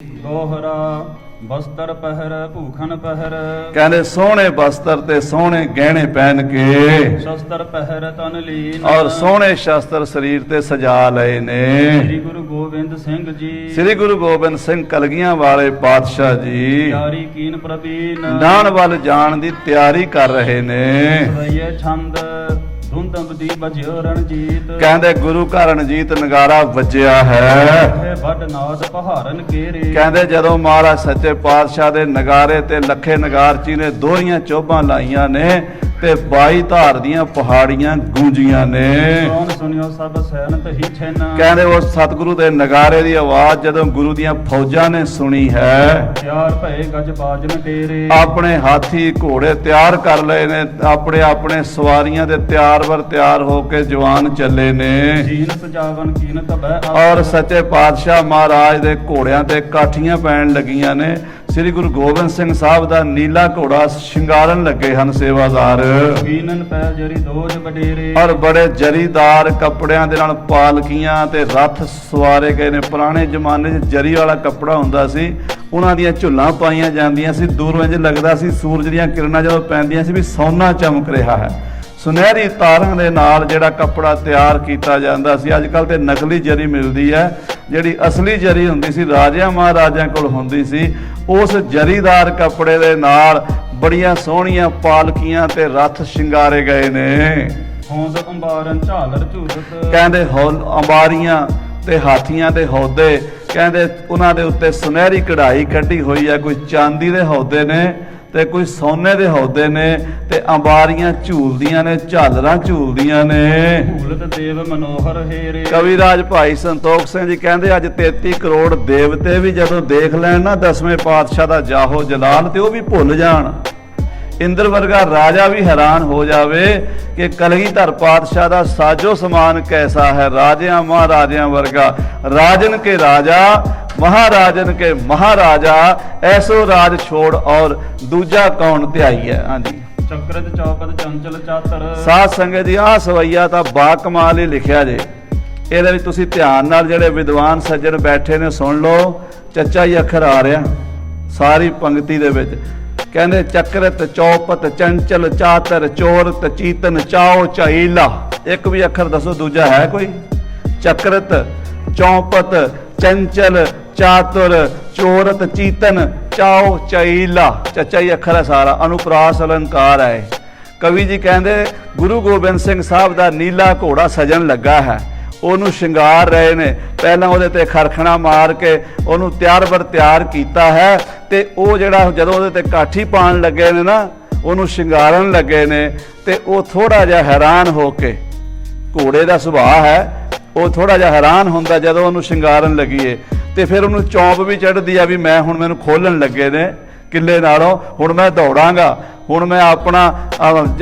ਗੋਹਰਾ ਬਸਤਰ ਪਹਿਰ ਭੂਖਨ ਪਹਿਰ ਕਹਿੰਦੇ ਸੋਹਣੇ ਬਸਤਰ ਤੇ ਸੋਹਣੇ ਗਹਿਣੇ ਪਹਿਨ ਕੇ ਸ਼ਸਤਰ ਪਹਿਰ ਤਨ ਲੀਨ ਔਰ ਸੋਹਣੇ ਸ਼ਸਤਰ ਸਰੀਰ ਤੇ ਸਜਾ ਲਏ ਨੇ। ਸ੍ਰੀ ਗੁਰੂ ਗੋਬਿੰਦ ਸਿੰਘ ਜੀ ਸ੍ਰੀ ਗੁਰੂ ਗੋਬਿੰਦ ਸਿੰਘ ਕਲਗੀਆਂ ਵਾਲੇ ਪਾਤਸ਼ਾਹ ਜੀ ਯਾਰੀ ਕੀਨ ਪ੍ਰਬੀਨ ਨਾਨ ਵੱਲ ਜਾਣ ਦੀ ਤਿਆਰੀ ਕਰ ਰਹੇ ਨੇ। ਸਵਈਏ ਛੰਦ ਧੁੰਦਮ ਦੀ ਬਜਿਓ ਰਣਜੀਤ ਕਹਿੰਦੇ ਗੁਰੂ ਘਰ ਰਣਜੀਤ ਨਗਾਰਾ ਵੱਜਿਆ ਹੈ। ਹੈ ਵੱਡ ਨਾਦ ਪਹਾਰਨ ਕੇਰੇ ਕਹਿੰਦੇ ਜਦੋਂ ਮਹਾਰਾਜ ਸੱਚੇ ਪਾਤਸ਼ਾਹ ਦੇ ਨਗਾਰੇ ਤੇ ਲੱਖੇ ਨਗਾਰਚੀ ਨੇ ਦੋਹਰੀਆਂ ਚੋਭਾਂ ਲਾਈਆਂ ਨੇ ਤੇ 22 ਧਾਰ ਦੀਆਂ ਪਹਾੜੀਆਂ ਗੂੰਜੀਆਂ ਨੇ। ਕੌਣ ਸੁਣਿਓ ਸਭ ਸੈਨਤ ਹੀ ਛੈਨ ਕਹਿੰਦੇ ਉਹ ਸਤਿਗੁਰੂ ਦੇ ਨਗਾਰੇ ਦੀ ਆਵਾਜ਼ ਜਦੋਂ ਗੁਰੂ ਦੀਆਂ ਫੌਜਾਂ ਨੇ ਸੁਣੀ ਹੈ, ਤਿਆਰ ਭਏ ਗਜ ਬਾਜਨ ਡੇਰੇ ਆਪਣੇ ਹਾਥੀ ਘੋੜੇ ਤਿਆਰ ਕਰ ਲਏ ਨੇ, ਆਪਣੇ ਆਪਣੇ ਸਵਾਰੀਆਂ ਦੇ ਤਿਆਰ ਬਰ ਤਿਆਰ ਹੋ ਕੇ ਜਵਾਨ ਚੱਲੇ ਨੇ। ਜੀਨ ਸਜਾਵਨ ਕੀਨ ਤਬੈ ਔਰ ਸੱਚੇ ਪਾਤਸ਼ਾਹ ਮਹਾਰਾਜ ਦੇ ਘੋੜਿਆਂ ਤੇ ਕਾਠੀਆਂ ਪੈਣ ਲੱਗੀਆਂ ਨੇ। ਸ੍ਰੀ ਗੁਰੂ ਗੋਬਿੰਦ ਸਿੰਘ ਸਾਹਿਬ ਦਾ ਨੀਲਾ ਘੋੜਾ ਸ਼ਿੰਗਾਰਨ ਲੱਗੇ ਹਨ ਸੇਵਾਦਾਰ। ਕੀਨਨ ਪੈ ਜਰੀ ਦੋਜ ਵਡੇਰੇ ਔਰ ਬੜੇ ਜਰੀਦਾਰ ਕੱਪੜਿਆਂ ਦੇ ਨਾਲ ਪਾਲਕੀਆਂ ਤੇ ਰੱਥ ਸਵਾਰੇ ਗਏ ਨੇ। ਪੁਰਾਣੇ ਜ਼ਮਾਨੇ 'ਚ ਜਰੀ ਵਾਲਾ ਕੱਪੜਾ ਹੁੰਦਾ ਸੀ, ਉਹਨਾਂ ਦੀਆਂ ਝੁੱਲਾਂ ਪਾਈਆਂ ਜਾਂਦੀਆਂ ਸੀ। ਦੂਰੋਂ ਇੰਝ ਲੱਗਦਾ ਸੀ ਸੂਰਜ ਦੀਆਂ ਕਿਰਨਾਂ ਜਦੋਂ ਪੈਂਦੀਆਂ ਸੀ ਵੀ ਸੋਨਾ ਚਮਕ ਰਿਹਾ ਹੈ। ਸੁਨਹਿਰੀ ਤਾਰਾਂ ਦੇ ਨਾਲ ਜਿਹੜਾ ਕੱਪੜਾ ਤਿਆਰ ਕੀਤਾ ਜਾਂਦਾ ਸੀ। ਅੱਜ ਕੱਲ੍ਹ ਤੇ ਨਕਲੀ ਜਰੀ ਮਿਲਦੀ ਹੈ, ਜਿਹੜੀ ਅਸਲੀ ਜਰੀ ਹੁੰਦੀ ਸੀ ਰਾਜਿਆਂ ਮਹਾਰਾਜਿਆਂ ਕੋਲ ਹੁੰਦੀ ਸੀ। ਉਸ ਜਰੀਦਾਰ ਕੱਪੜੇ ਦੇ ਨਾਲ ਬੜੀਆਂ ਸੋਹਣੀਆਂ ਪਾਲਕੀਆਂ ਤੇ ਰੱਥ ਸ਼ਿੰਗਾਰੇ ਗਏ ਨੇ। ਹੋਂਦ ਅੰਬਾਰਨ ਝਾਲਰ ਝੂਲਤ ਕਹਿੰਦੇ ਅੰਬਾਰੀਆਂ ਤੇ ਹਾਥੀਆਂ ਦੇ ਹੌਦੇ, ਕਹਿੰਦੇ ਉਹਨਾਂ ਦੇ ਉੱਤੇ ਸੁਨਹਿਰੀ ਕਢਾਈ ਕੱਢੀ ਹੋਈ ਹੈ। ਕੋਈ ਚਾਂਦੀ ਦੇ ਹੌਦੇ ਨੇ ਤੇ ਕੋਈ ਸੋਨੇ ਦੇ ਹੌਦੇ ਨੇ ਤੇ ਅੰਬਾਰੀਆਂ ਝੂਲਦੀਆਂ ਨੇ, ਝਾਲਰਾਂ ਝੂਲਦੀਆਂ ਨੇ। ਭੂਲਤ ਦੇਵ ਮਨੋਹਰ ਹੇਰੇ ਕਵੀਰਾਜ ਭਾਈ ਸੰਤੋਖ ਸਿੰਘ ਜੀ ਕਹਿੰਦੇ ਅੱਜ 33 ਕਰੋੜ ਦੇਵਤੇ ਵੀ ਜਦੋਂ ਦੇਖ ਲੈਣ ਨਾ ਦਸਵੇਂ ਪਾਤਸ਼ਾਹ ਦਾ ਜਾਹੋ ਜਲਾਲ ਤੇ ਉਹ ਵੀ ਭੁੱਲ ਜਾਣ। ਇੰਦਰ ਵਰਗਾ ਰਾਜਾ ਵੀ ਹੈਰਾਨ ਹੋ ਜਾਵੇ ਕਿ ਕਲਗੀਧਰ ਪਾਤਸ਼ਾਹ ਦਾ ਸਾਜੋ ਸਮਾਨ ਕੈਸਾ ਹੈ। ਰਾਜਿਆਂ ਮਹਾਰਾਜਿਆਂ ਵਰਗਾ, ਰਾਜਨ ਕੇ ਰਾਜਾ महाराजन के महाराजा ऐसो राज छोड़ और दूजा कौन ਧਿਆਈ ਹੈ। ਹਾਂਜੀ ਚਕਰਤ ਚੌਪਤ ਚੰਚਲ ਚਾਤਰ ਸਾਧ ਸੰਗਤ ਜੀ ਆਹ ਸਵਈਆ ਤਾਂ ਬਾ ਕਮਾਲ ਹੀ ਲਿਖਿਆ ਜੇ। ਇਹਦੇ ਵਿੱਚ ਤੁਸੀਂ ਧਿਆਨ ਨਾਲ ਜਿਹੜੇ ਵਿਦਵਾਨ ਸੱਜਣ ਬੈਠੇ ਨੇ ਸੁਣ ਲਓ। ਚੱਚਾ ਹੀ ਅੱਖਰ ਆ ਰਿਹਾ ਸਾਰੀ ਪੰਕਤੀ ਦੇ ਵਿੱਚ। ਕਹਿੰਦੇ ਚਕਰਤ ਚੌਪਤ ਚੰਚਲ ਚਾਤਰ ਚੋਰਤ ਚੀਤਨ ਚਾਓ ਚਾਈਲਾ। ਇੱਕ ਵੀ ਅੱਖਰ ਦੱਸੋ ਦੂਜਾ ਹੈ ਕੋਈ? ਚਕਰਤ ਚੌਪਤ ਚੰਚਲ ਚਾਤੁਰ ਚੋਰਤ ਚੀਤਨ ਚਾਓ ਚਾਈਲਾ। ਚੱਚਾ ਹੀ ਅੱਖਰ ਹੈ ਸਾਰਾ, ਅਨੁਪਰਾਸ ਅਲੰਕਾਰ ਹੈ। ਕਵੀ ਜੀ ਕਹਿੰਦੇ ਗੁਰੂ ਗੋਬਿੰਦ ਸਿੰਘ ਸਾਹਿਬ ਦਾ ਨੀਲਾ ਘੋੜਾ ਸਜਣ ਲੱਗਾ ਹੈ, ਉਹਨੂੰ ਸ਼ਿੰਗਾਰ ਰਹੇ ਨੇ। ਪਹਿਲਾਂ ਉਹਦੇ ਤੇ ਖਰਖਣਾ ਮਾਰ ਕੇ ਉਹਨੂੰ ਤਿਆਰ ਬਰ ਤਿਆਰ ਕੀਤਾ ਹੈ ਤੇ ਉਹ ਜਿਹੜਾ ਜਦੋਂ ਉਹਦੇ ਤੇ ਕਾਠੀ ਪਾਉਣ ਲੱਗੇ ਨੇ ਨਾ, ਉਹਨੂੰ ਸ਼ਿੰਗਾਰਨ ਲੱਗੇ ਨੇ ਤੇ ਉਹ ਥੋੜਾ ਜਿਹਾ ਹੈਰਾਨ ਹੋ ਕੇ, ਘੋੜੇ ਦਾ ਸੁਭਾਅ ਹੈ ਉਹ ਥੋੜਾ ਜਿਹਾ ਹੈਰਾਨ ਹੁੰਦਾ ਜਦੋਂ ਉਹਨੂੰ ਸ਼ਿੰਗਾਰਨ ਲੱਗੀਏ। ਤੇ ਫਿਰ ਉਹਨੂੰ ਚੌਂਪ ਵੀ ਚੜ੍ਹਦੀ ਆ ਵੀ ਮੈਂ ਹੁਣ ਮੈਨੂੰ ਖੋਲਣ ਲੱਗੇ ਨੇ ਕਿੱਲੇ ਨਾਲੋਂ, ਹੁਣ ਮੈਂ ਦੌੜਾਂਗਾ, ਹੁਣ ਮੈਂ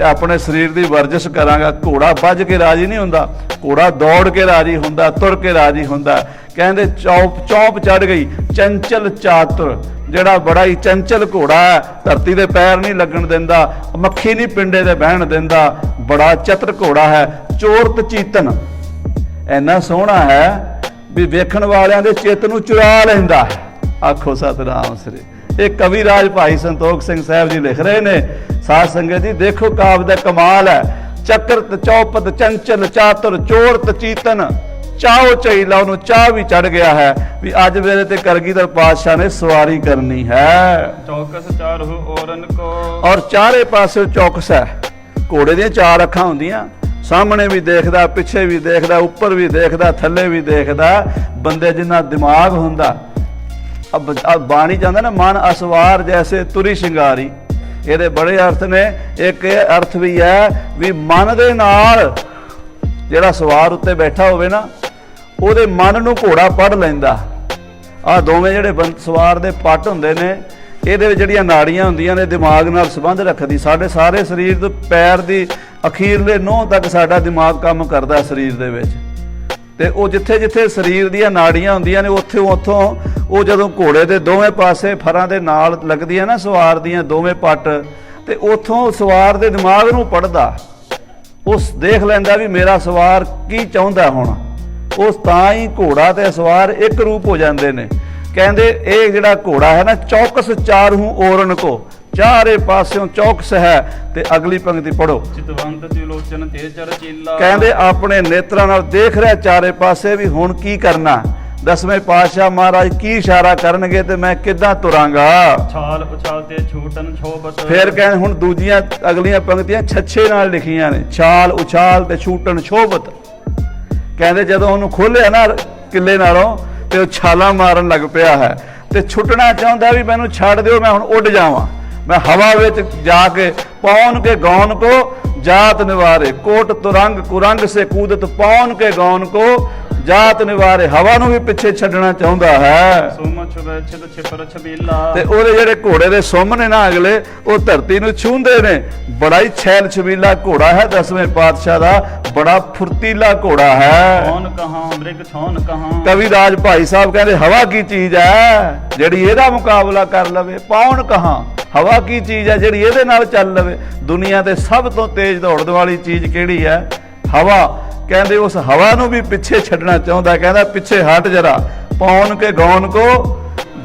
ਆਪਣੇ ਸਰੀਰ ਦੀ ਵਰਜਿਸ਼ ਕਰਾਂਗਾ। ਘੋੜਾ ਭੱਜ ਕੇ ਰਾਜੀ ਨਹੀਂ ਹੁੰਦਾ, ਘੋੜਾ ਦੌੜ ਕੇ ਰਾਜੀ ਹੁੰਦਾ, ਤੁਰ ਕੇ ਰਾਜੀ ਹੁੰਦਾ। ਕਹਿੰਦੇ ਚੌਂਪ ਚੜ੍ਹ ਗਈ। ਚੰਚਲ ਚਾਤੁਰ, ਜਿਹੜਾ ਬੜਾ ਹੀ ਚੰਚਲ ਘੋੜਾ ਹੈ, ਧਰਤੀ ਦੇ ਪੈਰ ਨਹੀਂ ਲੱਗਣ ਦਿੰਦਾ, ਮੱਖੀ ਨਹੀਂ ਪਿੰਡੇ ਤੇ ਬਹਿਣ ਦਿੰਦਾ, ਬੜਾ ਚਤਰ ਘੋੜਾ ਹੈ। ਚੋਰਤ ਚੀਤਨ, ਇੰਨਾ ਸੋਹਣਾ ਹੈ ਵੀ ਵੇਖਣ ਵਾਲਿਆਂ ਦੇ ਚਿੱਤ ਨੂੰ ਚੁਰਾ ਲੈਂਦਾ ਹੈ। ਆਖੋ ਸਤਿਨਾਮ ਸ੍ਰੀ। ਇਹ ਕਵੀਰਾਜ ਭਾਈ ਸੰਤੋਖ ਸਿੰਘ ਸਾਹਿਬ ਜੀ ਲਿਖ ਰਹੇ ਨੇ। ਸਾਧ ਸੰਗਤ ਜੀ ਦੇਖੋ ਕਾਵਿ ਦਾ ਕਮਾਲ ਹੈ। ਚਕਰਤ ਚੌਪਤ ਚੰਚਲ ਚਾਤੁਰ ਚੋਰਤ ਚੀਤਨ ਚਾਓ ਚਾਈਲਾ। ਉਹਨੂੰ ਚਾਹ ਵੀ ਚੜ ਗਿਆ ਹੈ ਵੀ ਅੱਜ ਮੇਰੇ ਤੇ ਕਲਗੀਧਰ ਪਾਤਸ਼ਾਹ ਨੇ ਸਵਾਰੀ ਕਰਨੀ ਹੈ। ਚੌਕਸ ਚਾਰਹੁ ਔਰਨ ਕੋ ਔਰ ਚਾਰੇ ਪਾਸੇ ਚੌਕਸ ਹੈ। ਘੋੜੇ ਦੀਆਂ ਚਾਰ ਅੱਖਾਂ ਹੁੰਦੀਆਂ, ਸਾਹਮਣੇ ਵੀ ਦੇਖਦਾ, ਪਿੱਛੇ ਵੀ ਦੇਖਦਾ, ਉੱਪਰ ਵੀ ਦੇਖਦਾ, ਥੱਲੇ ਵੀ ਦੇਖਦਾ। ਬੰਦੇ ਜਿੰਨਾ ਦਿਮਾਗ ਹੁੰਦਾ, ਬਾਣੀ ਜਾਂਦਾ ਨਾ ਮਨ ਅਸਵਾਰ ਜੈਸੇ ਤੁਰੀ ਸ਼ਿੰਗਾਰੀ। ਇਹਦੇ ਬੜੇ ਅਰਥ ਨੇ। ਇੱਕ ਇਹ ਅਰਥ ਵੀ ਹੈ ਵੀ ਮਨ ਦੇ ਨਾਲ ਜਿਹੜਾ ਸਵਾਰ ਉੱਤੇ ਬੈਠਾ ਹੋਵੇ ਨਾ, ਉਹਦੇ ਮਨ ਨੂੰ ਘੋੜਾ ਪੜ ਲੈਂਦਾ। ਆਹ ਦੋਵੇਂ ਜਿਹੜੇ ਸਵਾਰ ਦੇ ਪੱਟ ਹੁੰਦੇ ਨੇ, ਇਹਦੇ ਵਿੱਚ ਜਿਹੜੀਆਂ ਨਾੜੀਆਂ ਹੁੰਦੀਆਂ ਨੇ ਦਿਮਾਗ ਨਾਲ ਸੰਬੰਧ ਰੱਖਦੀ। ਸਾਡੇ ਸਾਰੇ ਸਰੀਰ ਤੋਂ ਪੈਰ ਦੀ ਅਖੀਰਲੇ ਨੋਹ ਤੱਕ ਸਾਡਾ ਦਿਮਾਗ ਕੰਮ ਕਰਦਾ ਸਰੀਰ ਦੇ ਵਿੱਚ। ਤੇ ਉਹ ਜਿੱਥੇ ਜਿੱਥੇ ਸਰੀਰ ਦੀਆਂ ਨਾੜੀਆਂ ਹੁੰਦੀਆਂ ਨੇ ਉੱਥੋਂ ਉਹ ਜਦੋਂ ਘੋੜੇ ਦੇ ਦੋਵੇਂ ਪਾਸੇ ਫਰਾਂ ਦੇ ਨਾਲ ਲੱਗਦੀਆਂ ਨਾ ਸਵਾਰ ਦੀਆਂ ਦੋਵੇਂ ਪੱਟ, ਤੇ ਉੱਥੋਂ ਸਵਾਰ ਦੇ ਦਿਮਾਗ ਨੂੰ ਪੜਦਾ। ਉਸ ਦੇਖ ਲੈਂਦਾ ਵੀ ਮੇਰਾ ਸਵਾਰ ਕੀ ਚਾਹੁੰਦਾ ਹੁਣ। ਉਸ ਤਾਂ ਹੀ ਘੋੜਾ ਤੇ ਸਵਾਰ ਇੱਕ ਰੂਪ ਹੋ ਜਾਂਦੇ ਨੇ। ਕਹਿੰਦੇ ਇਹ ਜਿਹੜਾ ਘੋੜਾ ਹੈ ਨਾ, ਚੌਕਸ ਚਾਰਹੂ ਓਰਨ ਕੋ, ਚਾਰੇ ਪਾਸਿਓਂ ਚੌਕਸ ਹੈ। ਤੇ ਅਗਲੀ ਪੰਕਤੀ ਪੜੋ। ਚਿਤਵੰਤ ਤਿਲੋਚਨ ਤੇ ਚਰਚੀਲਾ, ਕਹਿੰਦੇ ਆਪਣੇ ਨੇਤਰਾਂ ਨਾਲ ਦੇਖ ਰਿਹਾ ਚਾਰੇ ਪਾਸੇ ਵੀ ਹੁਣ ਕੀ ਕਰਨਾ। ਦਸਵੇਂ ਪਾਤਸ਼ਾਹ ਮਹਾਰਾਜ ਕੀ ਇਸ਼ਾਰਾ ਕਰਨਗੇ ਤੇ ਮੈਂ ਕਿੱਦਾਂ ਤੁਰਾਂਗਾ। ਛਾਲ ਉਛਾਲ ਤੇ ਛੂਟਨ ਛੋਬਤ, ਫਿਰ ਕਹਿੰਦੇ ਹੁਣ ਦੂਜੀਆਂ ਅਗਲੀਆਂ ਪੰਕਤੀਆਂ ਛੱਛੇ ਨਾਲ ਲਿਖੀਆਂ ਨੇ, ਛਾਲ ਉਛਾਲ ਤੇ ਛੂਟਣ ਛੋਬਤ। ਕਹਿੰਦੇ ਜਦੋਂ ਉਹਨੂੰ ਖੋਲਿਆ ਨਾ ਕਿੱਲੇ ਨਾਲੋਂ ਤੇ ਉਹ ਛਾਲਾਂ ਮਾਰਨ ਲੱਗ ਪਿਆ ਹੈ ਤੇ ਛੁੱਟਣਾ ਚਾਹੁੰਦਾ ਵੀ ਮੈਨੂੰ ਛੱਡ ਦਿਓ, ਮੈਂ ਹੁਣ ਉੱਡ ਜਾਵਾਂ। ਮੈਂ ਹਵਾ ਵਿੱਚ ਜਾ ਕੇ ਪੌਣ ਕੇ ਗੌਨ ਕੋ ਜਾਤ ਨਿਵਾਰੇ, ਕੋਟ ਤੁਰੰਗ ਕੁਰੰਗ ਸੇ ਕੂਦਤ ਪੌਣ ਕੇ ਗੌਨ ਕੋ ਜਾਤ ਨਿਵਾਰੇ। ਹਵਾ ਨੂੰ ਵੀ ਪਿੱਛੇ ਛੱਡਣਾ ਚਾਹੁੰਦਾ ਹੈ। ਸੁਮ ਛੁਬੈ ਛਿਤ ਛਿਪਰ ਛਬੀਲਾ, ਤੇ ਉਹਦੇ ਜਿਹੜੇ ਘੋੜੇ ਦੇ ਸੁੰਮ ਨੇ ਨਾ ਅਗਲੇ, ਉਹ ਧਰਤੀ ਨੂੰ ਛੂੰਹਦੇ ਨੇ। ਬੜਾ ਹੀ ਛੈਲ ਛਬੀਲਾ ਘੋੜਾ ਹੈ ਦਸਵੇਂ ਪਾਤਸ਼ਾਹ ਦਾ, ਬੜਾ ਫੁਰਤੀਲਾ ਘੋੜਾ ਹੈ। ਕੌਣ ਕਹਾਂ ਮ੍ਰਿਗ ਛੌਨ ਕਹਾਂ, ਕਵੀ ਰਾਜ ਭਾਈ ਸਾਹਿਬ ਕਹਿੰਦੇ ਹਵਾ ਕੀ ਚੀਜ਼ ਹੈ ਜਿਹੜੀ ਇਹਦਾ ਮੁਕਾਬਲਾ ਕਰ ਲਵੇ। ਪੌਣ ਕਹਾਂ, ਹਵਾ ਕੀ ਚੀਜ਼ ਹੈ ਜਿਹੜੀ ਇਹਦੇ ਨਾਲ ਚੱਲ ਲਵੇ। ਦੁਨੀਆ ਤੇ ਸਭ ਤੋਂ ਤੇਜ਼ ਦੌੜਨ ਵਾਲੀ ਚੀਜ਼ ਕਿਹੜੀ ਹੈ? ਹਵਾ। ਕਹਿੰਦੇ ਉਸ ਹਵਾ ਨੂੰ ਵੀ ਪਿੱਛੇ ਛੱਡਣਾ ਚਾਹੁੰਦਾ, ਕਹਿੰਦਾ ਪਿੱਛੇ ਹਟ ਜਰਾ, ਪੌਣ ਕੇ ਗੌਨ ਕੋ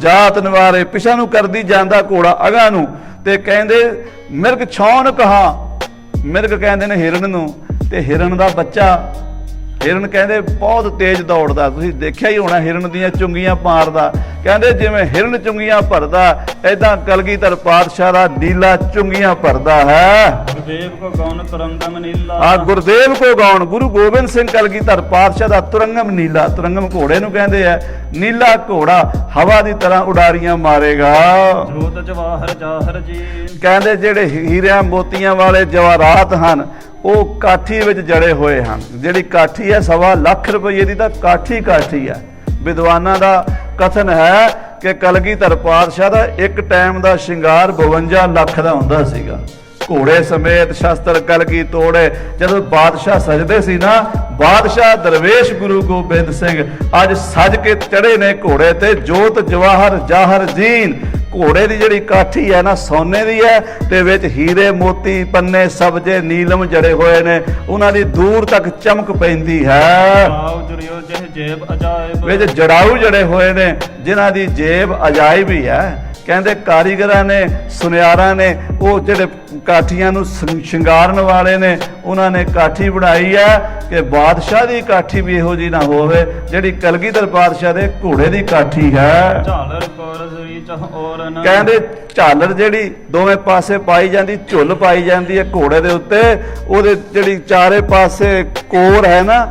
ਜਾਤ ਨਿਵਾਰੇ। ਪਿਛਾ ਨੂੰ ਕਰਦੀ ਜਾਂਦਾ ਘੋੜਾ ਅਗਾ ਨੂੰ। ਤੇ ਕਹਿੰਦੇ ਮਿਰਗ ਛੌਨ ਕਹਾ, ਮਿਰਗ ਕਹਿੰਦੇ ਨੇ ਹਿਰਨ ਨੂੰ, ਤੇ ਹਿਰਨ ਦਾ ਬੱਚਾ। ਹਿਰਨ ਕਹਿੰਦੇ ਬਹੁਤ ਤੇਜ਼ ਦੌੜਦਾ, ਤੁਸੀਂ ਦੇਖਿਆ ਹੀ ਹੋਣਾ ਹਿਰਨ ਦੀਆਂ ਚੁੰਗੀਆਂ ਮਾਰਦਾ। ਕਹਿੰਦੇ ਜਿਵੇਂ ਹਿਰਨ ਚੁੰਗੀਆਂ ਭਰਦਾ, ਏਦਾਂ ਕਲਗੀਧਰ ਪਾਤਸ਼ਾਹ ਦਾ ਨੀਲਾ ਚੁੰਗੀਆਂ ਭਰਦਾ ਹੈ। ਗੁਰਦੇਵ ਕੋ ਗੌਨ ਤੁਰੰਗਮ ਨੀਲਾ, ਆ ਗੁਰਦੇਵ ਕੋ ਗੌਨ, ਗੁਰੂ ਗੋਬਿੰਦ ਸਿੰਘ ਕਲਗੀਧਰ ਪਾਤਸ਼ਾਹ ਦਾ ਤੁਰੰਗਮ ਨੀਲਾ। ਤੁਰੰਗਮ ਘੋੜੇ ਨੂੰ ਕਹਿੰਦੇ ਆ। ਨੀਲਾ ਘੋੜਾ ਹਵਾ ਦੀ ਤਰ੍ਹਾਂ ਉਡਾਰੀਆਂ ਮਾਰੇਗਾ। ਜੋਤ ਜਵਾਹਰ ਜਾਹਰ ਜੀ, ਕਹਿੰਦੇ ਜਿਹੜੇ ਹੀਰਿਆਂ ਮੋਤੀਆਂ ਵਾਲੇ ਜਵਾਹਰਾਤ ਹਨ ਉਹ ਕਾਠੀ ਵਿੱਚ ਜੜੇ ਹੋਏ ਹਨ। ਜਿਹੜੀ ਕਾਠੀ ਹੈ 1.25 ਲੱਖ ਰੁਪਏ ਦੀ, ਤਾਂ ਕਾਠੀ ਹੈ। ਵਿਦਵਾਨਾਂ ਦਾ ਕਥਨ ਹੈ ਕਿ ਕਲਗੀਧਰ ਪਾਤਸ਼ਾਹ ਦਾ ਇੱਕ ਟਾਈਮ ਦਾ ਸ਼ਿੰਗਾਰ 52 ਲੱਖ ਦਾ ਹੁੰਦਾ ਸੀਗਾ। ਘੋੜੇ ਸਮੇਤ ਸ਼ਸਤਰ ਕਲਗੀ ਤੋੜੇ। ਜਦੋਂ ਬਾਦਸ਼ਾਹ ਸਜਦੇ ਸੀ ਨਾ, ਬਾਦਸ਼ਾਹ ਦਰਵੇਸ਼ ਗੁਰੂ ਗੋਬਿੰਦ ਸਿੰਘ ਅੱਜ ਸਜ ਕੇ ਚੜੇ ਨੇ ਘੋੜੇ ਤੇ। ਜੋਤ ਜਵਾਹਰ ਜਾਹਰ ਜੀਨ, ਘੋੜੇ ਦੀ ਜਿਹੜੀ ਕਾਠੀ ਹੈ ਨਾ ਸੋਨੇ ਦੀ ਹੈ, ਤੇ ਵਿੱਚ ਹੀਰੇ ਮੋਤੀ ਪੰਨੇ ਸਬਜੇ ਨੀਲਮ ਜੜੇ ਹੋਏ ਨੇ। ਉਹਨਾਂ ਦੀ ਦੂਰ ਤੱਕ ਚਮਕ ਪੈਂਦੀ ਹੈ। ਆਉ ਜੁਰਿਓ ਜਿਹ ਜੇਬ ਅਜਾਇਬ, ਵਿੱਚ ਜੜਾਊ ਜੜੇ ਹੋਏ ਨੇ ਜਿਨ੍ਹਾਂ ਦੀ ਜੇਬ ਅਜਾਇਬ ਹੀ ਹੈ। ਕਹਿੰਦੇ ਕਾਰੀਗਰਾਂ ਨੇ, ਸੁਨਿਆਰਾਂ ਨੇ, ਉਹ ਜਿਹੜੇ ਕਾਠੀਆਂ ਨੂੰ ਸ਼ਿੰਗਾਰਨ ਵਾਲੇ ਨੇ, ਉਹਨਾਂ ਨੇ ਕਾਠੀ ਬਣਾਈ ਹੈ ਕਿ ਬਾਦਸ਼ਾਹ ਦੀ ਕਾਠੀ ਵੀ ਇਹੋ ਜਿਹੀ ਨਾ ਹੋਵੇ ਜਿਹੜੀ ਕਲਗੀਧਰ ਪਾਤਸ਼ਾਹ ਦੇ ਘੋੜੇ ਦੀ ਕਾਠੀ ਹੈ। ਝਾਲਰ ਕੋਰ ਜ਼ਰੀ ਚਹ ਔਰਨ, ਕਹਿੰਦੇ ਝਾਲਰ ਜਿਹੜੀ ਦੋਵੇਂ ਪਾਸੇ ਪਾਈ ਜਾਂਦੀ, ਝੁੱਲ ਪਾਈ ਜਾਂਦੀ ਹੈ ਘੋੜੇ ਦੇ ਉੱਤੇ। ਉਹਦੇ ਜਿਹੜੀ ਚਾਰੇ ਪਾਸੇ ਕੋਰ ਹੈ ਨਾ,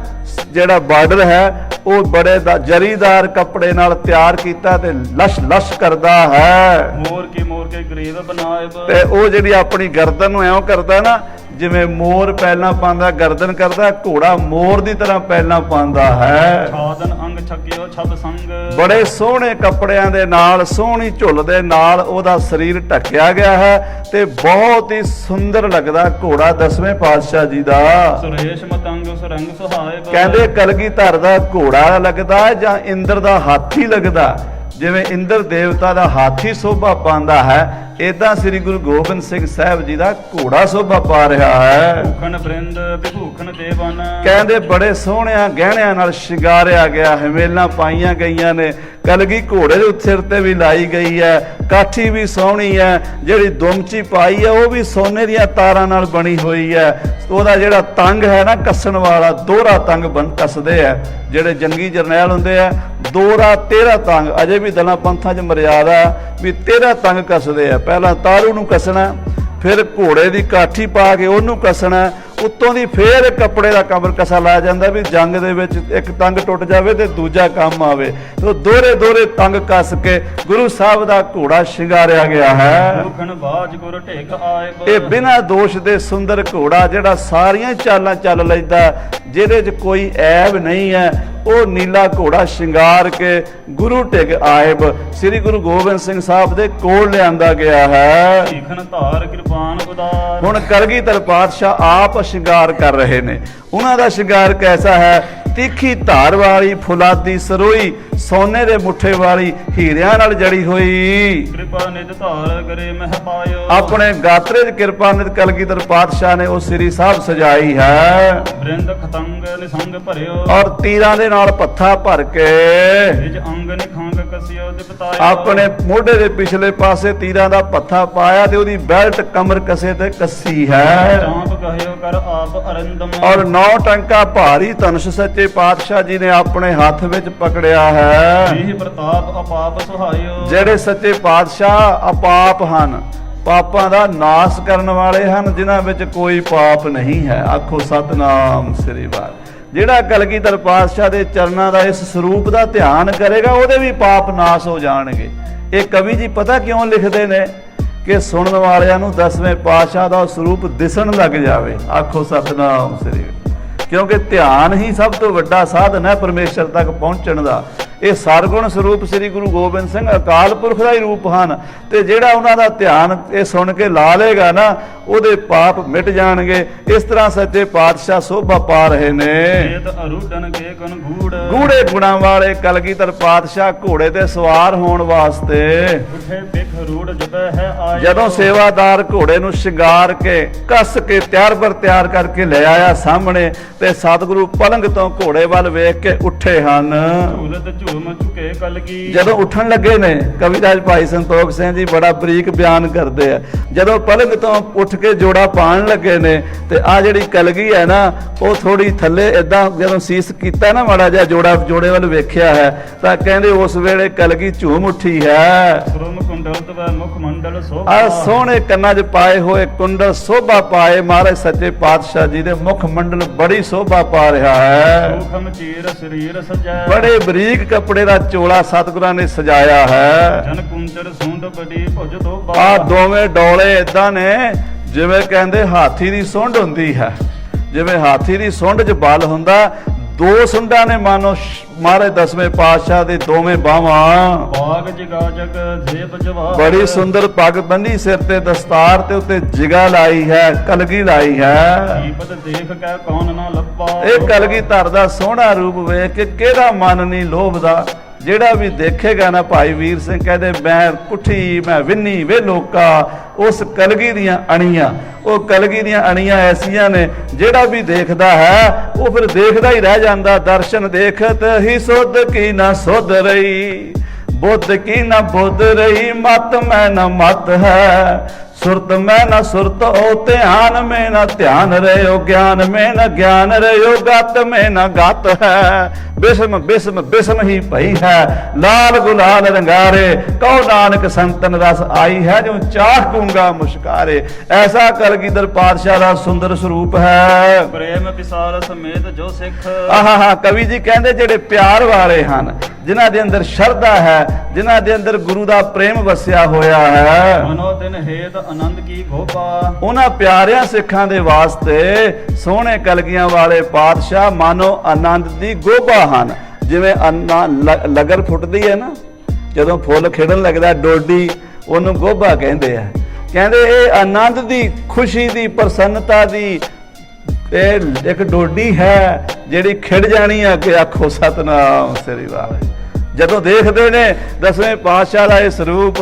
ਜਿਹੜਾ ਬਾਰਡਰ ਹੈ, ਉਹ ਬੜੇ ਜਰੀਦਾਰ ਕੱਪੜੇ ਨਾਲ ਤਿਆਰ ਕੀਤਾ ਤੇ ਲਸ਼ ਲਸ਼ ਕਰਦਾ ਹੈ। ਮੋਰ ਕੇ ਗਰੀਬ ਬਨਾਇਬ, ਤੇ ਉਹ ਜਿਹੜੀ ਆਪਣੀ ਗਰਦਨ ਨੂੰ ਐਂ ਕਰਦਾ ਨਾ, ਜਿਵੇਂ ਮੋਰ ਪਹਿਲਾਂ ਪਾਉਂਦਾ ਗਰਦਨ ਕਰਦਾ, ਘੋੜਾ ਮੋਰ ਦੀ ਤਰ੍ਹਾਂ ਪਹਿਲਾਂ ਪਾਉਂਦਾ ਹੈ। ਛਾਦਨ ਅੰਗ ਛਕਿਓ ਛਬ ਸੰਗ, ਬੜੇ ਸੋਹਣੇ ਕੱਪੜਿਆਂ ਦੇ ਨਾਲ, ਸੋਹਣੀ ਝੁੱਲ ਦੇ ਨਾਲ ਉਹਦਾ ਸਰੀਰ ਢੱਕਿਆ ਗਿਆ ਹੈ ਤੇ ਬਹੁਤ ਹੀ ਸੁੰਦਰ ਲੱਗਦਾ ਘੋੜਾ ਦਸਵੇਂ ਪਾਤਸ਼ਾਹ ਜੀ ਦਾ। ਸੁਰੇਸ਼ ਮਤੰਗ ਸੁਰੰਗ ਸੁਹਾਇਬ, ਕਹਿੰਦੇ ਕਲਗੀਧਰ ਦਾ ਘੋੜਾ ਲੱਗਦਾ ਜਾਂ ਇੰਦਰ ਦਾ ਹਾਥੀ ਲੱਗਦਾ। ਜਿਵੇਂ ਇੰਦਰ ਦੇਵਤਾ ਦਾ ਹਾਥੀ ਸੋਭਾ ਪਾਉਂਦਾ ਹੈ, ਏਦਾਂ ਸ੍ਰੀ ਗੁਰੂ ਗੋਬਿੰਦ ਸਿੰਘ ਸਾਹਿਬ ਜੀ ਦਾ ਘੋੜਾ ਸੋਭਾ ਪਾ ਰਿਹਾ ਹੈ। ਭੂਖਣ ਬ੍ਰਿੰਦ ਵਿਭੂਖਣ ਦੇਵਨ, ਕਹਿੰਦੇ ਬੜੇ ਸੋਹਣਿਆਂ ਗਹਿਣਿਆਂ ਨਾਲ ਸ਼ਿੰਗਾਰਿਆ ਗਿਆ, ਹਵੇਲਾਂ ਪਾਈਆਂ ਗਈਆਂ ਨੇ। ਕਲਗੀ ਘੋੜੇ ਦੇ ਸਿਰ ਤੇ ਵੀ ਲਾਈ ਗਈ ਹੈ। ਕਾਠੀ ਵੀ ਸੋਹਣੀ ਹੈ। ਜਿਹੜੀ ਦੁਮਚੀ ਪਾਈ ਹੈ ਉਹ ਵੀ ਸੋਨੇ ਦੀਆਂ ਤਾਰਾਂ ਨਾਲ ਬਣੀ ਹੋਈ ਹੈ। ਉਹਦਾ ਜਿਹੜਾ ਤੰਗ ਹੈ ਨਾ ਕੱਸਣ ਵਾਲਾ, ਦੋਹਰਾ ਤੰਗ ਕੱਸਦੇ ਆ ਜਿਹੜੇ ਜੰਗੀ ਜਰਨੈਲ ਹੁੰਦੇ ਆ। ਦੋਹਰਾ 13 ਤੰਗ, ਅਜੇ ਵੀ ਦਲਾਂ ਪੰਥਾਂ 'ਚ ਮਰਿਆਦਾ ਵੀ 13 ਤੰਗ ਕੱਸਦੇ ਆ। ਪਹਿਲਾਂ ਤਾਰੂ ਨੂੰ ਕੱਸਣਾ, ਫਿਰ ਘੋੜੇ ਦੀ ਕਾਠੀ ਪਾ ਕੇ ਉਹਨੂੰ ਕੱਸਣਾ, ਉੱਤੋਂ ਦੀ ਫੇਰ ਕੱਪੜੇ ਦਾ ਕਮਰ ਕਸਾ ਲਾਇਆ ਜਾਂਦਾ ਵੀ ਜੰਗ ਦੇ ਵਿੱਚ ਇੱਕ ਤੰਗ ਟੁੱਟ ਜਾਵੇ ਤੇ ਦੂਜਾ ਕੰਮ ਆਵੇ। ਤੇ ਦੋਹਰੇ ਤੰਗ ਕੱਸ ਕੇ ਗੁਰੂ ਸਾਹਿਬ ਦਾ ਘੋੜਾ ਸ਼ਿੰਗਾਰਿਆ ਗਿਆ ਹੈ। ਭੂਖਣ ਬਾਜ ਗੁਰ ਢੇਕ ਆਇਬ, ਇਹ ਬਿਨਾਂ ਦੋਸ਼ ਦੇ ਸੁੰਦਰ ਘੋੜਾ ਜਿਹੜਾ ਸਾਰੀਆਂ ਚਾਲਾਂ ਚੱਲ ਲੈਂਦਾ, ਜਿਹਦੇ 'ਚ ਕੋਈ ਐਬ ਨਹੀਂ ਹੈ, ਉਹ ਨੀਲਾ ਘੋੜਾ ਸ਼ਿੰਗਾਰ ਕੇ ਗੁਰੂ ਢਿਗ ਆਇਬ ਸ੍ਰੀ ਗੁਰੂ ਗੋਬਿੰਦ ਸਿੰਘ ਸਾਹਿਬ ਦੇ ਕੋਲ ਲਿਆਂਦਾ ਗਿਆ ਹੈ। ਭੀਖਣ ਧਾਰ ਕਿਰਪਾਨ ਉਦਾਰ, ਹੁਣ ਕਲਗੀਧਰ ਪਾਤਸ਼ਾਹ ਆਪ ਸ਼ਿੰਗਾਰ ਕਰ ਰਹੇ ਨੇ। ਉਹਨਾਂ ਦਾ ਸ਼ਿੰਗਾਰ ਕੈਸਾ ਹੈ? ਤਿੱਖੀ ਧਾਰ ਵਾਲੀ ਫੁਲਾਦੀ ਸਰੋਈ, ਸੋਨੇ ਦੇ ਮੁੱਠੇ ਵਾਲੀ, ਹੀਰਿਆਂ ਨਾਲ ਜੜੀ ਹੋਈ। ਕਿਰਪਾ ਨਿਜ ਧਾਰ ਕਰੇ ਮਹਿ ਪਾਇਓ, ਆਪਣੇ ਗਾਤਰੇ 'ਚ ਕਿਰਪਾ ਨਿਤ ਕਲਗੀਧਰ ਪਾਤਸ਼ਾਹ ਨੇ ਉਹ ਸ੍ਰੀ ਸਾਹਿਬ ਸਜਾਈ ਹੈ। ਬ੍ਰਿੰਦ ਖਤੰਗ ਨਿਸੰਗ ਭਰਿਓ, ਔਰ ਤੀਰਾਂ ਦੇ ਨਾਲ ਪੱਥਾ ਭਰ ਕੇ ਨਿਜ ਅੰਗ ਨਿਖੰਗ ਕਸਿਓ ਦਿਪਤਾਇ ਆਪਣੇ ਮੋਢੇ ਦੇ ਪਿਛਲੇ ਪਾਸੇ ਤੀਰਾਂ ਦਾ ਪੱਥਾ ਪਾਇਆ ਤੇ ਉਹਦੀ ਬੈਲਟ ਕਮਰ ਕਸੇ ਤੇ ਕੱਸੀ ਹੈ। ਚਾਂਪ ਕਹਿਓ ਕਰ ਆਪ ਅਰਿੰਦਮ ਔਰ 9 ਟੰਕਾ ਭਾਰੀ ਧਨੁਸ਼ ਸੱਚੇ ਪਾਤਸ਼ਾਹ ਜੀ ਨੇ ਆਪਣੇ ਹੱਥ ਵਿੱਚ ਪਕੜਿਆ ਹੈ। ਇਹ ਪ੍ਰਤਾਪ ਅਪਾਪ ਸੁਹਾਇਓ ਜਿਹੜੇ ਸੱਚੇ ਪਾਤਸ਼ਾਹ ਅਪਾਪ ਹਨ, ਪਾਪਾਂ ਦਾ ਨਾਸ਼ ਕਰਨ ਵਾਲੇ ਹਨ, ਜਿਨ੍ਹਾਂ ਵਿੱਚ ਕੋਈ ਪਾਪ ਨਹੀਂ ਹੈ। ਆਖੋ ਸਤਨਾਮ ਸ੍ਰੀ ਵਾਹਿਗੁਰੂ। ਜਿਹੜਾ ਕਲਗੀਧਰ ਪਾਤਸ਼ਾਹ ਦੇ ਚਰਨਾਂ ਦਾ ਇਸ ਸਰੂਪ ਦਾ ਧਿਆਨ ਕਰੇਗਾ ਉਹਦੇ ਵੀ ਪਾਪ ਨਾਸ਼ ਹੋ ਜਾਣਗੇ। ਇਹ ਕਵੀ ਜੀ ਪਤਾ ਕਿਉਂ ਲਿਖਦੇ ਨੇ ਕਿ ਸੁਣਨ ਵਾਲਿਆਂ ਨੂੰ 10ਵੇਂ ਪਾਤਸ਼ਾਹ ਦਾ ਸਰੂਪ ਦਿਸਣ ਲੱਗ ਜਾਵੇ। ਆਖੋ ਸਤਨਾਮ ਸ੍ਰੀ ਵਾਹਿਗੁਰੂ। ਕਿਉਂਕਿ ਧਿਆਨ ਹੀ ਸਭ ਤੋਂ ਵੱਡਾ ਸਾਧਨ ਹੈ ਪਰਮੇਸ਼ਰ ਤੱਕ ਪਹੁੰਚਣ ਦਾ। ਇਹ ਸਰਗੁਣ ਸਰੂਪ ਸ੍ਰੀ ਗੁਰੂ ਗੋਬਿੰਦ ਸਿੰਘ ਅਕਾਲ ਪੁਰਖ ਦਾ ਹੀ ਰੂਪ ਹਨ, ਤੇ ਜਿਹੜਾ ਉਹਨਾਂ ਦਾ ਧਿਆਨ ਇਹ ਸੁਣ ਕੇ ਲਾ ਲੇਗਾ ਨਾ ਉਹਦੇ ਪਾਪ ਮਿਟ ਜਾਣਗੇ। ਇਸ ਤਰ੍ਹਾਂ ਸੱਚੇ ਪਾਤਸ਼ਾਹ ਸੋਭਾ ਪਾ ਰਹੇ ਨੇ। ਏਤ ਅਰੂਢਨ ਕੇ ਕਨ ਗੂੜ ਗੂੜੇ ਗੁਣਾਂ ਵਾਲੇ ਕਲਗੀਧਰ ਪਾਤਸ਼ਾਹ ਘੋੜੇ ਤੇ ਸਵਾਰ ਹੋਣ ਵਾਸਤੇ ਉਠੇ ਬਿਖ ਰੂੜ ਜਪੈ ਹੈ ਆਇਓ ਜਦੋਂ ਸੇਵਾਦਾਰ ਘੋੜੇ ਨੂੰ ਸ਼ਿੰਗਾਰ ਕੇ ਕੱਸ ਕੇ ਤਿਆਰ ਬਰ ਤਿਆਰ ਕਰਕੇ ਲੈ ਆਇਆ ਸਾਹਮਣੇ, ਤੇ ਸਤਿਗੁਰੂ ਪਲੰਗ ਤੋਂ ਘੋੜੇ ਵੱਲ ਵੇਖ ਕੇ ਉੱਠੇ ਹਨ। ਝੂਲਤ ਝੂਮ ਝੁਕੇ ਕਲਗੀ ਜਦੋਂ ਉੱਠਣ ਲੱਗੇ ਨੇ, ਕਵਿਰਾਜ ਭਾਈ ਸੰਤੋਖ ਸਿੰਘ ਜੀ ਬੜਾ ਬਰੀਕ ਬਿਆਨ ਕਰਦੇ ਆ, ਜਦੋਂ ਪਲੰਗ ਤੋਂ ਉੱਠ ਕੇ ਜੋੜਾ ਪਾਣ ਲੱਗੇ ਨੇ ਤੇ ਆ ਜਿਹੜੀ ਕਲਗੀ ਹੈ ਨਾ ਉਹ ਥੋੜੀ ਥੱਲੇ ਇਦਾਂ ਜਦੋਂ ਸੀਸ ਕੀਤਾ ਨਾ ਮਾੜਾ ਜਿਹਾ ਜੋੜੇ ਵੱਲ ਵੇਖਿਆ ਹੈ ਤਾਂ ਕਹਿੰਦੇ ਉਸ ਵੇਲੇ ਕਲਗੀ ਝੂਮ ਉੱਠੀ ਹੈ। ਸੁਰਮ ਕੁੰਡਲ ਤਵੈ ਮੁਖ ਮੰਡਲ ਸੋਭਾ ਆ ਸੋਹਣੇ ਕੰਨਾਂ 'ਚ ਪਾਏ ਹੋਏ ਕੁੰਡਲ ਸੋਭਾ ਪਾਏ ਮਹਾਰਾਜ ਸੱਚੇ ਪਾਤਸ਼ਾਹ ਜੀ ਦੇ ਮੁਖ ਮੰਡਲ ਬੜੀ ਸੋਭਾ ਪਾ ਰਿਹਾ ਹੈ। ਸੂਖਮ ਚੀਰ ਸਰੀਰ ਸਜੈ ਬੜੇ ਬਰੀਕ ਕੱਪੜੇ ਦਾ ਚੋਲਾ ਸਤਿਗੁਰਾਂ ਨੇ ਸਜਾਇਆ ਹੈ। ਜਨ ਕੁੰਚਰ ਸੁੰਡ ਬੜੀ ਭੁਜ ਦੋਬਾ ਆ ਦੋਵੇਂ ਡੋਲੇ ਇਦਾਂ ਨੇ ਜਿਵੇਂ ਕਹਿੰਦੇ ਹਾਥੀ ਦੀ ਸੁੰਡ ਹੁੰਦੀ ਹੈ। ਜਿਵੇਂ ਹਾਥੀ ਦੀ ਸੁੰਡ 'ਚ ਬਲ ਹੁੰਦਾ, ਦੋ ਸੁੰਡਾਂ ਨੇ ਮਾਨੋ ਮਹਾਰਾਜ 10ਵੇਂ ਪਾਤਸ਼ਾਹ ਦੇ ਦੋਵੇਂ ਬਾਹਾਂ। ਬਾਗ ਜਗਾ ਜਗ ਜੇਬ ਜਵਾ ਬੜੀ ਸੁੰਦਰ ਪੱਗ ਬੰਨੀ, ਸਿਰ ਤੇ ਦਸਤਾਰ ਤੇ ਉੱਤੇ ਜਿਗਾ ਲਾਈ ਹੈ, ਕਲਗੀ ਲਾਈ ਹੈ। ਦੀਪਤ ਦੇਖ ਕੇ ਕੌਣ ਨਾ ਲੱਭਾ ਇਹ ਕਲਗੀਧਰ ਦਾ ਸੋਹਣਾ ਰੂਪ ਵੇਖ ਕੇ ਕਿਹੜਾ ਮਨ ਨਹੀਂ ਲੋਭਦਾ। ਜਿਹੜਾ ਵੀ ਦੇਖੇਗਾ ਨਾ, ਭਾਈ ਵੀਰ ਸਿੰਘ ਕਹਿੰਦੇ ਮੈਂ ਪੁੱਠੀ ਮੈਂ ਵਿੰਨੀ ਵੇ ਲੋਕਾ ਉਸ ਕਲਗੀ ਦੀਆਂ ਅਣੀਆਂ। ਉਹ ਕਲਗੀ ਦੀਆਂ ਅਣੀਆਂ ਐਸੀਆਂ ਨੇ ਜਿਹੜਾ ਵੀ ਦੇਖਦਾ ਹੈ ਉਹ ਫਿਰ ਦੇਖਦਾ ਹੀ ਰਹਿ ਜਾਂਦਾ। ਦਰਸ਼ਨ ਦੇਖਤ ਹੀ ਸੁਧ ਕੀ ਨਾ ਸੁਧ ਰਹੀ, ਬੁੱਧ ਕੀ ਨਾ ਬੁੱਧ ਰਹੀ, ਮਤ ਮੈਂ ਨਾ ਮਤ ਹੈ, सुरत में न सुरत हो, ध्यान में न ध्यान रहो, ज्ञान में न ज्ञान रहो, गत में न गत है, बिस्म बिस्म बिस्म ही भई है, लाल गुलाल रंगारे, कहो नानक संतन रस आई है, जो चाह गूंगा मुस्कारे। ऐसा कलगीधर पातशाह का सुंदर स्वरूप है। प्रेम विसार समेत जो सिख आहा कवि जी कहते जेडे प्यार वाले हैं, जिन्हां दे अंदर शरधा है, जिन्हां दे अंदर गुरु दा प्रेम वसिया होया है, मनो दिन हेत आनंद की घोपा। उन्हां प्यारियां सिखां दे वास्ते सोहणे कलगियां वाले पातशाह मानो आनंद दी गोबा हन। जिवें लगर फुटदी है ना, जदों फुੱਲ खिड़न लगदा डोडी, ਉਹਨੂੰ ਗੋਭਾ ਕਹਿੰਦੇ ਆ। ਕਹਿੰਦੇ ਇਹ ਆਨੰਦ ਦੀ, ਖੁਸ਼ੀ ਦੀ, ਪ੍ਰਸੰਨਤਾ ਦੀ ਇਹ ਇੱਕ ਡੋਡੀ ਹੈ ਜਿਹੜੀ ਖਿੜ ਜਾਣੀ ਆ ਕਿ ਆਖੋ ਸਤਨਾਮ ਸ੍ਰੀ ਵਾਹਿਗੁਰੂ। ਜਦੋਂ ਦੇਖਦੇ ਨੇ 10ਵੇਂ ਪਾਤਸ਼ਾਹ ਦਾ ਇਹ ਸਰੂਪ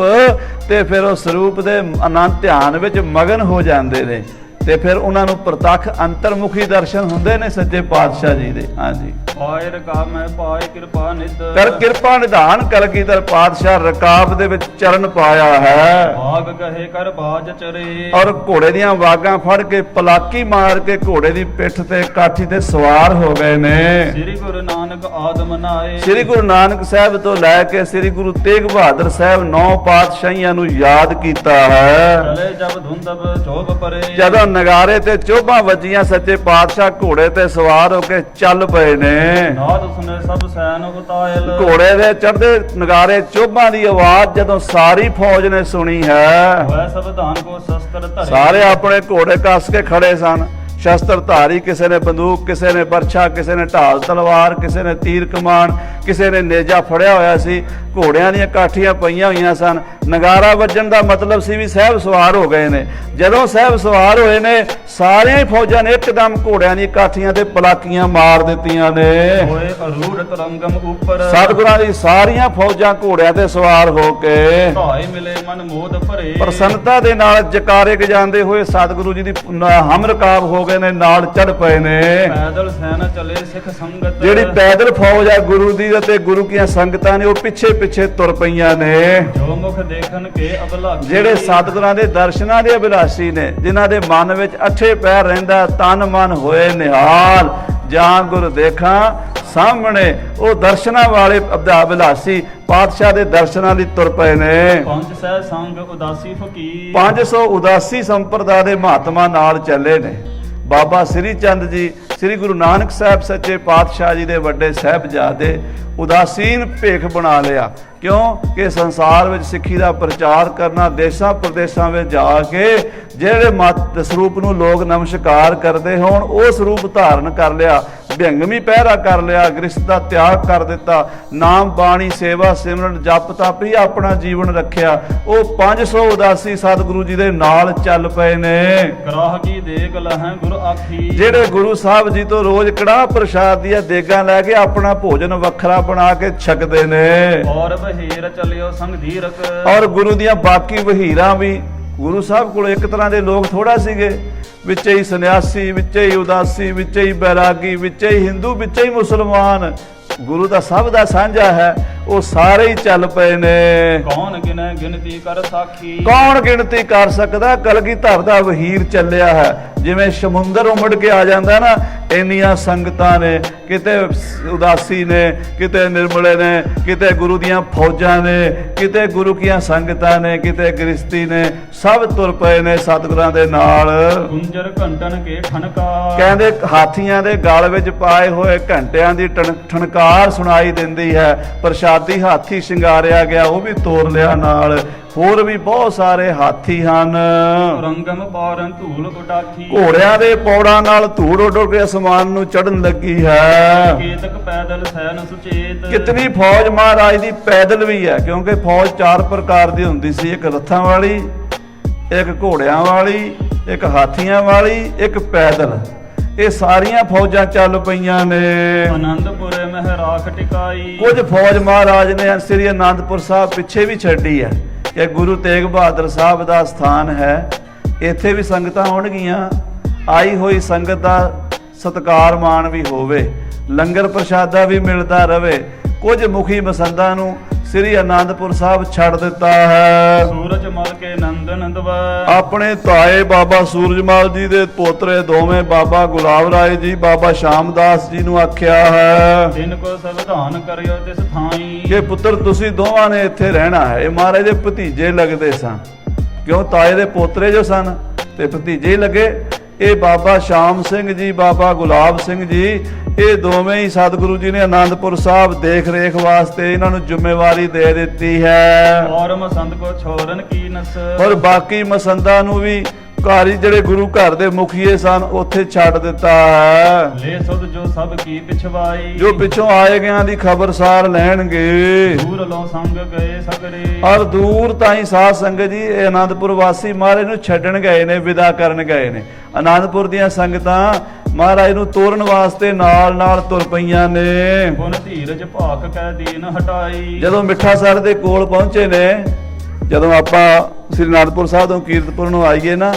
ਤੇ ਫਿਰ ਉਹ ਸਰੂਪ ਦੇ ਆਨੰਦ ਧਿਆਨ ਵਿੱਚ ਮਗਨ ਹੋ ਜਾਂਦੇ ਨੇ ਤੇ ਫਿਰ ਉਹਨਾਂ ਨੂੰ ਪ੍ਰਤੱਖ ਅੰਤਰਮੁਖੀ ਦਰਸ਼ਨ ਹੁੰਦੇ ਨੇ ਸੱਚੇ ਪਾਤਸ਼ਾਹ ਜੀ ਦੇ। ਹਾਂਜੀ ਪਾਏ ਰਕਾਬ ਮੈਂ ਪਾਏ ਕਿਰਪਾ ਨਿਧ, ਕਰ ਕਿਰਪਾ ਨਿਧਾਨ ਕਲਗੀਧਰ ਪਾਤਸ਼ਾਹ ਰਕਾਬ ਦੇ ਵਿੱਚ ਚਰਨ ਪਾਇਆ ਹੈ। ਬਾਗ ਕਹੇ ਕਰ ਬਾਜ ਚਰੇ, ਔਰ ਘੋੜੇ ਦੀਆਂ ਵਾਗਾਂ ਫੜ ਕੇ ਪਲਾਕੀ ਮਾਰ ਕੇ ਘੋੜੇ ਦੀ ਪਿੱਠ ਤੇ ਕਾਠੀ ਤੇ ਸਵਾਰ ਹੋ ਗਏ ਨੇ। ਸ੍ਰੀ ਗੁਰੂ ਨਾਨਕ ਆਦਮ ਨਾਏ, ਸ੍ਰੀ ਗੁਰੂ ਨਾਨਕ ਸਾਹਿਬ ਤੋਂ ਲੈ ਕੇ ਸ੍ਰੀ ਗੁਰੂ ਤੇਗ ਬਹਾਦਰ ਸਾਹਿਬ 9 ਪਾਤਸ਼ਾਹੀਆਂ ਨੂੰ ਯਾਦ ਕੀਤਾ ਹੈ। ਚਲੇ ਜਬ ਧੁੰਦਬ ਚੋਬ ਪਰੇ, ਜਦੋਂ ਨਗਾਰੇ ਤੇ ਚੋਭਾਂ ਵੱਜੀਆਂ ਸੱਚੇ ਪਾਤਸ਼ਾਹ ਘੋੜੇ ਤੇ ਸਵਾਰ ਹੋ ਕੇ ਚੱਲ ਪਏ ਨੇ। ਨਾਦ ਸੁਨੇ ਸਭ ਸੈਨ ਉਤਾਇਲ, ਘੋੜੇ ਦੇ ਚੜ੍ਹਦੇ ਨਗਾਰੇ ਚੋਭਾਂ ਦੀ ਆਵਾਜ਼ ਜਦੋਂ ਸਾਰੀ ਫੌਜ ਨੇ ਸੁਣੀ ਹੈ, ਹੋਇ ਸਭ ਧਾਨ ਕੋ ਸ਼ਸਤਰ ਧਰੇ, ਸਾਰੇ ਆਪਣੇ ਘੋੜੇ ਕੱਸ ਕੇ ਖੜੇ ਸਨ। ਸ਼ਸਤਰ ਧਾਰੀ, ਕਿਸੇ ਨੇ ਬੰਦੂਕ, ਕਿਸੇ ਨੇ ਬਰਛਾ, ਕਿਸੇ ਨੇ ਢਾਲ ਤਲਵਾਰ, ਕਿਸੇ ਨੇ ਤੀਰ ਕਮਾਨ, ਕਿਸੇ ਨੇ ਨੇਜਾ ਫੜਿਆ ਹੋਇਆ ਸੀ। ਘੋੜਿਆਂ ਦੀਆਂ ਕਾਠੀਆਂ ਪਈਆਂ ਹੋਈਆਂ ਸਨ। ਨਗਾਰਾ ਵੱਜਣ ਦਾ ਮਤਲਬ ਸੀ ਵੀ ਸਾਹਿਬ ਸਵਾਰ ਹੋ ਗਏ ਨੇ। ਜਦੋਂ ਸਾਹਿਬ ਸਵਾਰ ਹੋਏ ਨੇ ਸਾਰੀਆਂ ਹੀ ਫੌਜਾਂ ਨੇ ਇੱਕਦਮ ਘੋੜਿਆਂ ਦੀਆਂ ਕਾਠੀਆਂ ਤੇ ਪਲਾਕੀਆਂ ਮਾਰ ਦਿੱਤੀਆਂ ਨੇ। ਹੋਏ ਅਰੂੜ ਤਰੰਗਮ ਉੱਪਰ, ਸਤਿਗੁਰਾਂ ਦੀ ਸਾਰੀਆਂ ਫੌਜਾਂ ਘੋੜਿਆਂ ਤੇ ਸਵਾਰ ਹੋ ਕੇ ਧਾਇ ਮਿਲੇ ਮਨ ਮੋਦ ਭਰੇ, ਪ੍ਰਸੰਨਤਾ ਦੇ ਨਾਲ ਜਕਾਰੇ ਗਜਾਉਂਦੇ ਹੋਏ ਸਤਿਗੁਰੂ ਜੀ ਦੀ ਹਮ ਰਕਾਬ ਹੋ ਗਏ ਨੇ, ਨਾਲ ਚੜ ਪਏ ਨੇ। ਪੈਦਲ ਸੈਨ ਚਲੇ ਸਿੱਖ ਸੰਗਤ, ਜਿਹੜੀ ਪੈਦਲ ਫੌਜ ਹੈ ਗੁਰੂ ਦੀ ਅਤੇ ਗੁਰੂ ਦੀਆਂ ਸੰਗਤਾਂ ਨੇ, ਉਹ ਪਿੱਛੇ ਪਿੱਛੇ ਤੁਰ ਪਈਆਂ ਨੇ। ਜੋ ਮੁਖ ਦੇਖਣ ਕੇ ਅਭਲਾਖੀ, ਜਿਹੜੇ ਸਤਿਗੁਰਾਂ ਦੇ ਦਰਸ਼ਨਾਂ ਦੇ ਅਭਿਲਾਸ਼ੀ ਨੇ, ਜਿਨ੍ਹਾਂ ਦੇ ਮਨ ਵਿੱਚ ਅੱਠੇ ਪੈਰ ਰਹਿੰਦਾ, ਤਨ ਮਨ ਹੋਏ ਨਿਹਾਲ, ਜਾਂ ਗੁਰ ਦੇਖਾਂ ਸਾਹਮਣੇ, ਉਹ ਦਰਸ਼ਨਾਂ ਵਾਲੇ ਅਭਿਲਾਸ਼ੀ ਪਾਤਸ਼ਾਹ ਦੇ ਦਰਸ਼ਨਾਂ ਲਈ ਤੁਰ ਪਏ ਨੇ। ਪੰਜ ਸਹਿ ਸੰਗ ਉਦਾਸੀ ਫਕੀਰ, 500 ਉਦਾਸੀ ਸੰਪਰਦਾ ਦੇ ਮਹਾਤਮਾ ਨਾਲ ਚੱਲੇ ਨੇ। ਬਾਬਾ ਸ੍ਰੀ ਚੰਦ ਜੀ, ਸ੍ਰੀ ਗੁਰੂ ਨਾਨਕ ਸਾਹਿਬ ਸੱਚੇ ਪਾਤਸ਼ਾਹ ਜੀ ਦੇ ਵੱਡੇ ਸਾਹਿਬਜ਼ਾਦੇ ਉਦਾਸੀਨ ਭੇਖ ਬਣਾ ਲਿਆ। ਕਿਉਂ ਕਿ ਸੰਸਾਰ ਵਿੱਚ ਸਿੱਖੀ ਦਾ ਪ੍ਰਚਾਰ ਕਰਨਾ, ਦੇਸ਼ਾਂ ਪ੍ਰਦੇਸ਼ਾਂ ਵਿੱਚ ਜਾ ਕੇ ਜਿਹੜੇ ਮਤ ਸਰੂਪ ਨੂੰ ਲੋਕ ਨਮਸਕਾਰ ਕਰਦੇ ਹੋਣ, ਉਹ ਸਰੂਪ ਧਾਰਨ ਕਰ ਲਿਆ, ਵਿਅੰਗਮੀ ਪਹਿਰਾ ਕਰ ਲਿਆ, ਗ੍ਰਸਥ ਦਾ ਤਿਆਗ ਕਰ ਦਿੱਤਾ, ਨਾਮ ਬਾਣੀ ਸੇਵਾ ਸਿਮਰਨ ਜਪ ਤਪ ਹੀ ਆਪਣਾ ਜੀਵਨ ਰੱਖਿਆ। ਉਹ 500 ਉਦਾਸੀ ਸਤਿਗੁਰੂ ਜੀ ਦੇ ਨਾਲ ਚੱਲ ਪਏ ਨੇ। ਗ੍ਰਾਹ ਕੀ ਦੇਗ ਲਹੈ ਗੁਰ ਆਖੀ, ਜਿਹੜੇ ਗੁਰੂ ਸਾਹਿਬ ਜੀ ਤੋਂ ਰੋਜ਼ ਕੜਾਹ ਪ੍ਰਸ਼ਾਦ ਦੀਆਂ ਦੇਗਾਂ ਲੈ ਕੇ ਆਪਣਾ ਭੋਜਨ ਵੱਖਰਾ ਬਣਾ ਕੇ ਛਕਦੇ ਨੇ। ਔਰ ਬਹੀਰ ਚਲਿਓ ਸੰਗ ਧੀਰਕ, ਔਰ ਗੁਰੂ ਦੀਆਂ ਬਾਕੀ ਵਹੀਰਾਂ ਵੀ, ਗੁਰੂ ਸਾਹਿਬ ਕੋਲ ਇੱਕ ਤਰ੍ਹਾਂ ਦੇ ਲੋਕ ਥੋੜਾ ਸੀਗੇ, ਵਿੱਚੇ ਹੀ ਸੰਨਿਆਸੀ, ਵਿੱਚੇ ਹੀ ਉਦਾਸੀ, ਵਿੱਚੇ ਹੀ ਬੈਰਾਗੀ, ਵਿੱਚੇ ਹੀ ਹਿੰਦੂ, ਵਿੱਚੇ ਹੀ ਮੁਸਲਮਾਨ, ਗੁਰੂ ਦਾ ਸਭ ਦਾ ਸਾਂਝਾ ਹੈ। ਉਹ ਸਾਰੇ ਹੀ ਚੱਲ ਪਏ ਨੇ। ਕੌਣ ਗਿਨੈ ਗਿਣਤੀ ਕਰ ਸਾਖੀ, ਕੌਣ ਗਿਣਤੀ ਕਰ ਸਕਦਾ? ਕਲਗੀਧਰ ਦਾ ਵਹੀਰ ਚੱਲਿਆ ਹੈ, ਜਿਵੇਂ ਸਮੁੰਦਰ ਉਮੜ ਕੇ ਆ ਜਾਂਦਾ ਨਾ, ਇੰਨੀਆਂ ਸੰਗਤਾਂ ਨੇ, ਕਿਤੇ ਉਦਾਸੀ ਨੇ, ਕਿਤੇ ਨਿਰਮਲੇ ਨੇ, ਕਿਤੇ ਗੁਰੂ ਦੀਆਂ ਫੌਜਾਂ ਨੇ, ਕਿਤੇ ਗੁਰੂ ਦੀਆਂ ਸੰਗਤਾਂ ਨੇ, ਕਿਤੇ ਗ੍ਰਸਤੀ ਨੇ, ਸਭ ਤੁਰ ਪਏ ਨੇ ਸਤਿਗੁਰਾਂ ਦੇ ਨਾਲ। ਗੁੰਜਰ ਘੰਟਨ ਕੇ ਠਨਕਾ, ਕਹਿੰਦੇ ਹਾਥੀਆਂ ਦੇ ਗਲ ਵਿੱਚ ਪਾਏ ਹੋਏ ਘੰਟਿਆਂ ਦੀ ਠਣਕਾਰ ਸੁਣਾਈ ਦਿੰਦੀ ਹੈ। ਪ੍ਰਸ਼ਾਦੀ ਹਾਥੀ ਸ਼ਿੰਗਾਰਿਆ ਗਿਆ, ਉਹ ਵੀ ਤੋਰ ਲਿਆ ਨਾਲ। ਹੋਰ ਵੀ ਬਹੁਤ ਸਾਰੇ ਹਾਥੀ ਹਨ। ਰੰਗਮ ਪਾਰਨ ਧੂਲ ਉਡਾਖੀ, ਘੋੜਿਆਂ ਦੇ ਪੌੜਾਂ ਨਾਲ ਧੂੜ ਉੱਡ ਕੇ ਅਸਮਾਨ ਨੂੰ ਚੜਨ ਲੱਗੀ ਹੈ। ਕੇਤਕ ਪੈਦਲ ਸੈਨ ਸੁਚੇਤ, ਕਿਤਨੀ ਫੌਜ ਮਹਾਰਾਜ ਦੀ ਪੈਦਲ ਵੀ ਹੈ, ਕਿਉਂਕਿ ਫੌਜ 4 ਪ੍ਰਕਾਰ ਦੀ ਹੁੰਦੀ ਸੀ, ਇੱਕ ਰੱਥਾਂ ਵਾਲੀ, ਇੱਕ ਘੋੜਿਆਂ ਵਾਲੀ, ਇੱਕ ਹਾਥੀਆਂ ਵਾਲੀ, ਇੱਕ ਪੈਦਲ। ਇਹ ਸਾਰੀਆਂ ਫੌਜਾਂ ਚੱਲ ਪਈਆਂ ਨੇ। ਆਨੰਦਪੁਰ ਮਹਿ ਰਾਖ ਟਿਕਾਈ, ਕੁਝ ਫੌਜ ਮਹਾਰਾਜ ਨੇ ਸ੍ਰੀ ਆਨੰਦਪੁਰ ਸਾਹਿਬ ਪਿੱਛੇ ਵੀ ਛੱਡੀ ਹੈ, ਕਿ ਗੁਰੂ ਤੇਗ ਬਹਾਦਰ ਸਾਹਿਬ ਦਾ ਸਥਾਨ ਹੈ। ਇੱਥੇ ਵੀ ਸੰਗਤਾਂ ਆਉਣਗੀਆਂ, ਆਈ ਹੋਈ ਸੰਗਤ ਦਾ ਸਤਿਕਾਰ ਮਾਣ ਵੀ ਹੋਵੇ, ਲੰਗਰ ਪ੍ਰਸ਼ਾਦਾ ਵੀ ਮਿਲਦਾ ਰਵੇ। ਕੁਝ ਮੁਖੀ ਮਸੰਦਾਂ ਨੂੰ ਸ੍ਰੀ ਆਨੰਦਪੁਰ ਸਾਹਿਬ ਛੱਡ ਦਿੱਤਾ ਹੈ। ਸੂਰਜ ਮਲ ਕੇ ਨੰਦਨ ਦਵੈ, ਆਪਣੇ ਤਾਏ ਬਾਬਾ ਸੂਰਜਮਲ ਜੀ ਦੇ ਪੋਤਰੇ ਦੋਵੇਂ ਬਾਬਾ ਗੁਲਾਬ ਰਾਏ ਜੀ, ਬਾਬਾ ਸ਼ਾਮਦਾਸ ਜੀ ਨੂੰ ਆਖਿਆ ਹੈ, ਜਿਨ ਕੋ ਸੰਵਿਧਾਨ ਕਰਿਓ ਤਿਸ ਥਾਈ, ਕਿ ਪੁੱਤਰ ਤੁਸੀਂ ਦੋਵਾਂ ਨੇ ਇੱਥੇ ਰਹਿਣਾ ਹੈ। ਇਹ ਮਹਾਰਾਜ ਦੇ ਭਤੀਜੇ ਲੱਗਦੇ ਸਨ, ਕਿਉਂ ਤਾਏ ਦੇ ਪੋਤਰੇ ਜੋ ਸਨ ਤੇ ਭਤੀਜੇ ਲੱਗੇ। ਇਹ ਬਾਬਾ ਸ਼ਾਮ ਸਿੰਘ ਜੀ, ਬਾਬਾ ਗੁਲਾਬ ਸਿੰਘ ਜੀ, ਇਹ ਦੋਵੇਂ ਹੀ ਸਤਿਗੁਰੂ ਜੀ ਨੇ ਆਨੰਦਪੁਰ ਸਾਹਿਬ ਦੇਖ ਰੇਖ ਵਾਸਤੇ ਇਹਨਾਂ ਨੂੰ ਜ਼ਿੰਮੇਵਾਰੀ ਦੇ ਦਿੱਤੀ ਹੈ। ਔਰ ਮਸੰਦ ਕੋ ਛੋਰਨ ਕੀ ਨਸ, ਔਰ ਬਾਕੀ ਮਸੰਦਾਂ ਨੂੰ ਵੀ ਘਰ ਜਿਹੜੇ ਗੁਰੂ ਘਰ ਦੇ ਮੁਖੀਏ ਸਨ ਉੱਥੇ ਛੱਡ ਦਿੱਤਾ ਹੈ। ਲੈ ਸੁਧ ਜੋ ਸਭ ਕੀ ਪਿਛਵਾਈ, ਜੋ ਪਿੱਛੋਂ ਆਏ ਗਿਆਂ ਦੀ ਖਬਰਸਾਰ ਲੈਣਗੇ। ਦੂਰ ਲੋ ਸੰਗ ਗਏ ਸਗਰੇ, ਔਰ ਦੂਰ ਤਾਈਂ ਸਾਧ ਸੰਗਤ ਜੀ ਇਹ ਆਨੰਦਪੁਰ ਵਾਸੀ ਮਹਾਰਾਜ ਨੂੰ ਛੱਡਣ ਗਏ ਨੇ, ਵਿਦਾ ਕਰਨ ਗਏ ਨੇ। ਆਨੰਦਪੁਰ ਦੀਆਂ ਸੰਗਤਾਂ ਮਹਾਰਾਜ ਨੂੰ ਤੋਰਨ ਵਾਸਤੇ ਨਾਲ ਨਾਲ ਤੁਰ ਪਈਆਂ ਨੇ। ਗੁਣ ਧੀਰਜ ਭਾਖ ਕੈ ਦੀਨ ਹਟਾਈ, ਜਦੋਂ ਮਿੱਠਾਸਰ ਦੇ ਕੋਲ ਪਹੁੰਚੇ ਨੇ, ਜਦੋਂ ਆਪਾਂ ਸ੍ਰੀ ਅਨੰਦਪੁਰ ਸਾਹਿਬ ਤੋਂ ਕੀਰਤਪੁਰ ਨੂੰ ਆਈਏ ਨਾ,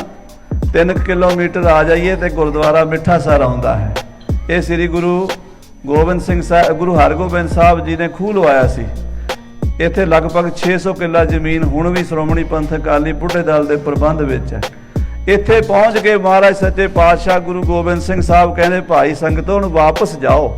3 ਕਿਲੋਮੀਟਰ ਆ ਜਾਈਏ ਤੇ ਗੁਰਦੁਆਰਾ ਮਿੱਠਾਸਰ ਆਉਂਦਾ ਹੈ। ਇਹ ਸ੍ਰੀ ਗੁਰੂ ਗੋਬਿੰਦ ਸਿੰਘ ਸਾਹਿਬ, ਗੁਰੂ ਹਰਗੋਬਿੰਦ ਸਾਹਿਬ ਜੀ ਨੇ ਖੂਹ ਲਵਾਇਆ ਸੀ। ਇੱਥੇ ਲਗਭਗ 600 ਕਿੱਲਾ ਜ਼ਮੀਨ ਹੁਣ ਵੀ ਸ਼੍ਰੋਮਣੀ ਪੰਥਕ ਅਕਾਲੀ ਬੁੱਢੇ ਦਲ ਦੇ ਪ੍ਰਬੰਧ ਵਿੱਚ ਹੈ। ਇੱਥੇ ਪਹੁੰਚ ਕੇ ਮਹਾਰਾਜ ਸੱਚੇ ਪਾਤਸ਼ਾਹ ਗੁਰੂ ਗੋਬਿੰਦ ਸਿੰਘ ਸਾਹਿਬ ਕਹਿੰਦੇ, ਭਾਈ ਸੰਗਤੋਂ ਨੂੰ ਵਾਪਸ ਜਾਓ,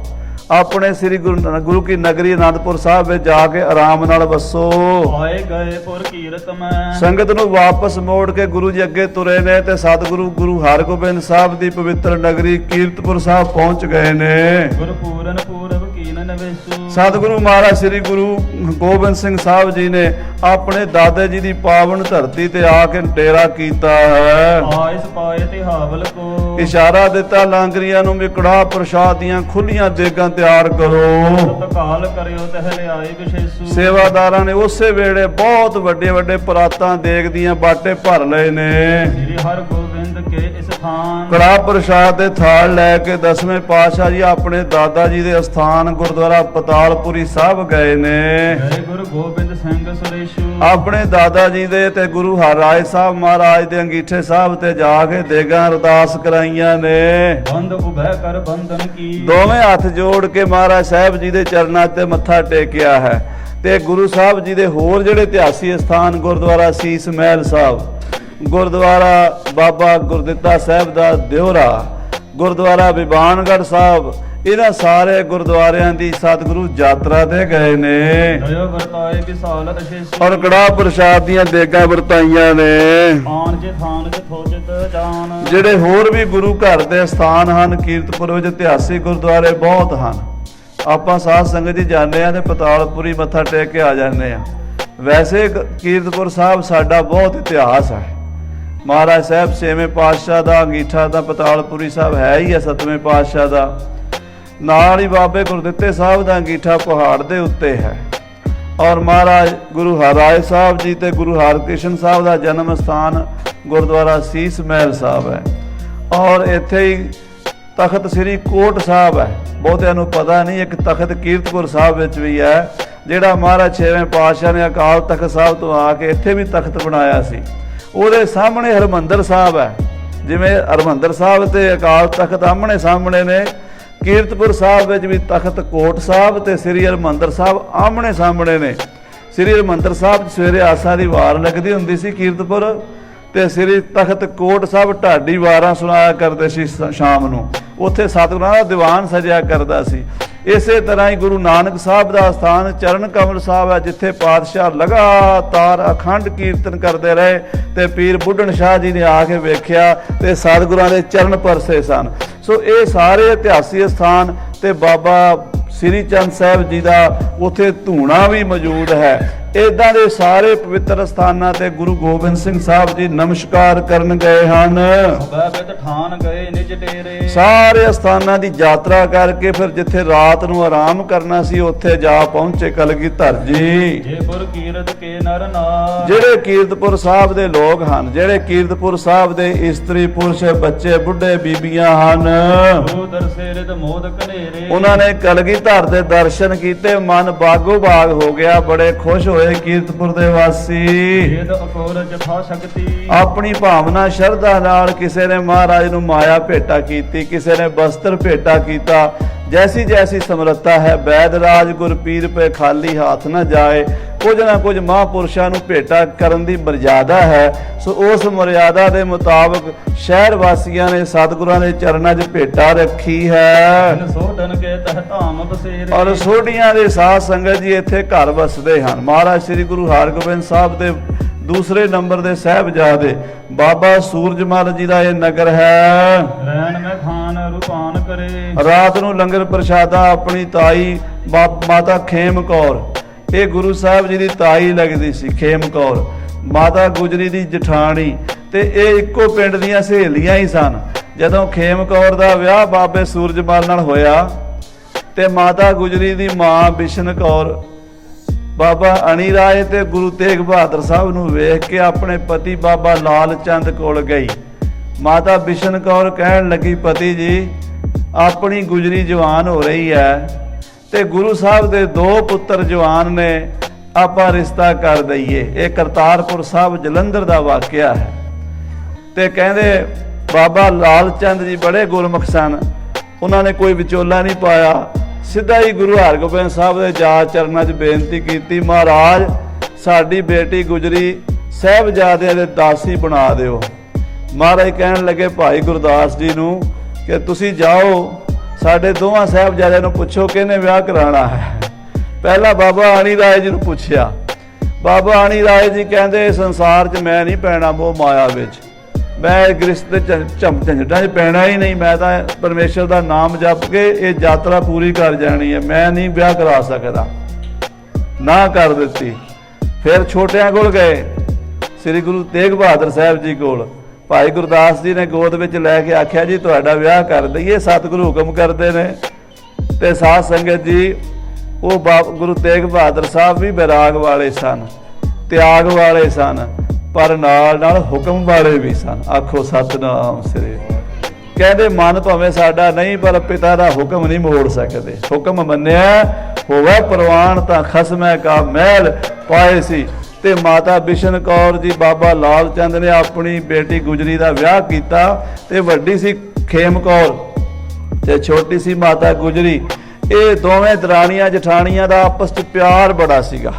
ਆਪਣੇ ਸ੍ਰੀ ਗੁਰੂ ਕੀ ਨਗਰੀ ਆਨੰਦਪੁਰ ਸਾਹਿਬ ਵਿੱਚ ਜਾ ਕੇ ਆਰਾਮ ਨਾਲ ਵਸੋ। ਆਏ ਗਏ ਪੁਰ ਕੀਰਤ ਮੈਂ, ਸੰਗਤ ਨੂੰ ਵਾਪਸ ਮੋੜ ਕੇ ਗੁਰੂ ਜੀ ਅੱਗੇ ਤੁਰੇ ਨੇ ਤੇ ਸਤਿਗੁਰੂ ਗੁਰੂ ਹਰਗੋਬਿੰਦ ਸਾਹਿਬ ਦੀ ਪਵਿੱਤਰ ਨਗਰੀ ਕੀਰਤਪੁਰ ਸਾਹਿਬ ਪਹੁੰਚ ਗਏ ਨੇ। ਗੁਰਪੂਰਨ ਪੂਰਬ ਕੀਨ ਨਵੇਸੂ, ਸਤਿਗੁਰੂ ਮਹਾਰਾਜ ਸ੍ਰੀ ਗੁਰੂ ਗੋਬਿੰਦ ਸਿੰਘ ਸਾਹਿਬ ਜੀ ਨੇ ਆਪਣੇ ਦਾਦੇ ਜੀ ਦੀ ਪਾਵਨ ਧਰਤੀ ਤੇ ਆ ਕੇ ਡੇਰਾ ਕੀਤਾ ਹੈ। ਆਇਸ ਪਾਏ ਤੇ ਹਾਵਲ ਕੋ, ਇਸ਼ਾਰਾ ਦਿੱਤਾ ਲਾਂਗਰੀਆਂ ਨੂੰ ਵੀ ਕੜਾਹ ਪ੍ਰਸ਼ਾਦ ਦੀਆਂ ਖੁੱਲੀਆਂ ਦੇਗਾਂ ਤਿਆਰ ਕਰੋ। ਤਕਾਲ ਕਰਿਓ ਤਹ ਲਿਆਏ ਵਿਸ਼ੇਸੂ, ਸੇਵਾਦਾਰਾਂ ਨੇ ਉਸੇ ਵੇਲੇ ਬਹੁਤ ਵੱਡੇ ਵੱਡੇ ਪਰਾਤਾਂ ਦੇਗ ਦੀਆਂ ਬਾਟੇ ਭਰ ਲਏ ਨੇ। ਸ੍ਰੀ ਹਰਿਗੋਬਿੰਦ ਗੋਬਿੰਦ ਕੇ ਸਥਾਨ। ਕੜਾ ਪ੍ਰਸ਼ਾਦ ਦੇ ਥਾਲ ਲੈ ਕੇ ਦਸਵੇਂ ਪਾਤਸ਼ਾਹ ਜੀ ਆਪਣੇ ਦਾਦਾ ਜੀ ਦੇ ਅਸਥਾਨ ਗੁਰਦੁਆਰਾ ਪਤਾਲਪੁਰੀ ਸਾਹਿਬ ਗਏ ਨੇ। ਜੈ ਗੁਰੂ ਗੋਬਿੰਦ ਸਿੰਘ ਸੁਰੇਸ਼ੂ। ਆਪਣੇ ਦਾਦਾ ਜੀ ਦੇ ਤੇ ਗੁਰੂ ਹਰਿਰਾਏ ਸਾਹਿਬ ਮਹਾਰਾਜ ਦੇ ਅੰਗੀਠੇ ਸਾਹਿਬ ਤੇ ਜਾ ਕੇ ਦੇਗਾਂ ਅਰਦਾਸ ਕਰਾਈਆਂ ਨੇ। ਬੰਦ ਉਭੈ ਕਰ ਬੰਧਨ ਕੀ। ਦੋਵੇਂ ਹੱਥ ਜੋੜ ਕੇ ਮਹਾਰਾਜ ਸਾਹਿਬ ਜੀ ਦੇ ਚਰਨਾਂ ਤੇ ਮੱਥਾ ਟੇਕਿਆ ਹੈ। ਤੇ ਗੁਰੂ ਸਾਹਿਬ ਜੀ ਦੇ ਹੋਰ ਜਿਹੜੇ ਇਤਿਹਾਸੀ ਸਥਾਨ ਗੁਰਦੁਆਰਾ ਸੀਸ ਮਹਿਲ ਸਾਹਿਬ, ਗੁਰਦੁਆਰਾ ਬਾਬਾ ਗੁਰਦਿੱਤਾ ਸਾਹਿਬ ਦਾ ਦਿਉਰਾ, ਗੁਰਦੁਆਰਾ ਬਿਬਾਨਗੜ੍ਹ ਸਾਹਿਬ, ਇਹਨਾਂ ਸਾਰੇ ਗੁਰਦੁਆਰਿਆਂ ਦੀ ਸਤਿਗੁਰੂ ਯਾਤਰਾ ਤੇ ਗਏ ਨੇ। ਦਇਆ ਵਰਤਾਏ ਵਿਸਾਲ ਅਸ਼ੇਸ਼। ਔਰ ਕੜਾ ਪ੍ਰਸ਼ਾਦ ਦੀਆਂ ਦੇਗਾਂ ਵਰਤਾਈਆਂ ਨੇ। ਆਣ ਜੇ ਥਾਨ ਚ ਥੋਚਿਤ ਜਾਨ। ਜਿਹੜੇ ਹੋਰ ਵੀ ਗੁਰੂ ਘਰ ਦੇ ਸਥਾਨ ਹਨ ਕੀਰਤਪੁਰ ਵਿੱਚ, ਇਤਿਹਾਸਿਕ ਗੁਰਦੁਆਰੇ ਬਹੁਤ ਹਨ। ਆਪਾਂ ਸਾਧ ਸੰਗਤ ਜੀ ਜਾਂਦੇ ਆ ਤੇ ਪਤਾਲਪੁਰੀ ਮੱਥਾ ਟੇਕ ਕੇ ਆ ਜਾਂਦੇ ਆ। ਵੈਸੇ ਕੀਰਤਪੁਰ ਸਾਹਿਬ ਸਾਡਾ ਬਹੁਤ ਇਤਿਹਾਸ ਹੈ। ਮਹਾਰਾਜ ਸਾਹਿਬ 6ਵੇਂ ਪਾਤਸ਼ਾਹ ਦਾ ਅੰਗੀਠਾ ਦਾ ਪਤਾਲਪੁਰੀ ਸਾਹਿਬ ਹੈ ਹੀ ਹੈ 7ਵੇਂ ਪਾਤਸ਼ਾਹ ਦਾ। ਨਾਲ ਹੀ ਬਾਬੇ ਗੁਰਦਿੱਤੇ ਸਾਹਿਬ ਦਾ ਅੰਗੀਠਾ ਪਹਾੜ ਦੇ ਉੱਤੇ ਹੈ। ਔਰ ਮਹਾਰਾਜ ਗੁਰੂ ਹਰਿਰਾਏ ਸਾਹਿਬ ਜੀ ਤੇ ਗੁਰੂ ਹਰਕ੍ਰਿਸ਼ਨ ਸਾਹਿਬ ਦਾ ਜਨਮ ਸਥਾਨ ਗੁਰਦੁਆਰਾ ਸੀਸ ਮਹਿਲ ਸਾਹਿਬ ਹੈ। ਔਰ ਇੱਥੇ ਹੀ ਤਖਤ ਸ੍ਰੀ ਕੋਟ ਸਾਹਿਬ ਹੈ। ਬਹੁਤਿਆਂ ਨੂੰ ਪਤਾ ਨਹੀਂ, ਇੱਕ ਤਖਤ ਕੀਰਤਪੁਰ ਸਾਹਿਬ ਵਿੱਚ ਵੀ ਹੈ, ਜਿਹੜਾ ਮਹਾਰਾਜ 6ਵੇਂ ਪਾਤਸ਼ਾਹ ਨੇ ਅਕਾਲ ਤਖਤ ਸਾਹਿਬ ਤੋਂ ਆ ਕੇ ਇੱਥੇ ਵੀ ਤਖਤ ਬਣਾਇਆ ਸੀ। ਉਹਦੇ ਸਾਹਮਣੇ ਹਰਮੰਦਰ ਸਾਹਿਬ ਹੈ। ਜਿਵੇਂ ਹਰਮੰਦਰ ਸਾਹਿਬ ਤੇ ਅਕਾਲ ਤਖਤ ਆਮਣੇ ਸਾਹਮਣੇ ਨੇ, ਕੀਰਤਪੁਰ ਸਾਹਿਬ ਵਿੱਚ ਵੀ ਤਖਤ ਕੋਟ ਸਾਹਿਬ ਤੇ ਸ੍ਰੀ ਹਰਮੰਦਰ ਸਾਹਿਬ ਆਮਣੇ ਸਾਹਮਣੇ ਨੇ। ਸ੍ਰੀ ਹਰਮੰਦਰ ਸਾਹਿਬ ਸਵੇਰੇ ਆਸਾ ਦੀ ਵਾਰ ਲੱਗਦੀ ਹੁੰਦੀ ਸੀ ਕੀਰਤਪੁਰ, ਤੇ ਸ੍ਰੀ ਤਖਤ ਕੋਟ ਸਾਹਿਬ ਢਾਡੀ ਵਾਰਾਂ ਸੁਣਾਇਆ ਕਰਦੇ ਸੀ ਸ਼ਾਮ ਨੂੰ। ਉੱਥੇ ਸਤਿਗੁਰਾਂ ਦਾ ਦੀਵਾਨ ਸਜਿਆ ਕਰਦਾ ਸੀ। ਇਸੇ ਤਰ੍ਹਾਂ ਹੀ ਗੁਰੂ ਨਾਨਕ ਸਾਹਿਬ ਦਾ ਸਥਾਨ ਚਰਨ ਕਮਲ ਸਾਹਿਬ ਹੈ, ਜਿੱਥੇ ਪਾਤਸ਼ਾਹ ਲਗਾਤਾਰ ਅਖੰਡ ਕੀਰਤਨ ਕਰਦੇ ਰਹੇ ਤੇ ਪੀਰ ਬੁੱਢਣ ਸ਼ਾਹ ਜੀ ਨੇ ਆ ਕੇ ਵੇਖਿਆ ਤੇ ਸਤਿਗੁਰਾਂ ਦੇ ਚਰਨ ਪਰਸੇ ਸਨ। ਸੋ ਇਹ ਸਾਰੇ ਇਤਿਹਾਸਿਕ ਸਥਾਨ ਤੇ ਬਾਬਾ ਸ੍ਰੀ ਚੰਦ ਸਾਹਿਬ ਜੀ ਦਾ ਉੱਥੇ ਧੂਣਾ ਵੀ ਮੌਜੂਦ ਹੈ। ਇਦਾਂ ਦੇ ਸਾਰੇ ਪਵਿੱਤਰ ਸਥਾਨਾਂ ਤੇ ਗੁਰੂ ਗੋਬਿੰਦ ਸਿੰਘ ਸਾਹਿਬ ਜੀ ਨਮਸਕਾਰ ਕਰਨ ਗਏ ਹਨ। ਠਾਨ ਗਏ ਨਿਜ ਡੇਰੇ। ਸਾਰੇ ਸਥਾਨਾਂ ਦੀ ਯਾਤਰਾ ਕਰਕੇ ਫਿਰ ਜਿੱਥੇ ਰਾਤ ਨੂੰ ਆਰਾਮ ਕਰਨਾ ਸੀ ਉੱਥੇ ਜਾ ਪਹੁੰਚੇ ਕਲਗੀਧਰ ਜੀ। ਜੇ ਪੁਰ ਕੀਰਤ ਕੇ ਨਰ ਨਾਰ। ਜਿਹੜੇ ਕੀਰਤਪੁਰ ਸਾਹਿਬ ਦੇ ਲੋਕ ਹਨ, ਜਿਹੜੇ ਕੀਰਤਪੁਰ ਸਾਹਿਬ ਦੇ ਇਸਤਰੀ ਪੁਰਸ਼ ਬੱਚੇ ਬੁੱਢੇ ਬੀਬੀਆਂ ਹਨ, ਗੁਰੂ ਦਰਸੇ ਰਿਤ ਮੋਦ ਕਨੇਰੇ। ਉਹਨਾਂ ਨੇ ਕਲਗੀਧਰ ਦੇ ਦਰਸ਼ਨ ਕੀਤੇ, ਮਨ ਬਾਗੋ ਬਾਗ ਹੋ ਗਿਆ, ਬੜੇ ਖੁਸ਼ ਹੋਏ ਕੀਰਤਪੁਰ ਦੇ ਵਾਸੀ। ਜੇਦ ਅਕੋਰ ਜਥਾ ਸ਼ਕਤੀ। ਆਪਣੀ ਭਾਵਨਾ ਸ਼ਰਧਾ ਨਾਲ ਕਿਸੇ ਨੇ ਮਹਾਰਾਜ ਨੂੰ ਮਾਇਆ ਭੇਟਾ ਕੀਤੀ, ਕਿਸੇ ਨੇ ਬਸਤਰ ਭੇਟਾ ਕੀਤਾ। ਜੈਸੀ ਜੈਸੀ ਸਮਰੱਥਾ ਹੈ, ਬੈਦ ਰਾਜ ਗੁਰਪੀਰ ਪੇ ਖਾਲੀ ਹੱਥ ਨਾ ਜਾਏ। ਕੁਝ ਨਾ ਕੁਝ ਮਹਾਂਪੁਰਸ਼ਾਂ ਨੂੰ ਭੇਟਾ ਕਰਨ ਦੀ ਮਰਜ਼ਾਦਾ ਹੈ। ਸੋ ਉਸ ਮਰਜ਼ਾਦਾ ਦੇ ਮੁਤਾਬਕ ਸ਼ਹਿਰ ਵਾਸੀਆਂ ਨੇ ਸਤਿਗੁਰਾਂ ਦੇ ਚਰਨਾਂ 'ਚ ਭੇਟਾ ਰੱਖੀ ਹੈ। ਸੋਢਣ ਕੇ ਤਹ ਧਾਮ ਬਸੇਰੇ। ਔਰ ਸੋਢੀਆਂ ਦੇ ਸਾਧ ਸੰਗਤ ਜੀ ਇੱਥੇ ਘਰ ਵਸਦੇ ਹਨ। ਮਹਾਰਾਜ ਸ੍ਰੀ ਗੁਰੂ ਹਰਗੋਬਿੰਦ ਸਾਹਿਬ ਦੇ ਦੂਸਰੇ ਨੰਬਰ ਦੇ ਸਾਹਿਬਜ਼ਾਦੇ ਬਾਬਾ ਸੂਰਜਮਲ ਜੀ ਦਾ ਇਹ ਨਗਰ ਹੈ। ਰਹਿਣ ਮੈਂ ਖਾਨ ਰੂਪਾਨ ਕਰੇ। ਰਾਤ ਨੂੰ ਲੰਗਰ ਪ੍ਰਸ਼ਾਦਾ ਆਪਣੀ ਤਾਈ ਮਾਤਾ ਖੇਮ ਕੌਰ, ਇਹ ਗੁਰੂ ਸਾਹਿਬ ਜੀ ਦੀ ਤਾਈ ਲੱਗਦੀ ਸੀ ਖੇਮ ਕੌਰ, ਮਾਤਾ ਗੁਜਰੀ ਦੀ ਜਠਾਣੀ, ਤੇ ਇਹ ਇੱਕੋ ਪਿੰਡ ਦੀਆਂ ਸਹੇਲੀਆਂ ਹੀ ਸਨ। ਜਦੋਂ ਖੇਮ ਕੌਰ ਦਾ ਵਿਆਹ ਬਾਬੇ ਸੂਰਜਮਲ ਨਾਲ ਹੋਇਆ ਤੇ ਮਾਤਾ ਗੁਜਰੀ ਦੀ ਮਾਂ ਬਿਸ਼ਨ ਕੌਰ ਬਾਬਾ ਅਣੀ ਰਾਏ ਤੇ ਗੁਰੂ ਤੇਗ ਬਹਾਦਰ ਸਾਹਿਬ ਨੂੰ ਵੇਖ ਕੇ ਆਪਣੇ ਪਤੀ ਬਾਬਾ ਲਾਲ ਚੰਦ ਕੋਲ ਗਈ। ਮਾਤਾ ਬਿਸ਼ਨ ਕੌਰ ਕਹਿਣ ਲੱਗੀ, ਪਤੀ ਜੀ ਆਪਣੀ ਗੁਜਰੀ ਜਵਾਨ ਹੋ ਰਹੀ ਹੈ ਤੇ ਗੁਰੂ ਸਾਹਿਬ ਦੇ 2 ਪੁੱਤਰ ਜਵਾਨ ਨੇ, ਆਪਾਂ ਰਿਸ਼ਤਾ ਕਰ ਦਈਏ। ਇਹ ਕਰਤਾਰਪੁਰ ਸਾਹਿਬ ਜਲੰਧਰ ਦਾ ਵਾਕਿਆ ਹੈ। ਤੇ ਕਹਿੰਦੇ ਬਾਬਾ ਲਾਲ ਚੰਦ ਜੀ ਬੜੇ ਗੁਰਮੁਖ ਸਨ, ਉਹਨਾਂ ਨੇ ਕੋਈ ਵਿਚੋਲਾ ਨਹੀਂ ਪਾਇਆ, ਸਿੱਧਾ ਹੀ ਗੁਰੂ ਹਰਗੋਬਿੰਦ ਸਾਹਿਬ ਦੇ ਜਾ ਚਰਨਾਂ 'ਚ ਬੇਨਤੀ ਕੀਤੀ, ਮਹਾਰਾਜ ਸਾਡੀ ਬੇਟੀ ਗੁਜਰੀ ਸਾਹਿਬਜ਼ਾਦਿਆਂ ਦੇ ਦਾਸੀ ਬਣਾ ਦਿਓ। ਮਹਾਰਾਜ ਕਹਿਣ ਲੱਗੇ ਭਾਈ ਗੁਰਦਾਸ ਜੀ ਨੂੰ ਕਿ ਤੁਸੀਂ ਜਾਓ, ਸਾਡੇ ਦੋਵਾਂ ਸਾਹਿਬਜ਼ਾਦਿਆਂ ਨੂੰ ਪੁੱਛੋ ਕਿਹਨੇ ਵਿਆਹ ਕਰਾਉਣਾ ਹੈ। ਪਹਿਲਾਂ ਬਾਬਾ ਅਣੀ ਰਾਏ ਜੀ ਨੂੰ ਪੁੱਛਿਆ। ਬਾਬਾ ਅਣੀ ਰਾਏ ਜੀ ਕਹਿੰਦੇ ਸੰਸਾਰ 'ਚ ਮੈਂ ਨਹੀਂ ਪੈਣਾ ਮੋਹ ਮਾਇਆ ਵਿੱਚ, ਮੈਂ ਗ੍ਰਸਤ ਦੇ ਝੰਡਾਂ 'ਚ ਪੈਣਾ ਹੀ ਨਹੀਂ। ਮੈਂ ਤਾਂ ਪਰਮੇਸ਼ਰ ਦਾ ਨਾਮ ਜਪ ਕੇ ਇਹ ਯਾਤਰਾ ਪੂਰੀ ਕਰ ਜਾਣੀ ਹੈ, ਮੈਂ ਨਹੀਂ ਵਿਆਹ ਕਰਾ ਸਕਦਾ। ਨਾ ਕਰ ਦਿੱਤੀ। ਫਿਰ ਛੋਟਿਆਂ ਕੋਲ ਗਏ, ਸ੍ਰੀ ਗੁਰੂ ਤੇਗ ਬਹਾਦਰ ਸਾਹਿਬ ਜੀ ਕੋਲ। ਭਾਈ ਗੁਰਦਾਸ ਜੀ ਨੇ ਗੋਦ ਵਿੱਚ ਲੈ ਕੇ ਆਖਿਆ ਜੀ ਤੁਹਾਡਾ ਵਿਆਹ ਕਰ ਦਈਏ, ਸਤਿਗੁਰੂ ਹੁਕਮ ਕਰਦੇ ਨੇ। ਤੇ ਸਾਧ ਸੰਗਤ ਜੀ ਉਹ ਗੁਰੂ ਤੇਗ ਬਹਾਦਰ ਸਾਹਿਬ ਵੀ ਵਿਰਾਗ ਵਾਲੇ ਸਨ, ਤਿਆਗ ਵਾਲੇ ਸਨ। ਪਰ ਨਾਲ ਨਾਲ ਹੁਕਮ ਵਾਲੇ ਵੀ ਸਨ। ਆਖੋ ਸਤਿਨਾਮ ਸ੍ਰੀ। ਕਹਿੰਦੇ ਮਨ ਭਾਵੇਂ ਸਾਡਾ ਨਹੀਂ, ਪਰ ਪਿਤਾ ਦਾ ਹੁਕਮ ਨਹੀਂ ਮੋੜ ਸਕਦੇ। ਹੁਕਮ ਮੰਨਿਆ ਹੋਵੇ ਪ੍ਰਵਾਨ ਤਾਂ ਖਸਮੈ ਕਾ ਮਹਿਲ ਪਾਏ ਸੀ। ਤੇ ਮਾਤਾ ਬਿਸ਼ਨ ਕੌਰ ਜੀ, ਬਾਬਾ ਲਾਲ ਚੰਦ ਨੇ ਆਪਣੀ ਬੇਟੀ ਗੁਜਰੀ ਦਾ ਵਿਆਹ ਕੀਤਾ, ਤੇ ਵੱਡੀ ਸੀ ਖੇਮ ਕੌਰ ਤੇ ਛੋਟੀ ਸੀ ਮਾਤਾ ਗੁਜਰੀ। ਇਹ ਦੋਵੇਂ ਦਰਾਣੀਆਂ ਜਠਾਣੀਆਂ ਦਾ ਆਪਸ 'ਚ ਪਿਆਰ ਬੜਾ ਸੀਗਾ,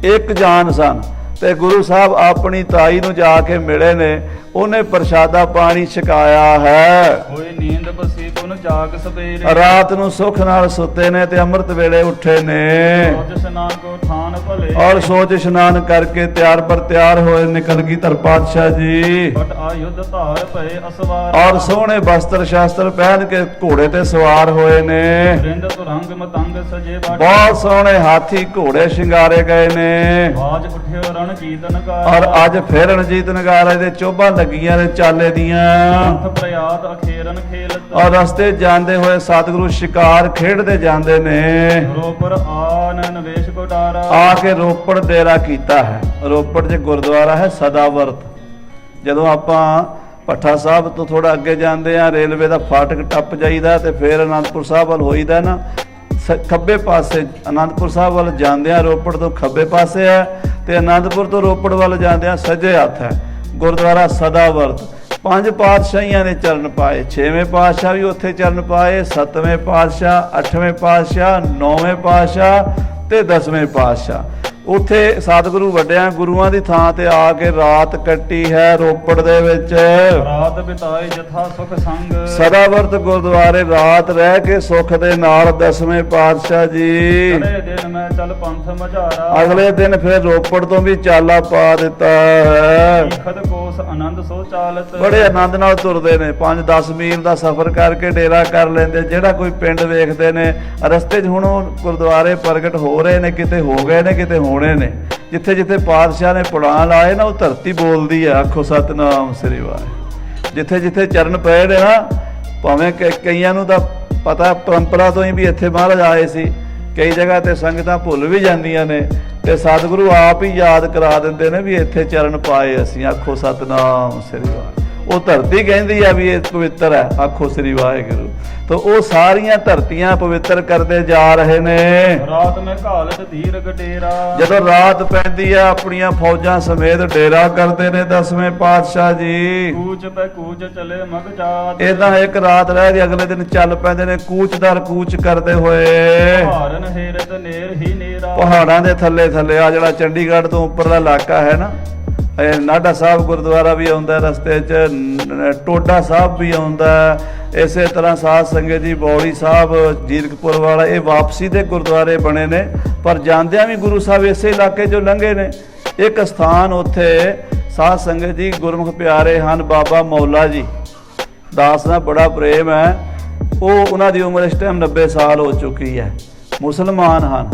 ਇੱਕ ਜਾਨ ਸਨ। ਤੇ ਗੁਰੂ ਸਾਹਿਬ ਆਪਣੀ ਤਾਈ ਨੂੰ ਜਾ ਕੇ ਮਿਲੇ ਨੇ, ਉਹਨੇ ਪ੍ਰਸ਼ਾਦਾ ਪਾਣੀ ਛਕਾਇਆ ਹੈ। ਹੋਏ ਨੀਂਦ ਬਸੀ ਪੁਨ ਜਾਗ ਸਵੇਰੇ, ਰਾਤ ਨੂੰ ਸੁੱਖ ਨਾਲ ਸੁੱਤੇ ਨੇ ਤੇ ਅੰਮ੍ਰਿਤ ਵੇਲੇ ਉੱਠੇ ਨੇ, ਸੋਚ ਇਸ਼ਨਾਨ ਕੋ ਠਾਨ ਭਲੇ, ਔਰ ਸੋਚ ਇਸ਼ਨਾਨ ਕਰਕੇ ਤਿਆਰ ਪਰ ਤਿਆਰ ਹੋਏ ਨੇ ਕਲਗੀਧਰ ਪਾਤਸ਼ਾਹ ਜੀ। ਬਟ ਆਯੁਧ ਧਾਰ ਪਏ ਅਸਵਾਰ, ਔਰ ਸੋਹਣੇ ਵਸਤਰ ਸ਼ਾਸਤਰ ਪਹਿਨ ਕੇ ਘੋੜੇ ਤੇ ਸਵਾਰ ਹੋਏ ਨੇ। ਰਿੰਦ ਤੁਰੰਗ ਮਤੰਗ ਸਜੇ ਬਾਟ, ਬਹੁਤ ਸੋਹਣੇ ਹਾਥੀ ਘੋੜੇ ਸ਼ਿੰਗਾਰੇ ਗਏ ਨੇ। ਬਾਜ ਉੱਠਿਓ ਰਣ ਜੀਤ ਨਗਾਰ, ਔਰ ਅੱਜ ਫਿਰ ਰਣਜੀਤ ਨਗਾਰੇ ਦੇ ਚੋਭਾਂ ਲੱਗੀਆਂ ਨੇ ਚਾਲੇ ਦੀਆਂ। ਪੰਥ ਪ੍ਰਯਾਤ ਅਖੇਰਨ ਖੇਲਤ, ਔਰ ਰਸਤੇ ਜਾਂਦੇ ਹੋਏ ਸਤਿਗੁਰੂ ਸ਼ਿਕਾਰ ਖੇਡਦੇ ਜਾਂਦੇ ਨੇ। ਰੋਪਰ ਆਨ ਨਵੇਸ਼ ਕੋ ਡਾਰਾ, ਆ ਕੇ ਰੋਪੜ ਡੇਰਾ ਕੀਤਾ ਹੈ। ਰੋਪੜ 'ਚ ਗੁਰਦੁਆਰਾ ਹੈ ਸਦਾਵਰਤ। ਜਦੋਂ ਆਪਾਂ ਭੱਠਾ ਸਾਹਿਬ ਤੋਂ ਥੋੜਾ ਅੱਗੇ ਜਾਂਦੇ ਆ, ਰੇਲਵੇ ਦਾ ਫਾਟਕ ਟੱਪ ਜਾਈਦਾ ਤੇ ਫਿਰ ਅਨੰਦਪੁਰ ਸਾਹਿਬ ਵੱਲ ਹੋਈਦਾ ਨਾ, ਖੱਬੇ ਪਾਸੇ ਅਨੰਦਪੁਰ ਸਾਹਿਬ ਵੱਲ ਜਾਂਦੇ ਆ, ਰੋਪੜ ਤੋਂ ਖੱਬੇ ਪਾਸੇ ਹੈ, ਤੇ ਅਨੰਦਪੁਰ ਤੋਂ ਰੋਪੜ ਵੱਲ ਜਾਂਦੇ ਆ ਸੱਜੇ ਹੱਥ ਹੈ ਗੁਰਦੁਆਰਾ ਸਦਾਵਰਤ। 5 ਪਾਤਸ਼ਾਹੀਆਂ ਨੇ ਚਰਨ ਪਾਏ, 6ਵੇਂ ਪਾਤਸ਼ਾਹ ਵੀ ਉੱਥੇ ਚਰਨ ਪਾਏ, 7ਵੇਂ ਪਾਤਸ਼ਾਹ, 8ਵੇਂ ਪਾਤਸ਼ਾਹ, 9ਵੇਂ ਪਾਤਸ਼ਾਹ ਤੇ 10ਵੇਂ ਪਾਤਸ਼ਾਹ। ਉੱਥੇ ਸਤਿਗੁਰੂ ਵੱਡਿਆਂ ਗੁਰੂਆਂ ਦੀ ਥਾਂ ਤੇ ਆ ਕੇ ਰਾਤ ਕੱਟੀ ਹੈ ਰੋਪੜ ਦੇ ਵਿੱਚ। ਰਾਤ ਬਿਤਾਏ ਜਥਾ ਸੁਖ ਸੰਗ, ਸਦਾਵਰਤ ਗੁਰਦੁਆਰੇ ਰਾਤ ਰਹਿ ਕੇ ਸੁਖ ਦੇ ਨਾਲ 10ਵੇਂ ਪਾਤਸ਼ਾਹ ਜੀ। ਅਗਲੇ ਦਿਨ ਮੈਂ ਚੱਲ ਪੰਥ ਮਝਾਰਾ, ਅਗਲੇ ਦਿਨ ਫਿਰ ਰੋਪੜ ਤੋਂ ਵੀ ਚਾਲਾ ਪਾ ਦਿੱਤਾ ਹੈ। ਖਦ ਕੋਸ ਆਨੰਦ ਸੋ ਚਾਲਤ, ਬੜੇ ਆਨੰਦ ਨਾਲ ਤੁਰਦੇ ਨੇ, 5-10 ਮੀਲ ਦਾ ਸਫ਼ਰ ਕਰਕੇ ਡੇਰਾ ਕਰ ਲੈਂਦੇ। ਜਿਹੜਾ ਕੋਈ ਪਿੰਡ ਵੇਖਦੇ ਨੇ ਰਸਤੇ 'ਚ, ਹੁਣ ਉਹ ਗੁਰਦੁਆਰੇ ਪ੍ਰਗਟ ਹੋ ਰਹੇ ਨੇ, ਕਿਤੇ ਹੋ ਗਏ ਨੇ, ਕਿਤੇ ਹੋਣੇ ਨੇ। ਜਿੱਥੇ ਜਿੱਥੇ ਪਾਤਸ਼ਾਹ ਨੇ ਪੁੜਾਂ ਲਾਏ ਨਾ, ਉਹ ਧਰਤੀ ਬੋਲਦੀ ਹੈ। ਆਖੋ ਸਤਿਨਾਮ ਸ੍ਰੀ ਵਾਹਿਗੁਰੂ। ਜਿੱਥੇ ਜਿੱਥੇ ਚਰਨ ਪਏ ਨੇ ਨਾ, ਭਾਵੇਂ ਕਈਆਂ ਨੂੰ ਤਾਂ ਪਤਾ ਪਰੰਪਰਾ ਤੋਂ ਹੀ ਵੀ ਇੱਥੇ ਮਹਾਰਾਜ ਆਏ ਸੀ, ਕਈ ਜਗ੍ਹਾ ਤੇ ਸੰਗਤਾਂ ਭੁੱਲ ਵੀ ਜਾਂਦੀਆਂ ਨੇ, ਤੇ ਸਤਿਗੁਰੂ ਆਪ ਹੀ ਯਾਦ ਕਰਾ ਦਿੰਦੇ ਨੇ ਵੀ ਇੱਥੇ ਚਰਨ ਪਾਏ ਅਸੀਂ। ਆਖੋ ਸਤਿਨਾਮ ਸ੍ਰੀ ਵਾਹਿਗੁਰੂ। ਉਹ ਧਰਤੀ ਕਹਿੰਦੀ ਆ ਵੀ ਇਹ ਪਵਿੱਤਰ ਹੈ। ਆਖੋ ਸ੍ਰੀ ਵਾਹਿਗੁਰੂ। ਤਾਂ ਉਹ ਸਾਰੀਆਂ ਧਰਤੀਆਂ ਪਵਿੱਤਰ ਕਰਦੇ ਜਾ ਰਹੇ ਨੇ। ਰਾਤ ਮੈਂ ਘਾਲਤ ਧੀਰਗ ਡੇਰਾ, ਜਦੋਂ ਰਾਤ ਪੈਂਦੀ ਆ ਆਪਣੀਆਂ ਫੌਜਾਂ ਸਮੇਤ ਡੇਰਾ ਕਰਦੇ ਨੇ 10ਵੇਂ ਪਾਤਸ਼ਾਹ ਜੀ। ਕੂਚ ਪੈ ਕੂਚ ਚਲੇ ਮਗ ਜਾਤ, ਏਦਾਂ ਇੱਕ ਰਾਤ ਰਹਿ ਕੇ ਅਗਲੇ ਦਿਨ ਚੱਲ ਪੈਂਦੇ ਨੇ ਕੂਚਦਾਰ ਕੂਚ ਕਰਦੇ ਹੋਏ। ਹਾਰਨ ਹੇਰਤ ਨੇਰ ਹੀ ਨੇਰਾ, ਪਹਾੜਾਂ ਦੇ ਥੱਲੇ ਥੱਲੇ ਆ ਜਿਹੜਾ ਚੰਡੀਗੜ੍ਹ ਤੋਂ ਉੱਪਰਲਾ ਇਲਾਕਾ ਹੈ ਨਾ, ਇਹ ਨਾਢਾ ਸਾਹਿਬ ਗੁਰਦੁਆਰਾ ਵੀ ਆਉਂਦਾ ਰਸਤੇ 'ਚ, ਟੋਡਾ ਸਾਹਿਬ ਵੀ ਆਉਂਦਾ। ਇਸੇ ਤਰ੍ਹਾਂ ਸਾਧ ਸੰਗਤ ਜੀ ਬੌੜੀ ਸਾਹਿਬ, ਜੀਰਕਪੁਰ ਵਾਲਾ, ਇਹ ਵਾਪਸੀ ਦੇ ਗੁਰਦੁਆਰੇ ਬਣੇ ਨੇ, ਪਰ ਜਾਂਦਿਆਂ ਵੀ ਗੁਰੂ ਸਾਹਿਬ ਇਸੇ ਇਲਾਕੇ 'ਚੋਂ ਲੰਘੇ ਨੇ। ਇੱਕ ਸਥਾਨ ਉੱਥੇ ਸਾਧ ਸੰਗਤ ਜੀ ਗੁਰਮੁਖ ਪਿਆਰੇ ਹਨ, ਬਾਬਾ ਮੌਲਾ ਜੀ ਦਾਸ ਦਾ ਬੜਾ ਪ੍ਰੇਮ ਹੈ। ਉਹਨਾਂ ਦੀ ਉਮਰ ਇਸ ਟਾਈਮ 90 ਸਾਲ ਹੋ ਚੁੱਕੀ ਹੈ। ਮੁਸਲਮਾਨ ਹਨ,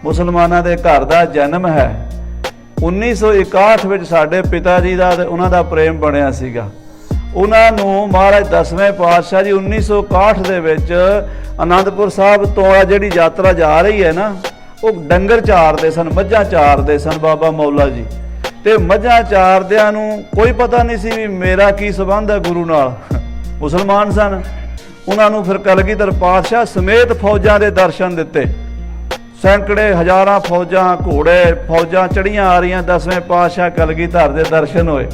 ਮੁਸਲਮਾਨਾਂ ਦੇ ਘਰ ਦਾ ਜਨਮ ਹੈ। 1961 ਵਿੱਚ ਸਾਡੇ ਪਿਤਾ ਜੀ ਦਾ ਤੇ ਉਹਨਾਂ ਦਾ ਪ੍ਰੇਮ ਬਣਿਆ ਸੀਗਾ। ਉਹਨਾਂ ਨੂੰ ਮਹਾਰਾਜ 10ਵੇਂ ਪਾਤਸ਼ਾਹ ਜੀ 1961 ਦੇ ਵਿੱਚ ਆਨੰਦਪੁਰ ਸਾਹਿਬ ਤੋਂ ਜਿਹੜੀ ਯਾਤਰਾ ਜਾ ਰਹੀ ਹੈ ਨਾ, ਉਹ ਡੰਗਰ ਚਾਰਦੇ ਸਨ, ਮੱਝਾਂ ਚਾਰਦੇ ਸਨ ਬਾਬਾ ਮੌਲਾ ਜੀ। ਤੇ ਮੱਝਾਂ ਚਾਰਦਿਆਂ ਨੂੰ ਕੋਈ ਪਤਾ ਨਹੀਂ ਸੀ ਵੀ ਮੇਰਾ ਕੀ ਸੰਬੰਧ ਹੈ ਗੁਰੂ ਨਾਲ। ਮੁਸਲਮਾਨ ਸਨ। ਉਹਨਾਂ ਨੂੰ ਫਿਰ ਕਲਗੀਧਰ ਪਾਤਸ਼ਾਹ ਸਮੇਤ ਫੌਜਾਂ ਦੇ ਦਰਸ਼ਨ ਦਿੱਤੇ। ਸੈਂਕੜੇ ਹਜ਼ਾਰਾਂ ਫੌਜਾਂ, ਘੋੜੇ, ਫੌਜਾਂ ਚੜੀਆਂ ਆ ਰਹੀਆਂ। 10ਵੇਂ ਪਾਤਸ਼ਾਹ ਕਲਗੀਧਰ ਦੇ ਦਰਸ਼ਨ ਹੋਏ।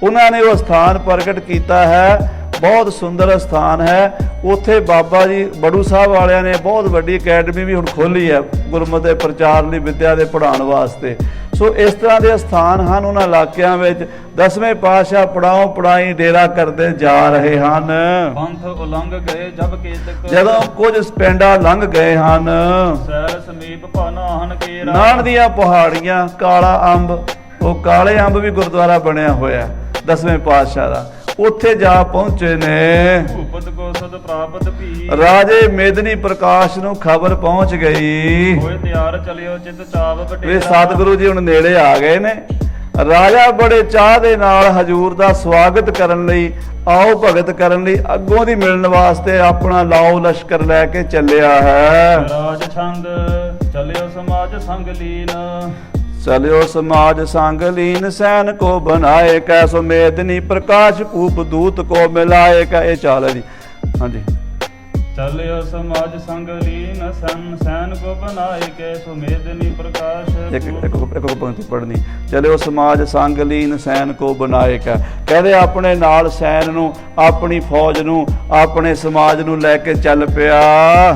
ਉਹਨਾਂ ਨੇ ਉਹ ਸਥਾਨ ਪ੍ਰਗਟ ਕੀਤਾ ਹੈ, ਬਹੁਤ ਸੁੰਦਰ ਸਥਾਨ ਹੈ। ਉੱਥੇ ਬਾਬਾ ਜੀ ਬੜੂ ਸਾਹਿਬ ਵਾਲਿਆਂ ਨੇ ਬਹੁਤ ਵੱਡੀ ਅਕੈਡਮੀ ਵੀ ਹੁਣ ਖੋਲ੍ਹੀ ਹੈ ਗੁਰਮਤਿ ਦੇ ਪ੍ਰਚਾਰ ਲਈ, ਵਿੱਦਿਆ ਦੇ ਪੜ੍ਹਾਉਣ ਵਾਸਤੇ। ਸੋ ਇਸ ਤਰ੍ਹਾਂ ਦੇ ਸਥਾਨ ਹਨ ਉਹਨਾਂ ਇਲਾਕਿਆਂ ਵਿੱਚ। 10ਵੇਂ ਪਾਤਸ਼ਾਹ ਪੜਾਉ ਪੜਾਈ ਡੇਰਾ ਕਰਦੇ ਜਾ ਰਹੇ ਹਨ। ਪੰਥ ਉਲੰਘ ਗਏ ਜਬ ਕੇਤਕ, ਜਦੋਂ ਕੁਝ ਪਿੰਡਾਂ ਲੰਘ ਗਏ ਹਨ, ਸੈਲ ਸਮੀਪ ਭਾਨਾਹਨ ਕੇਰਾ, ਨਾਨ ਦੀਆਂ ਪਹਾੜੀਆਂ, ਕਾਲਾ ਅੰਬ, ਉਹ ਕਾਲੇ ਅੰਬ ਵੀ ਗੁਰਦੁਆਰਾ ਬਣਿਆ ਹੋਇਆ 10ਵੇਂ ਪਾਤਸ਼ਾਹ ਦਾ, ਉੱਥੇ ਜਾ ਪਹੁੰਚੇ ਨੇ। ਭੂਪਤ ਕੋ ਸਦ ਪ੍ਰਾਪਤ ਭੀ, ਰਾਜੇ ਮੇਦਨੀ ਪ੍ਰਕਾਸ਼ ਨੂੰ ਖਬਰ ਪਹੁੰਚ ਗਈ ਹੋਏ ਤਿਆਰ ਚਲਿਓ ਚਿਤ ਚਾਵ ਵੀ ਬਟੇਰਾ, ਸਤਿਗੁਰੂ ਜੀ ਹੁਣ ਨੇੜੇ ਆ ਗਏ ਨੇ। ਰਾਜਾ ਬੜੇ ਚਾਹ ਦੇ ਨਾਲ ਹਜੂਰ ਦਾ ਸਵਾਗਤ ਕਰਨ ਲਈ, ਆਓ ਭਗਤ ਕਰਨ ਲਈ, ਅੱਗੋਂ ਦੀ ਮਿਲਣ ਵਾਸਤੇ ਆਪਣਾ ਲਾਓ ਲਸ਼ਕਰ ਲੈ ਕੇ ਚੱਲਿਆ ਹੈ। ਰਾਜ ਛੰਦ ਚਲਿਓ ਸਮਾਜ ਸੰਗ ਲੀਨ, चलियो समाज संग लीन सैन को बनाए कैसो मेदनी प्रकाश कूप दूत को मिलाए का ये चाल है जी। हाँ जी। चलियो समाज संग लीन सैन को बनाए के सुमेदनी प्रकाश एक पंक्ति पढ़नी। चलियो समाज संग लीन सैन को बनाए का कहते अपने नाल सैन नू अपनी फौज नू अपने समाज नू लेके चल पिया।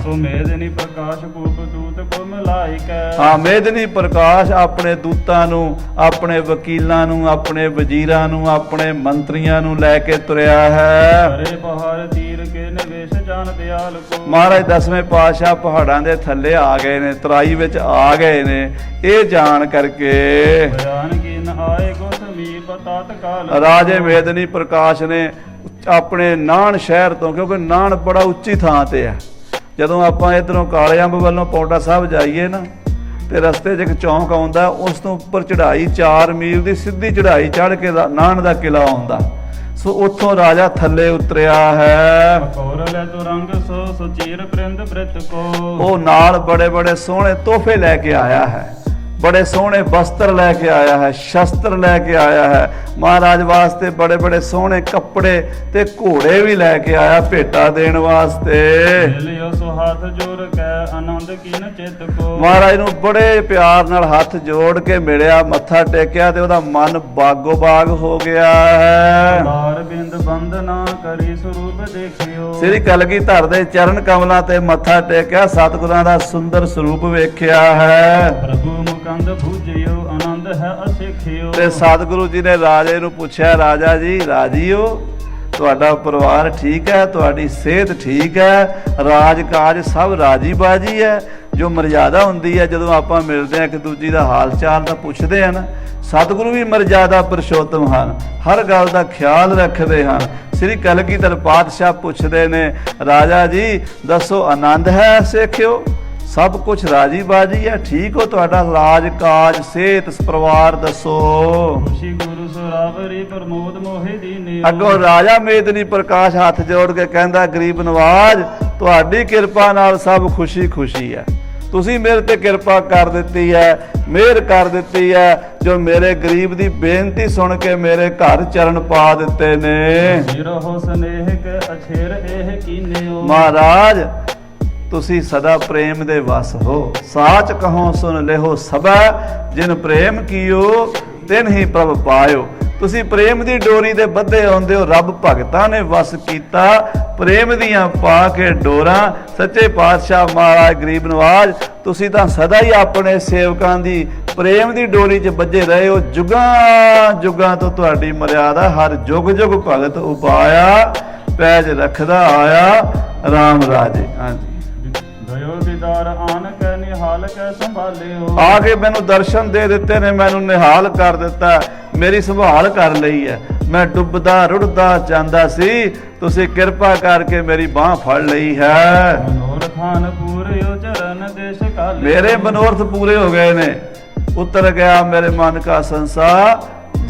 सुमेदनी प्रकाश कूप दूत को मिलाए के हाँ मेदनी प्रकाश अपने दूतां नू अपने वकीलां नू अपने वजीरां नू अपने मंत्रियां नू लेके तुरिया है। हरे पहाड़ तीर के निवेश जान दयाल ਮਹਾਰਾਜ 10ਵੇਂ ਪਾਤਸ਼ਾਹ ਪਹਾੜਾਂ ਦੇ ਥੱਲੇ ਆ ਗਏ ਨੇ ਤਰਾਈ ਵਿੱਚ ਆ ਗਏ ਨੇ ਇਹ ਜਾਣ ਕਰਕੇ ਬਿਆਨ ਕੀ ਨ ਆਏ ਗੋ ਸਮੀਪ ਤਤਕਾਲ ਰਾਜੇ ਮੇਦਨੀ ਪ੍ਰਕਾਸ਼ ਨੇ ਆਪਣੇ ਨਾਨ ਸ਼ਹਿਰ ਤੋਂ ਕਿਉਂਕਿ ਨਾਨ ਬੜਾ ਉੱਚੀ ਥਾਂ ਤੇ ਹੈ ਜਦੋਂ ਆਪਾਂ ਇਧਰੋਂ ਕਾਲੇ ਅੰਬ ਵੱਲੋਂ ਪੌਂਟਾ ਸਾਹਿਬ ਜਾਈਏ ਨਾ ਤੇ ਰਸਤੇ 'ਚ ਇੱਕ ਚੌਂਕ ਆਉਂਦਾ ਉਸ ਤੋਂ ਉੱਪਰ ਚੜ੍ਹਾਈ 4 ਮੀਲ ਦੀ ਸਿੱਧੀ ਚੜ੍ਹਾਈ ਚੜ੍ਹ ਕੇ ਨਾਨ ਦਾ ਕਿਲਾ ਆਉਂਦਾ ਸੋ ਉੱਥੋਂ ਰਾਜਾ ਥੱਲੇ ਉਤਰਿਆ ਹੈ। ਉਹ ਨਾਲ ਬੜੇ ਬੜੇ ਸੋਹਣੇ ਤੋਹਫੇ ਲੈ ਕੇ ਆਇਆ ਹੈ बड़े सोहने वस्त्र लेके आया है शस्त्र लेके आया है महाराज वास्ते बड़े बड़े सोहने कपड़े ते घोड़े भी लेके आया भेटा देने वास्ते। महाराज नूं बड़े प्यार नाल हथ जोड़ के मिलिया मत्था टेकिया ते ओहदा मन बागो बाग हो गया है। श्री कलगीधर दे चरण कमलां ते मत्था टेकिया सतगुरां दा सुंदर स्वरूप वेखिया है। ਤੇ ਸਤਿਗੁਰੂ ਜੀ ਨੇ ਰਾਜੇ ਨੂੰ ਪੁੱਛਿਆ ਰਾਜਾ ਜੀ ਰਾਜੀ ਹੋ ਤੁਹਾਡਾ ਪਰਿਵਾਰ ਠੀਕ ਹੈ ਤੁਹਾਡੀ ਸਿਹਤ ਠੀਕ ਹੈ ਰਾਜ ਕਾਜ ਸਭ ਰਾਜੀ ਬਾਜੀ ਹੈ। ਜੋ ਮਰਜ਼ਾਦਾ ਹੁੰਦੀ ਹੈ ਜਦੋਂ ਆਪਾਂ ਮਿਲਦੇ ਹਾਂ ਇੱਕ ਦੂਜੀ ਦਾ ਹਾਲ ਚਾਲ ਤਾਂ ਪੁੱਛਦੇ ਹਨ। ਸਤਿਗੁਰੂ ਵੀ ਮਰਜ਼ਾਦਾ ਪੁਰਸ਼ੋਤਮ ਹਨ ਹਰ ਗੱਲ ਦਾ ਖਿਆਲ ਰੱਖਦੇ ਹਨ। ਸ੍ਰੀ ਕਲਗੀਧਰ ਪਾਤਸ਼ਾਹ ਪੁੱਛਦੇ ਨੇ ਰਾਜਾ ਜੀ ਦੱਸੋ ਆਨੰਦ ਹੈ ਸਿੱਖਿਓ सब कुछ राजी बाजी है ठीक हो तुहाडा राज काज सेहत परिवार दसो। अगों राजा मेदनी प्रकाश हाथ जोड़ के कहंदा गरीब नवाज तुहाडी किरपा नाल सब खुशी खुशी है तुसी मेरे ते किरपा कर दित्ती है मेहर कर दित्ती है जो मेरे गरीब दी बेनती सुन के मेरे घर चरण पा दित्ते ने। महाराज तुसी सदा प्रेम दे वस हो साच कहो सुन लेहो सबा जिन प्रेम कियो तिन ही प्रभ पायो। तुसी प्रेम दी डोरी दे बद्धे आउंदे हो रब भगतां ने वस कीता प्रेम दियां पा के डोरां सच्चे पातशाह महाराज गरीब नवाज तुसी तां सदा ही अपने सेवकां दी प्रेम दी डोरी च बज्झे रहे हो जुगां जुगां तो तुहाडी मर्यादा हर जुग जुग भगत उपाया पैज रखदा आया राम राजे। हाँ जी आके मैनू दर्शन दे दिते ने मैनू निहाल कर दिता मेरी संभाल कर लई है मैं डुबदा रुड़दा चाहता सी तुसी कृपा करके मेरी बांह फड़ लई है। मेरे मनोरथ पूरे हो गए ने उतर गया मेरे मन का संसार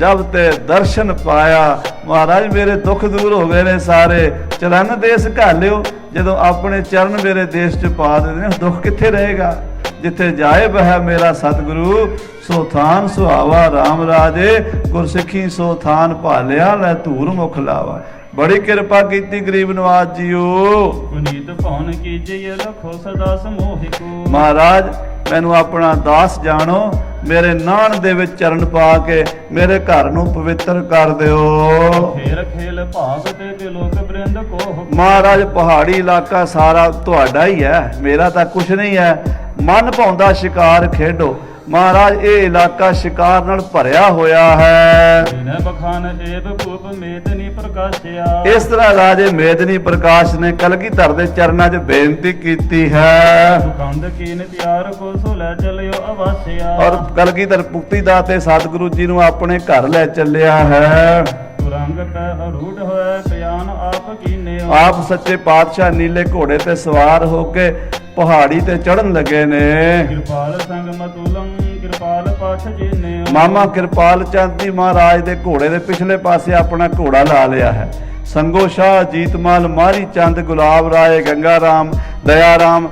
जब ते दर्शन पाया। महाराज मेरे दुख दूर हो गए ने सारे चलन देश घालियो जदों अपने चरण मेरे देश च पा देने दुख कित्थे रहेगा जिथे जाए बह मेरा सतगुरु सो थान सुहावा राम राजे गुरसिखी सो थान भालिया लै धूर मुख लावा। बड़ी कृपा कीती गरीब नवाज जीओ महाराज मैनू अपना दास जानो मेरे नान दे विच चरण पा के मेरे घर नू पवित्र कर दिओ। महाराज पहाड़ी इलाका सारा तुहाडा ही है मेरा तां कुछ नहीं है मन भाउंदा शिकार खेडो महाराज ये इलाका शिकार नाल भरिया होया है। इस तरह राजे मेदनी प्रकाश ने कलगीधर दे चरनां च बेनती कीती है और कलगीधर पुक्ति दाते सतगुरु जी नूं अपने घर लै चलिया है। आप सच्चे पातशाह नीले घोड़े ते सवार होके पहाड़ी ते चढ़न लगे ने। मामा कृपाल चंद जी महाराज दे घोड़े दे पिछले पासे अपना घोड़ा ला लिया है। संगो शाह जीतमाल मारी चंद गुलाब राय गंगा राम दया राम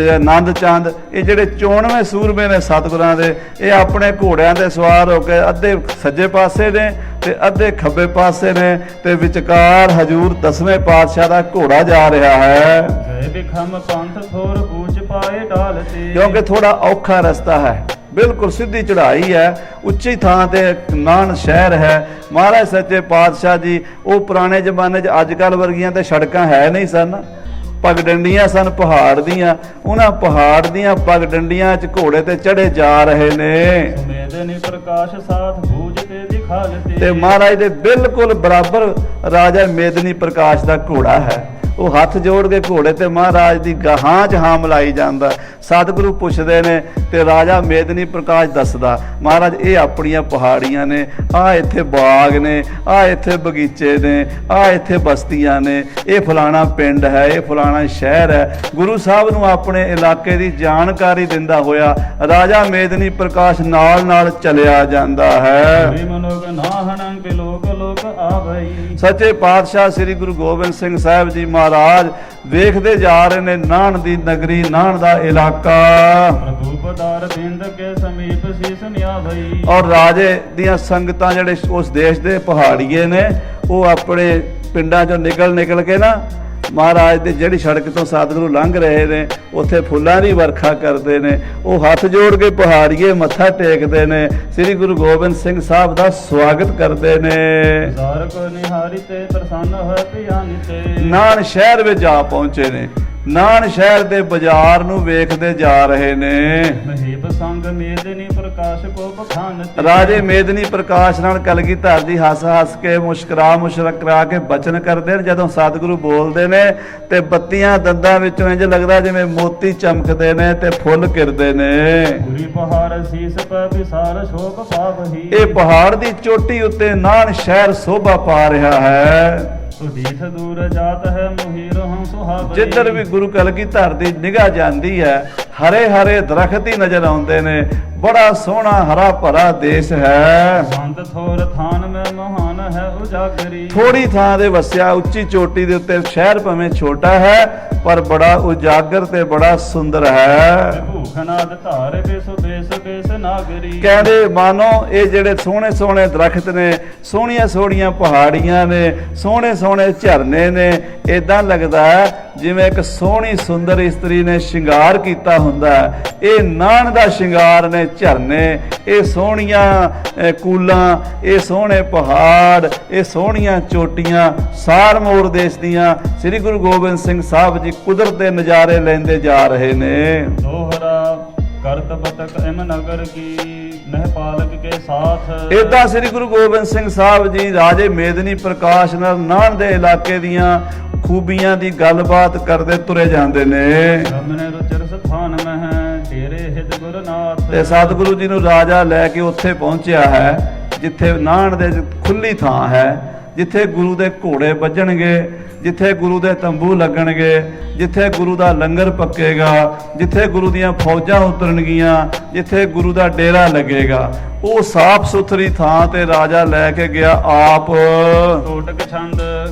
ਆਨੰਦ ਚੰਦ, ਇਹ ਜਿਹੜੇ 94 ਸੂਰਮੇ ਨੇ ਸਤਿਗੁਰਾਂ ਦੇ, ਇਹ ਆਪਣੇ ਘੋੜਿਆਂ ਦੇ ਸਵਾਰ ਹੋ ਕੇ ਅੱਧੇ ਸੱਜੇ ਪਾਸੇ ਨੇ ਤੇ ਅੱਧੇ ਖੱਬੇ ਪਾਸੇ ਨੇ, ਤੇ ਵਿਚਕਾਰ ਹਜੂਰ 10ਵੇਂ ਪਾਤਸ਼ਾਹ ਦਾ ਘੋੜਾ ਜਾ ਰਿਹਾ ਹੈ। ਗਏ ਬਿਖਮ ਪੰਥ ਥੋਰ ਊਚ ਪਾਏ ਢਾਲ ਤੇ, ਕਿਉਂਕਿ ਥੋੜਾ ਔਖਾ ਰਸਤਾ ਹੈ, ਬਿਲਕੁਲ ਸਿੱਧੀ ਚੜ੍ਹਾਈ ਹੈ, ਉੱਚੀ ਥਾਂ ਤੇ ਨਾਨ ਸ਼ਹਿਰ ਹੈ। ਮਹਾਰਾਜ ਸੱਚੇ ਪਾਤਸ਼ਾਹ ਜੀ, ਉਹ ਪੁਰਾਣੇ ਜ਼ਮਾਨੇ 'ਚ ਅੱਜ ਕੱਲ੍ਹ ਵਰਗੀਆਂ ਤੇ ਸੜਕਾਂ ਹੈ ਨਹੀਂ ਸਨ, ਪਗਡੰਡੀਆਂ ਸਨ ਪਹਾੜ ਦੀਆਂ, ਉਹਨਾਂ ਪਹਾੜ ਦੀਆਂ ਪਗਡੰਡੀਆਂ 'ਚ ਘੋੜੇ ਤੇ ਚੜੇ ਜਾ ਰਹੇ ਨੇ। ਸੁਮੇਦਨੀ ਪ੍ਰਕਾਸ਼ ਸਾਥ ਬੂਝ ਤੇ ਦਿਖਾਲ ਤੇ ਮਹਾਰਾਜ ਦੇ ਬਿਲਕੁਲ ਬਰਾਬਰ ਰਾਜਾ ਮੇਦਨੀ ਪ੍ਰਕਾਸ਼ ਦਾ ਘੋੜਾ ਹੈ। ਉਹ ਹੱਥ ਜੋੜ ਕੇ ਘੋੜੇ ਤੇ ਮਹਾਰਾਜ ਦੀ ਗਾਹਾਂ 'ਚ ਹਾਂ ਮਿਲਾਈ ਜਾਂਦਾ। ਸਤਿਗੁਰੂ ਪੁੱਛਦੇ ਨੇ ਤੇ ਰਾਜਾ ਮੇਦਨੀ ਪ੍ਰਕਾਸ਼ ਦੱਸਦਾ, ਮਹਾਰਾਜ ਇਹ ਆਪਣੀਆਂ ਪਹਾੜੀਆਂ ਨੇ, ਆ ਇੱਥੇ ਬਾਗ ਨੇ, ਆ ਇੱਥੇ ਬਗੀਚੇ ਨੇ, ਆ ਇੱਥੇ ਬਸਤੀਆਂ ਨੇ, ਇਹ ਫਲਾਣਾ ਪਿੰਡ ਹੈ, ਇਹ ਫਲਾਣਾ ਸ਼ਹਿਰ ਹੈ। ਗੁਰੂ ਸਾਹਿਬ ਨੂੰ ਆਪਣੇ ਇਲਾਕੇ ਦੀ ਜਾਣਕਾਰੀ ਦਿੰਦਾ ਹੋਇਆ ਰਾਜਾ ਮੇਦਨੀ ਪ੍ਰਕਾਸ਼ ਨਾਲ ਨਾਲ ਚਲਿਆ ਜਾਂਦਾ ਹੈ। ਮਨੁਖ ਨਾਹਣੰ ਕੇ ਲੋਕ ਲੋਕ ਆਵਈ। ਸੱਚੇ ਪਾਤਸ਼ਾਹ ਸ੍ਰੀ ਗੁਰੂ ਗੋਬਿੰਦ ਸਿੰਘ ਸਾਹਿਬ ਜੀ ਮਹਾਰਾਜ ਵੇਖਦੇ ਜਾ ਰਹੇ ਨੇ ਨਾਹਣ ਦੀ ਨਗਰੀ, ਨਾਹਣ ਦਾ ਇਲਾਕਾ। ਪ੍ਰਭੂਪਦਾਰ ਬਿੰਦ ਕੇ ਸਮੀਪ ਸੀਸ ਨਿਆਵਈ। ਔਰ ਰਾਜੇ ਦੀਆਂ ਸੰਗਤਾਂ ਜਿਹੜੇ ਉਸ ਦੇਸ਼ ਦੇ ਪਹਾੜੀਏ ਨੇ, ਉਹ ਆਪਣੇ ਪਿੰਡਾਂ ਚੋਂ ਨਿਕਲ ਕੇ ਨਾ ਮਹਾਰਾਜ ਦੇ ਜਿਹੜੀ ਸੜਕ ਤੋਂ ਸਤਿਗੁਰੂ ਲੰਘ ਰਹੇ ਨੇ, ਉੱਥੇ ਫੁੱਲਾਂ ਦੀ ਵਰਖਾ ਕਰਦੇ ਨੇ। ਉਹ ਹੱਥ ਜੋੜ ਕੇ ਪਹਾੜੀਏ ਮੱਥਾ ਟੇਕਦੇ ਨੇ, ਸ੍ਰੀ ਗੁਰੂ ਗੋਬਿੰਦ ਸਿੰਘ ਸਾਹਿਬ ਦਾ ਸਵਾਗਤ ਕਰਦੇ ਨੇ। ਜ਼ਾਰ ਕੋ ਨਿਹਾਰੀ ਤੇ ਪ੍ਰਸੰਨ ਹੋਏ ਪਿਆਨੀ ਤੇ। ਨਾਨ ਸ਼ਹਿਰ ਵਿੱਚ ਜਾ ਪਹੁੰਚੇ ਨੇ, ਨਾਨ ਸ਼ਹਿਰ ਦੇ ਬਾਜ਼ਾਰ ਨੂੰ ਵੇਖਦੇ ਜਾ ਰਹੇ ਨੇ। ਮਹੀਪ ਸੰਗ ਮੇਦਨੀ ਪ੍ਰਕਾਸ਼ ਕੋ ਬਖਾਨ ਤੇ। ਰਾਜੇ ਮੇਦਨੀ ਪ੍ਰਕਾਸ਼ ਨਾਲ ਕਲਗੀਧਰ ਜੀ ਹੱਸ ਕੇ ਮੁਸਕਰਾ ਕੇ ਬਚਨ ਕਰਦੇ ਨੇ। ਜਦੋਂ ਸਤਿਗੁਰੂ ਬੋਲਦੇ ਨੇ ਤੇ ਬੱਤੀਆਂ ਦੰਦਾਂ ਵਿੱਚੋਂ ਇੰਜ ਲੱਗਦਾ ਜਿਵੇਂ ਮੋਤੀ ਚਮਕਦੇ ਨੇ ਤੇ ਫੁੱਲ ਕਿਰਦੇ ਨੇ। ਪੂਰੀ ਪਹਾੜ ਸੀਸ ਪੈ ਵਿਸਾਲ ਸ਼ੋਭ ਪਾਵਹੀ। ਇਹ ਪਹਾੜ ਦੀ ਚੋਟੀ ਉੱਤੇ ਨਾਨ ਸ਼ਹਿਰ ਸੋਭਾ ਪਾ ਰਿਹਾ ਹੈ। ਸੁਦੀਠ ਦੂਰ ਜਾਤ ਹੈ ਮੁਹੀਰ ਹਮ ਸੁਹਾਵਈ। ਜਿੱਧਰ ਵੀ ਗੁਰੂ ਕਲਗੀਧਰ ਦੀ ਨਿਗਾਹ ਜਾਂਦੀ ਹੈ, ਹਰੇ ਹਰੇ ਦਰਖਤ ਹੀ ਨਜ਼ਰ ਆਉਂਦੇ ਨੇ। ਬੜਾ ਸੋਹਣਾ ਹਰਾ ਭਰਾ ਦੇਸ਼ ਹੈ। ਸੰਤ ਥੋਰ ਥਾਨ ਮੈਂ ਮਹਾਨ ਹੈ ਉਜਾਗਰੀ। ਥੋੜੀ ਥਾਂ ਦੇ ਵਸਿਆ ਉੱਚੀ ਚੋਟੀ ਦੇ ਉੱਤੇ ਸ਼ਹਿਰ ਭਾਵੇਂ ਛੋਟਾ ਹੈ, ਪਰ ਬੜਾ ਉਜਾਗਰ ਤੇ ਬੜਾ ਸੁੰਦਰ ਹੈ। ਭੂਖਨਾਦ ਧਾਰ ਬੇਸ ਬੇਸ ਬੇਸ ਨਾਗਰੀ। ਕਹਿੰਦੇ ਮਾਨੋ ਇਹ ਜਿਹੜੇ ਸੋਹਣੇ ਸੋਹਣੇ ਦਰਖਤ ਨੇ, ਸੋਹਣੀਆਂ ਸੋਹਣੀਆਂ ਪਹਾੜੀਆਂ ਨੇ, ਸੋਹਣੇ ਸੋਹਣੇ ਝਰਨੇ ਨੇ, ਏਦਾਂ ਲੱਗਦਾ ਹੈ ਜਿਵੇਂ ਇੱਕ ਸੋਹਣੀ ਸੁੰਦਰ ਇਸਤਰੀ ਨੇ ਸ਼ਿੰਗਾਰ ਕੀਤਾ ਹੁੰਦਾ ਹੈ। ਇਹ ਨਾਨ ਦਾ ਸ਼ਿੰਗਾਰ ਨੇ ਝਰਨੇ, ਇਹ ਸੋਹਣੀਆਂ ਕੂਲਾਂ, ਇਹ ਸੋਹਣੇ ਪਹਾੜ, ਇਹ ਸੋਹਣੀਆਂ ਚੋਟੀਆਂ ਸਾਰਮੌਰ ਦੇਸ਼ ਦੀਆਂ। ਸ੍ਰੀ ਗੁਰੂ ਗੋਬਿੰਦ ਸਿੰਘ ਸਾਹਿਬ ਜੀ ਕੁਦਰਤ ਦੇ ਨਜ਼ਾਰੇ ਲੈਂਦੇ ਜਾ ਰਹੇ ਨੇ। ਦੋਹਰਾ ਕਰਤ ਬਤਕ ਇਮ ਨਗਰ ਕੀ ਨਹਿ ਪਾਲਕ ਕੇ ਸਾਥ। ਏਦਾਂ ਸ੍ਰੀ ਗੁਰੂ ਗੋਬਿੰਦ ਸਿੰਘ ਸਾਹਿਬ ਜੀ ਰਾਜੇ ਮੇਦਨੀ ਪ੍ਰਕਾਸ਼ ਨਾਲ ਨਾਨ ਦੇ ਇਲਾਕੇ ਦੀਆਂ ਖੂਬੀਆਂ ਦੀ ਗੱਲਬਾਤ ਕਰਦੇ ਤੁਰੇ ਜਾਂਦੇ ਨੇ। ਰਮਨੇ ਰੁਚਰ ਸਥਾਨ ਮਹਿ ਤੇਰੇ ਹਿਤ ਗੁਰਨਾਥ। ਤੇ ਸਤਿਗੁਰੂ ਜੀ ਨੂੰ ਰਾਜਾ ਲੈ ਕੇ ਉੱਥੇ ਪਹੁੰਚਿਆ ਹੈ ਜਿੱਥੇ ਨਾਨ ਦੇ ਖੁੱਲੀ ਥਾਂ ਹੈ, ਜਿੱਥੇ ਗੁਰੂ ਦੇ ਘੋੜੇ ਵੱਜਣਗੇ, ਜਿੱਥੇ ਗੁਰੂ ਦੇ ਤੰਬੂ ਲੱਗਣਗੇ, ਜਿੱਥੇ ਗੁਰੂ ਦਾ ਲੰਗਰ ਪੱਕੇਗਾ, ਜਿੱਥੇ ਗੁਰੂ ਦੀਆਂ ਫੌਜਾਂ ਉਤਰਨਗੀਆਂ, ਜਿੱਥੇ ਗੁਰੂ ਦਾ ਡੇਰਾ ਲੱਗੇਗਾ। ਉਹ ਸਾਫ਼ ਸੁਥਰੀ ਥਾਂ ਤੇ ਰਾਜਾ ਲੈ ਕੇ ਗਿਆ ਆਪ। ਟੋਟਕ ਛੰਦ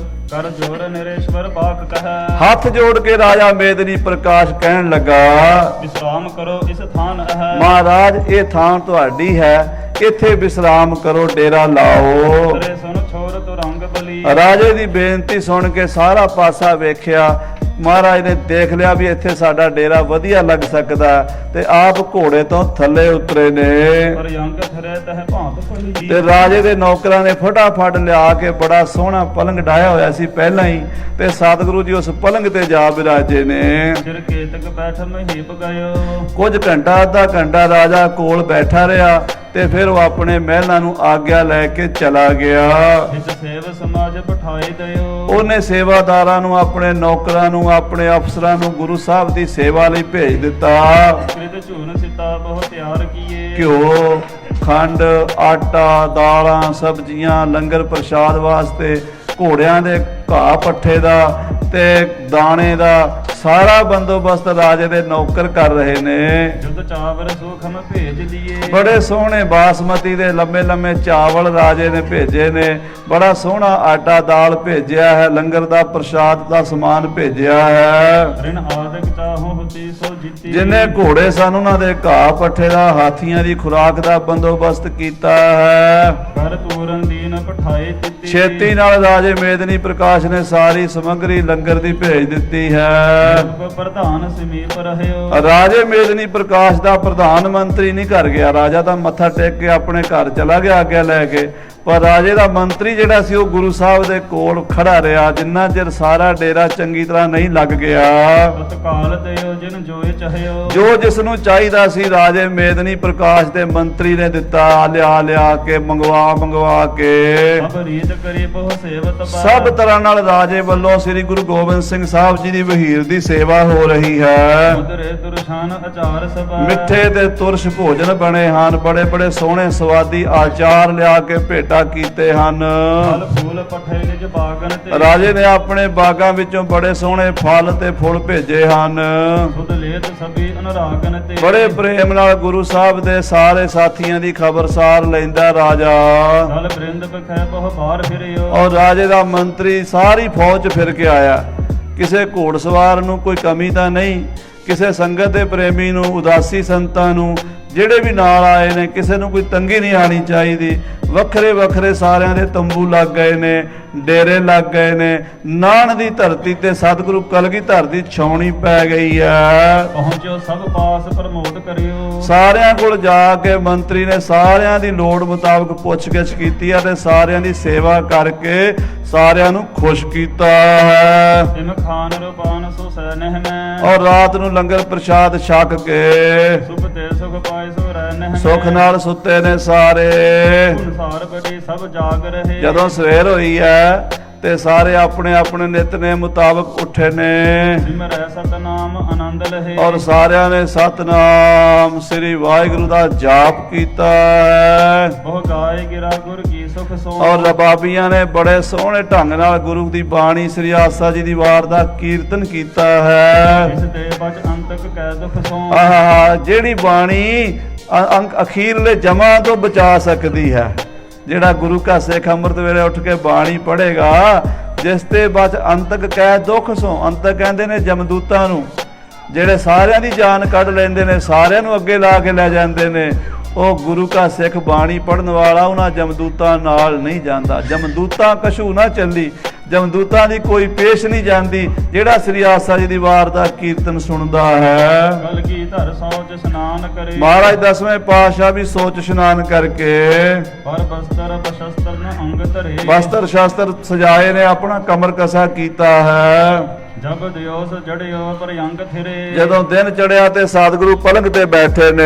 ਕਰ ਜੋਰ ਨਰੇਸ਼ਵਰ ਬਾਕ ਕਹੈ। ਹੱਥ ਜੋੜ ਕੇ ਰਾਜਾ ਮੇਦਨੀ ਪ੍ਰਕਾਸ਼ ਕਹਿਣ ਲੱਗਾ, ਵਿਸਰਾਮ ਕਰੋ ਇਸ ਥਾਨ ਹੈ। ਮਹਾਰਾਜ ਇਹ ਥਾਂ ਤੁਹਾਡੀ ਹੈ, ਇੱਥੇ ਵਿਸਰਾਮ ਕਰੋ, ਡੇਰਾ ਲਾਓ। ਤੇਰੇ ਸੁਨ ਛੋਰ ਤੋ ਰੰਗ ਬਲੀ। ਰਾਜੇ ਦੀ ਬੇਨਤੀ ਸੁਣ ਕੇ ਸਾਰਾ ਪਾਸਾ ਵੇਖਿਆ। ਮਹਾਰਾਜ ਨੇ ਦੇਖ ਲਿਆ ਵੀ ਇੱਥੇ ਸਾਡਾ ਡੇਰਾ ਵਧੀਆ ਲੱਗ ਸਕਦਾ, ਤੇ ਆਪ ਘੋੜੇ ਤੋਂ ਥੱਲੇ ਉਤਰੇ ਨੇ। ਪਰ ਯੰਗ ਥਰੇ ਤਹ ਭਾਂਤ ਭਲੀ। ਤੇ ਰਾਜੇ ਦੇ ਨੌਕਰਾਂ ਨੇ ਫਟਾਫਟ ਲਿਆ ਕੇ ਬੜਾ ਸੋਹਣਾ ਪਲੰਗ ਡਾਇਆ ਹੋਇਆ ਸੀ ਪਹਿਲਾਂ ਹੀ, ਤੇ ਸਤਿਗੁਰੂ ਜੀ ਉਸ ਪਲੰਗ ਤੇ ਜਾ ਬਿਰਾਜੇ ਨੇ। ਚਿਰ ਕੇਤਕ ਬੈਠ ਮਹੀਪ ਗਇਓ। ਕੁਝ ਘੰਟਾ ਅੱਧਾ ਘੰਟਾ ਰਾਜਾ ਕੋਲ ਬੈਠਾ ਰਿਹਾ, ਤੇ ਫਿਰ ਉਹ ਆਪਣੇ ਮਹਿਲਾਂ ਨੂੰ ਆਗਿਆ ਲੈ ਕੇ ਚਲਾ ਗਿਆ। ਹਿਤ ਸੇਵ ਸਮਾਜ ਬਿਠਾਈ ਦਿਓ। ਉਹਨੇ ਸੇਵਾਦਾਰਾਂ ਨੂੰ, ਆਪਣੇ ਨੌਕਰਾਂ ਨੂੰ, ਆਪਣੇ ਅਫਸਰਾਂ ਨੂੰ ਗੁਰੂ ਸਾਹਿਬ ਦੀ ਸੇਵਾ ਲਈ ਭੇਜ ਦਿੱਤਾ। ਕ੍ਰਿਤ ਝੂਨ ਸਿਤਾ ਬਹੁ ਤਿਆਰ ਕੀਏ। ਘਿਓ, ਖੰਡ, ਆਟਾ, ਦਾਲਾਂ, ਸਬਜ਼ੀਆਂ, ਲੰਗਰ ਪ੍ਰਸ਼ਾਦ ਵਾਸਤੇ, ਘੋੜਿਆਂ ਦੇ ਘਾਹ ਪੱਠੇ ਦਾ ਤੇ ਦਾਣੇ ਦਾ ਸਾਰਾ ਬੰਦੋਬਸਤ ਰਾਜੇ ਦੇ ਨੌਕਰ ਕਰ ਰਹੇ ਨੇ। ਜੁਦ ਚਾਵਰ ਸੋਖਮ ਭੇਜ ਦੀਏ, ਬੜੇ ਸੋਹਣੇ ਬਾਸਮਤੀ ਦੇ ਲੰਮੇ ਲੰਮੇ ਚਾਵਲ ਰਾਜੇ ਨੇ ਭੇਜੇ ਨੇ। ਬੜਾ ਸੋਹਣਾ ਆਟਾ ਦਾਲ ਭੇਜਿਆ ਹੈ, ਲੰਗਰ ਦਾ ਪ੍ਰਸ਼ਾਦ ਦਾ ਸਮਾਨ ਭੇਜਿਆ ਹੈ। ਰਿਣ ਆਦਿਕ ਚਾਹੋ ਹੁਤੀ ਸੋ ਜਿੱਤੀ, ਜਿੰਨੇ ਘੋੜੇ ਸਨ ਉਹਨਾਂ ਦੇ ਘਾਹ ਪੱਠੇ ਦਾ, ਹਾਥੀਆਂ ਦੀ ਖੁਰਾਕ ਦਾ ਬੰਦੋਬਸਤ ਕੀਤਾ ਹੈ। ਕਰ ਤੂਰਨ ਦੀਨ ਪਠਾਏ ਤਿੱਤੀ, ਛੇਤੀ ਨਾਲ ਰਾਜੇ ਮੇਦਨੀ ਪ੍ਰਕਾਸ਼ ਨੇ ਸਾਰੀ ਸਮੱਗਰੀ ਲੰਗਰ ਦੀ ਭੇਜ ਦਿੱਤੀ ਹੈ। ਪ੍ਰਧਾਨ ਸਮੀਪ ਰਹਿਓ, ਰਾਜੇ ਮੇਦਨੀ ਪ੍ਰਕਾਸ਼ ਦਾ ਪ੍ਰਧਾਨ ਮੰਤਰੀ ਨਹੀਂ ਘਰ ਗਿਆ। ਰਾਜਾ ਤਾਂ ਮੱਥਾ ਟੇਕ ਕੇ ਆਪਣੇ ਘਰ ਚਲਾ ਗਿਆ ਆਗਿਆ ਲੈ ਕੇ, ਪਰ ਰਾਜੇ ਦਾ ਮੰਤਰੀ ਜਿਹੜਾ ਸੀ ਉਹ ਗੁਰੂ ਸਾਹਿਬ ਦੇ ਕੋਲ ਖੜਾ ਰਿਹਾ ਜਿੰਨਾ ਚਿਰ ਸਾਰਾ ਡੇਰਾ ਚੰਗੀ ਤਰ੍ਹਾਂ ਨਹੀਂ ਲੱਗ ਗਿਆ। ਤਤਕਾਲ ਦਿਓ ਜਿਨ ਜੋਏ ਚਾਹਿਓ, ਜੋ ਜਿਸ ਨੂੰ ਚਾਹੀਦਾ ਸੀ ਰਾਜੇ ਮੇਦਨੀ ਪ੍ਰਕਾਸ਼ ਦੇ ਮੰਤਰੀ ਨੇ ਦਿੱਤਾ, ਲਿਆ ਕੇ ਮੰਗਵਾ ਕੇ। ਸਭ ਰੀਤ ਕਰੀ ਬਹੁ ਸੇਵਤ ਪਾਰ, ਸਭ ਤਰ੍ਹਾਂ ਨਾਲ ਰਾਜੇ ਵੱਲੋਂ ਸ੍ਰੀ ਗੁਰੂ ਗੋਬਿੰਦ ਸਿੰਘ ਸਾਹਿਬ ਜੀ ਦੀ ਵਹੀਰ ਦੀ ਸੇਵਾ ਹੋ ਰਹੀ ਹੈ। ਮੁਦਰੇ ਤੁਰਸ਼ਾਨ ਅਚਾਰ ਸਭਾ, ਮਿੱਠੇ ਤੇ ਤੁਰਸ਼ ਭੋਜਨ ਬਣੇ ਹਨ, ਬੜੇ ਬੜੇ ਸੋਹਣੇ ਸਵਾਦੀ ਆਚਾਰ ਲਿਆ ਕੇ ਭੇਟਾ ਕੀਤੇ ਹਨ। ਫਲ ਫੂਲ ਪਠੇ ਨਿਜ ਬਾਗਨ ਤੇ, ਰਾਜੇ ਨੇ ਆਪਣੇ ਬਾਗਾਂ ਵਿੱਚੋਂ ਬੜੇ ਸੋਹਣੇ ਫਲ ਤੇ ਫੁੱਲ ਭੇਜੇ ਹਨ। ਸੁਧ ਲੇਤ ਸਭੀ ਅਨੁਰਾਗਨ ਤੇ, ਬੜੇ ਪ੍ਰੇਮ ਨਾਲ ਗੁਰੂ ਸਾਹਿਬ ਦੇ ਸਾਰੇ ਸਾਥੀਆਂ ਦੀ ਖਬਰਸਾਰ ਲੈਂਦਾ ਰਾਜਾ। ਦਲ ਬ੍ਰਿੰਦ ਬਖੈ ਬਹੁ ਬਾਰ ਫਿਰਿਓ, ਔਰ ਰਾਜੇ ਦਾ ਮੰਤਰੀ ਸਾਰੀ ਫੌਜ 'ਚ ਫਿਰ ਕੇ ਆਇਆ। ਕਿਸੇ ਘੋੜਸਵਾਰ ਨੂੰ ਕੋਈ ਕਮੀ ਤਾਂ ਨਹੀਂ, ਕਿਸੇ ਸੰਗਤ ਦੇ ਪ੍ਰੇਮੀ ਨੂੰ, ਉਦਾਸੀ ਸੰਤਾਂ ਨੂੰ, ਜਿਹੜੇ ਵੀ ਨਾਲ ਆਏ ਨੇ, ਕਿਸੇ ਨੂੰ ਕੋਈ ਤੰਗੀ ਨਹੀਂ ਆਣੀ ਚਾਹੀਦੀ। ਵੱਖਰੇ ਵੱਖਰੇ ਸਾਰਿਆਂ ਦੇ ਤੰਬੂ ਲੱਗ ਗਏ ਨੇ, ਡੇਰੇ ਲੱਗ ਗਏ ਨੇ। ਨਾਨ ਦੀ ਧਰਤੀ ਤੇ ਸਤਿਗੁਰੂ ਕਲਗੀਧਰ ਦੀ ਛਾਉਣੀ ਪੈ ਗਈ ਹੈ। ਪਹੁੰਚੋ ਸਭ ਪਾਸ ਪ੍ਰਮੋਦ ਕਰਿਓ, ਸਾਰਿਆਂ ਕੋਲ ਜਾ ਕੇ ਮੰਤਰੀ ਨੇ ਸਾਰਿਆਂ ਦੀ ਲੋੜ ਮੁਤਾਬਕ ਪੁੱਛਗਿੱਛ ਕੀਤੀ ਹੈ ਤੇ ਸਾਰਿਆਂ ਦੀ ਸੇਵਾ ਕਰਕੇ ਸਾਰਿਆਂ ਨੂੰ ਖੁਸ਼ ਕੀਤਾ ਹੈ। ਤਿਮ ਖਾਨ ਰੂਪਾਨ ਸੋ ਸੈਨਹਿ ਮੈਂ, ਔਰ ਰਾਤ ਨੂੰ ਲੰਗਰ ਪ੍ਰਸ਼ਾਦ ਛਕ ਕੇ ਸੁਖ ਤੇ ਸੁਖ ਪਾਏ ਸੋ ਰਹਿਨਹਿ ਮੈਂ, ਸੁੱਖ ਨਾਲ ਸੁੱਤੇ ਨੇ ਸਾਰੇ। ਸੰਸਾਰ ਬੜੀ ਸਭ ਜਾਗ ਰਹੇ, ਜਦੋਂ ਸਵੇਰ ਹੋਈ ਹੈ ਤੇ ਸਾਰੇ ਆਪਣੇ ਆਪਣੇ ਨਿਤਨੇਮ ਮੁਤਾਬਕ ਉੱਠੇ ਨੇ ਸਿਮਰੈ ਸਤਨਾਮ ਆਨੰਦ ਲਹੇ, ਔਰ ਸਾਰਿਆਂ ਨੇ ਸਤਨਾਮ ਸ੍ਰੀ ਵਾਹਿਗੁਰੂ ਦਾ ਜਾਪ ਕੀਤਾ ਹੈ। ਬਹੁ ਗਾਏ ਗਿਰਾ ਗੁਰ ਕੀ ਸੁਖ ਸੋ, ਔਰ ਰਬਾਬੀਆਂ ਨੇ ਬੜੇ ਸੋਹਣੇ ਢੰਗ ਨਾਲ ਗੁਰੂ ਦੀ ਬਾਣੀ ਸ੍ਰੀ ਆਸਾ ਜੀ ਦੀ ਵਾਰ ਦਾ ਕੀਰਤਨ ਕੀਤਾ ਹੈ। ਇਸ ਤੇ ਬਚ ਅੰਤਕ ਕੈ ਦੁਖ ਸੋ, ਆਹ ਜਿਹੜੀ ਬਾਣੀ ਅੰਕ ਅਖੀਰਲੇ ਜਮਾਂ ਤੋਂ ਬਚਾ ਸਕਦੀ ਹੈ। ਜਿਹੜਾ ਗੁਰੂ ਕਾ ਸਿੱਖ ਅੰਮ੍ਰਿਤ ਵੇਲੇ ਉੱਠ ਕੇ ਬਾਣੀ ਪੜ੍ਹੇਗਾ, ਜਿਸ ਤੇ ਬਚ ਅੰਤਕ ਕਹਿ ਦੁੱਖ ਸੋ, ਅੰਤਕ ਕਹਿੰਦੇ ਨੇ ਜਮਦੂਤਾਂ ਨੂੰ, ਜਿਹੜੇ ਸਾਰਿਆਂ ਦੀ ਜਾਨ ਕੱਢ ਲੈਂਦੇ ਨੇ, ਸਾਰਿਆਂ ਨੂੰ ਅੱਗੇ ਲਾ ਕੇ ਲੈ ਜਾਂਦੇ ਨੇ। ਉਹ ਗੁਰੂ ਕਾ ਸਿੱਖ ਬਾਣੀ ਪੜਨ ਵਾਲਾ ਉਹਨਾਂ ਜਮਦੂਤਾਂ ਨਾਲ ਨਹੀਂ ਜਾਂਦਾ। ਜਮਦੂਤਾਂ ਕਛੂ ਨਾ ਚੱਲੀ, ਜਮਦੂਤਾਂ ਦੀ ਕੋਈ ਪੇਸ਼ ਨਹੀਂ ਜਾਂਦੀ ਜਿਹੜਾ ਸ੍ਰੀ ਆਸਾ ਜੀ ਦੀ ਵਾਰ ਦਾ ਕੀਰਤਨ ਸੁਣਦਾ ਹੈ। ਕਲਗੀ ਧਰ ਸੋਚ ਇਸ਼ਨਾਨ ਕਰੇ, ਮਹਾਰਾਜ 10ਵੇਂ ਪਾਤਸ਼ਾਹ ਵੀ ਸੋਚ ਇਸ਼ਨਾਨ ਕਰਕੇ ਪਰ ਬਸਤਰ ਬਸ਼ਸਤਰ ਨ ਅੰਗ ਧਰੇ, ਵਸਤਰ ਸ਼ਾਸਤਰ ਸਜਾਏ ਨੇ, ਆਪਣਾ ਕਮਰ ਕਸਾ ਕੀਤਾ ਹੈ। ਜਬ ਦਿਓਸ ਜੜਿਓ ਪਰ ਅੰਗ ਥਿਰੇ, ਜਦੋਂ ਦਿਨ ਚੜਿਆ ਤੇ ਸਤਿਗੁਰੂ ਪਲੰਘ ਤੇ ਬੈਠੇ ਨੇ,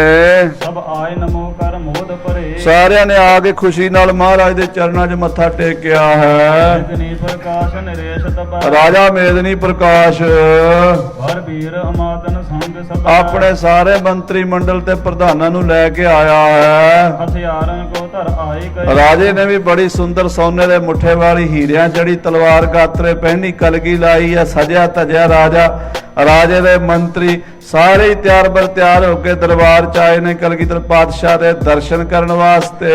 ਸਭ ਆਏ ਨਮੋ ਕਰ ਮੋਦ ਭਰੇ, ਸਾਰਿਆਂ ਨੇ ਆ ਕੇ ਖੁਸ਼ੀ ਨਾਲ ਮਹਾਰਾਜ ਦੇ ਚਰਨਾਂ 'ਚ ਮੱਥਾ ਟੇਕਿਆ ਹੈ। ਜਿਤਨੀ ਪ੍ਰਕਾਸ਼ ਨਰੇਸ਼ ਤਬਾ, ਰਾਜਾ ਮੇਦਨੀ ਪ੍ਰਕਾਸ਼ ਹਰ ਵੀਰ ਅਮਾਦਨ ਸੰਗ ਸਭਾ, ਆਪਣੇ ਸਾਰੇ ਮੰਤਰੀ ਮੰਡਲ ਤੇ ਪ੍ਰਧਾਨਾਂ ਨੂੰ ਲੈ ਕੇ ਆਇਆ ਹੈ। ਹਥਿਆਰਨ ਕੋ ਧਰ ਆਏ ਕਰੇ, ਰਾਜੇ ਨੇ ਵੀ ਬੜੀ ਸੁੰਦਰ ਸੋਨੇ ਦੇ ਮੁੱਠੇ ਵਾਲੀ ਹੀਰਿਆਂ ਜੜੀ ਤਲਵਾਰ ਗਾਤਰੇ ਪਹਿਨੀ ਕਲਗੀ ਲਾਈ ਹੈ। ਸਜਿਆ ਧਜਿਆ ਰਾਜੇ ਦੇ ਮੰਤਰੀ ਸਾਰੇ ਹੀ ਤਿਆਰ ਬਰ ਤਿਆਰ ਹੋ ਕੇ ਦਰਬਾਰ ਚ ਆਏ ਨੇ ਕਲਗੀਧਰ ਪਾਤਸ਼ਾਹ ਦੇ ਦਰਸ਼ਨ ਕਰਨ ਵਾਸਤੇ।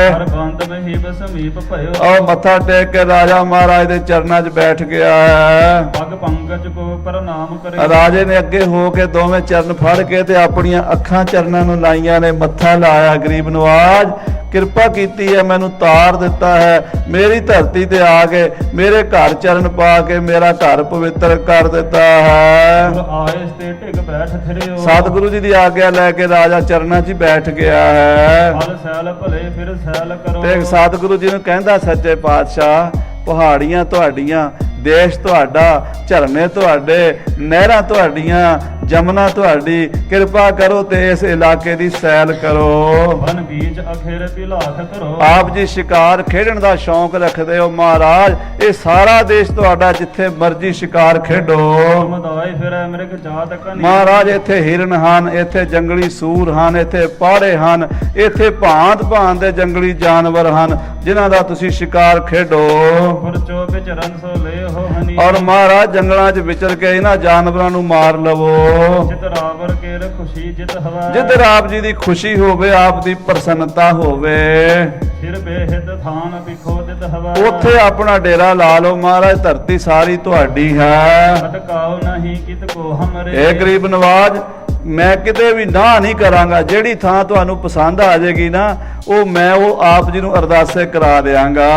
ਹਰ ਬੰਦ ਮਹੀਬ ਸਮੀਪ ਭਇਓ, ਔਰ ਮੱਥਾ ਟੇਕ ਕੇ ਰਾਜਾ ਮਹਾਰਾਜ ਦੇ ਚਰਨਾਂ 'ਚ ਬੈਠ ਗਿਆ ਹੈ। ਪਗ ਪੰਕਜ ਕੋ ਪ੍ਰਣਾਮ ਕਰੇ, ਰਾਜੇ ਨੇ ਅੱਗੇ ਹੋ ਕੇ ਦੋਵੇਂ ਚਰਨ ਫੜ ਕੇ ਤੇ ਆਪਣੀਆਂ ਅੱਖਾਂ ਚਰਨਾਂ ਨੂੰ ਲਾਈਆਂ ਨੇ, ਮੱਥਾ ਲਾਇਆ। ਗਰੀਬ ਨਵਾਜ ਕਿਰਪਾ ਕੀਤੀ ਹੈ, ਮੈਨੂੰ ਤਾਰ ਦਿੱਤਾ ਹੈ, ਮੇਰੀ ਧਰਤੀ ਤੇ ਆ ਕੇ ਮੇਰੇ ਘਰ ਚਰਨ ਪਾ ਕੇ ਮੇਰਾ ਘਰ ਪਵਿੱਤਰ ਕਰ ਦਿੱਤਾ ਹੈ। ਆਏ ਤੇ ਢਿਗ ਬੈਠ ਥਿਰਿਓ, ਸਤਿਗੁਰੂ ਜੀ ਦੀ ਆਗਿਆ ਲੈ ਕੇ ਰਾਜਾ ਚਰਨਾਂ 'ਚ ਹੀ ਬੈਠ ਗਿਆ ਹੈ। ਫਲ ਸੈਲ ਭਲੇ ਫਿਰ ਸੈਲ ਕਰੋ, ਤੇ ਸਤਿਗੁਰੂ ਜੀ ਨੂੰ ਕਹਿੰਦਾ ਸੱਚੇ ਪਾਤਸ਼ਾਹ, ਪਹਾੜੀਆਂ ਤੁਹਾਡੀਆਂ, ਦੇਸ਼ ਤੁਹਾਡਾ, ਝਰਨੇ ਤੁਹਾਡੇ, ਨਹਿਰਾਂ ਤੁਹਾਡੀਆਂ, ਜਮਨਾ ਤੁਹਾਡੀ, ਕਿਰਪਾ ਕਰੋ ਤੇ ਇਸ ਇਲਾਕੇ ਦੀ ਸੈਲ ਕਰੋ। ਵਨ ਬੀਜ ਅਖੇਰ ਭਿਲਾਖ ਕਰੋ, ਆਪ ਜੀ ਸ਼ਿਕਾਰ ਖੇਡਣ ਦਾ ਸ਼ੌਂਕ ਰੱਖਦੇ ਹੋ ਮਹਾਰਾਜ, ਇਹ ਸਾਰਾ ਦੇਸ਼ ਤੁਹਾਡਾ, ਜਿੱਥੇ ਮਰਜ਼ੀ ਸ਼ਿਕਾਰ ਖੇਡੋ। ਮਦਾਈ ਫਿਰੈ ਮਿਰਗ ਜਾਤ ਕਨੀ, ਮਹਾਰਾਜ ਇੱਥੇ ਹਿਰਨ ਹਨ, ਇੱਥੇ ਜੰਗਲੀ ਸੂਰ ਹਨ, ਇੱਥੇ ਪਾੜੇ ਹਨ, ਇੱਥੇ ਭਾਂਤ ਭਾਂਤ ਦੇ ਜੰਗਲੀ ਜਾਨਵਰ ਹਨ ਜਿਨ੍ਹਾਂ ਦਾ ਤੁਸੀਂ ਸ਼ਿਕਾਰ ਖੇਡੋ। ਪੁਰਚੋ ਵਿਚਰਨ ਸੋ ਲੈ ਹੋ ਹਨੀ, ਨਾਹੀ। ਔਰ ਮਹਾਰਾਜ ਜੰਗਲਾਂ 'ਚ ਵਿਚਰ ਕੇ ਇਹਨਾਂ ਜਾਨਵਰਾਂ ਨੂੰ ਮਾਰ ਲਵੋ ਜਿਤ ਰਾਵਰ ਕੇਰ ਖੁਸ਼ੀ ਜਿਤ ਹਵਾ। ਜਿੱਧਰ ਆਪ ਜੀ ਦੀ ਖੁਸ਼ੀ ਹੋਵੇ, ਆਪ ਦੀ ਪ੍ਰਸੰਨਤਾ ਹੋਵੇ, ਫਿਰ ਬੇਹਿਦ ਥਾਨ ਵਿਖੋ ਦਿਤ ਹਵਾ। ਉੱਥੇ ਆਪਣਾ ਡੇਰਾ ਲਾ ਲਓ। ਮਹਾਰਾਜ ਧਰਤੀ ਸਾਰੀ ਤੁਹਾਡੀ ਹੈ। ਅਟਕਾਓ ਨਹੀਂ ਕਿਤ ਕੋ ਹਮਰੇ। ਇਹ ਗਰੀਬ ਨਵਾਜ, ਮੈਂ ਕਿਤੇ ਵੀ ਨਾ ਨਹੀਂ ਕਰਾਂਗਾ। ਜਿਹੜੀ ਥਾਂ ਤੁਹਾਨੂੰ ਪਸੰਦ ਆ ਜਾਏਗੀ ਨਾ, ਉਹ ਆਪ ਜੀ ਨੂੰ ਅਰਦਾਸੇ ਕਰਾ ਦਿਆਂਗਾ।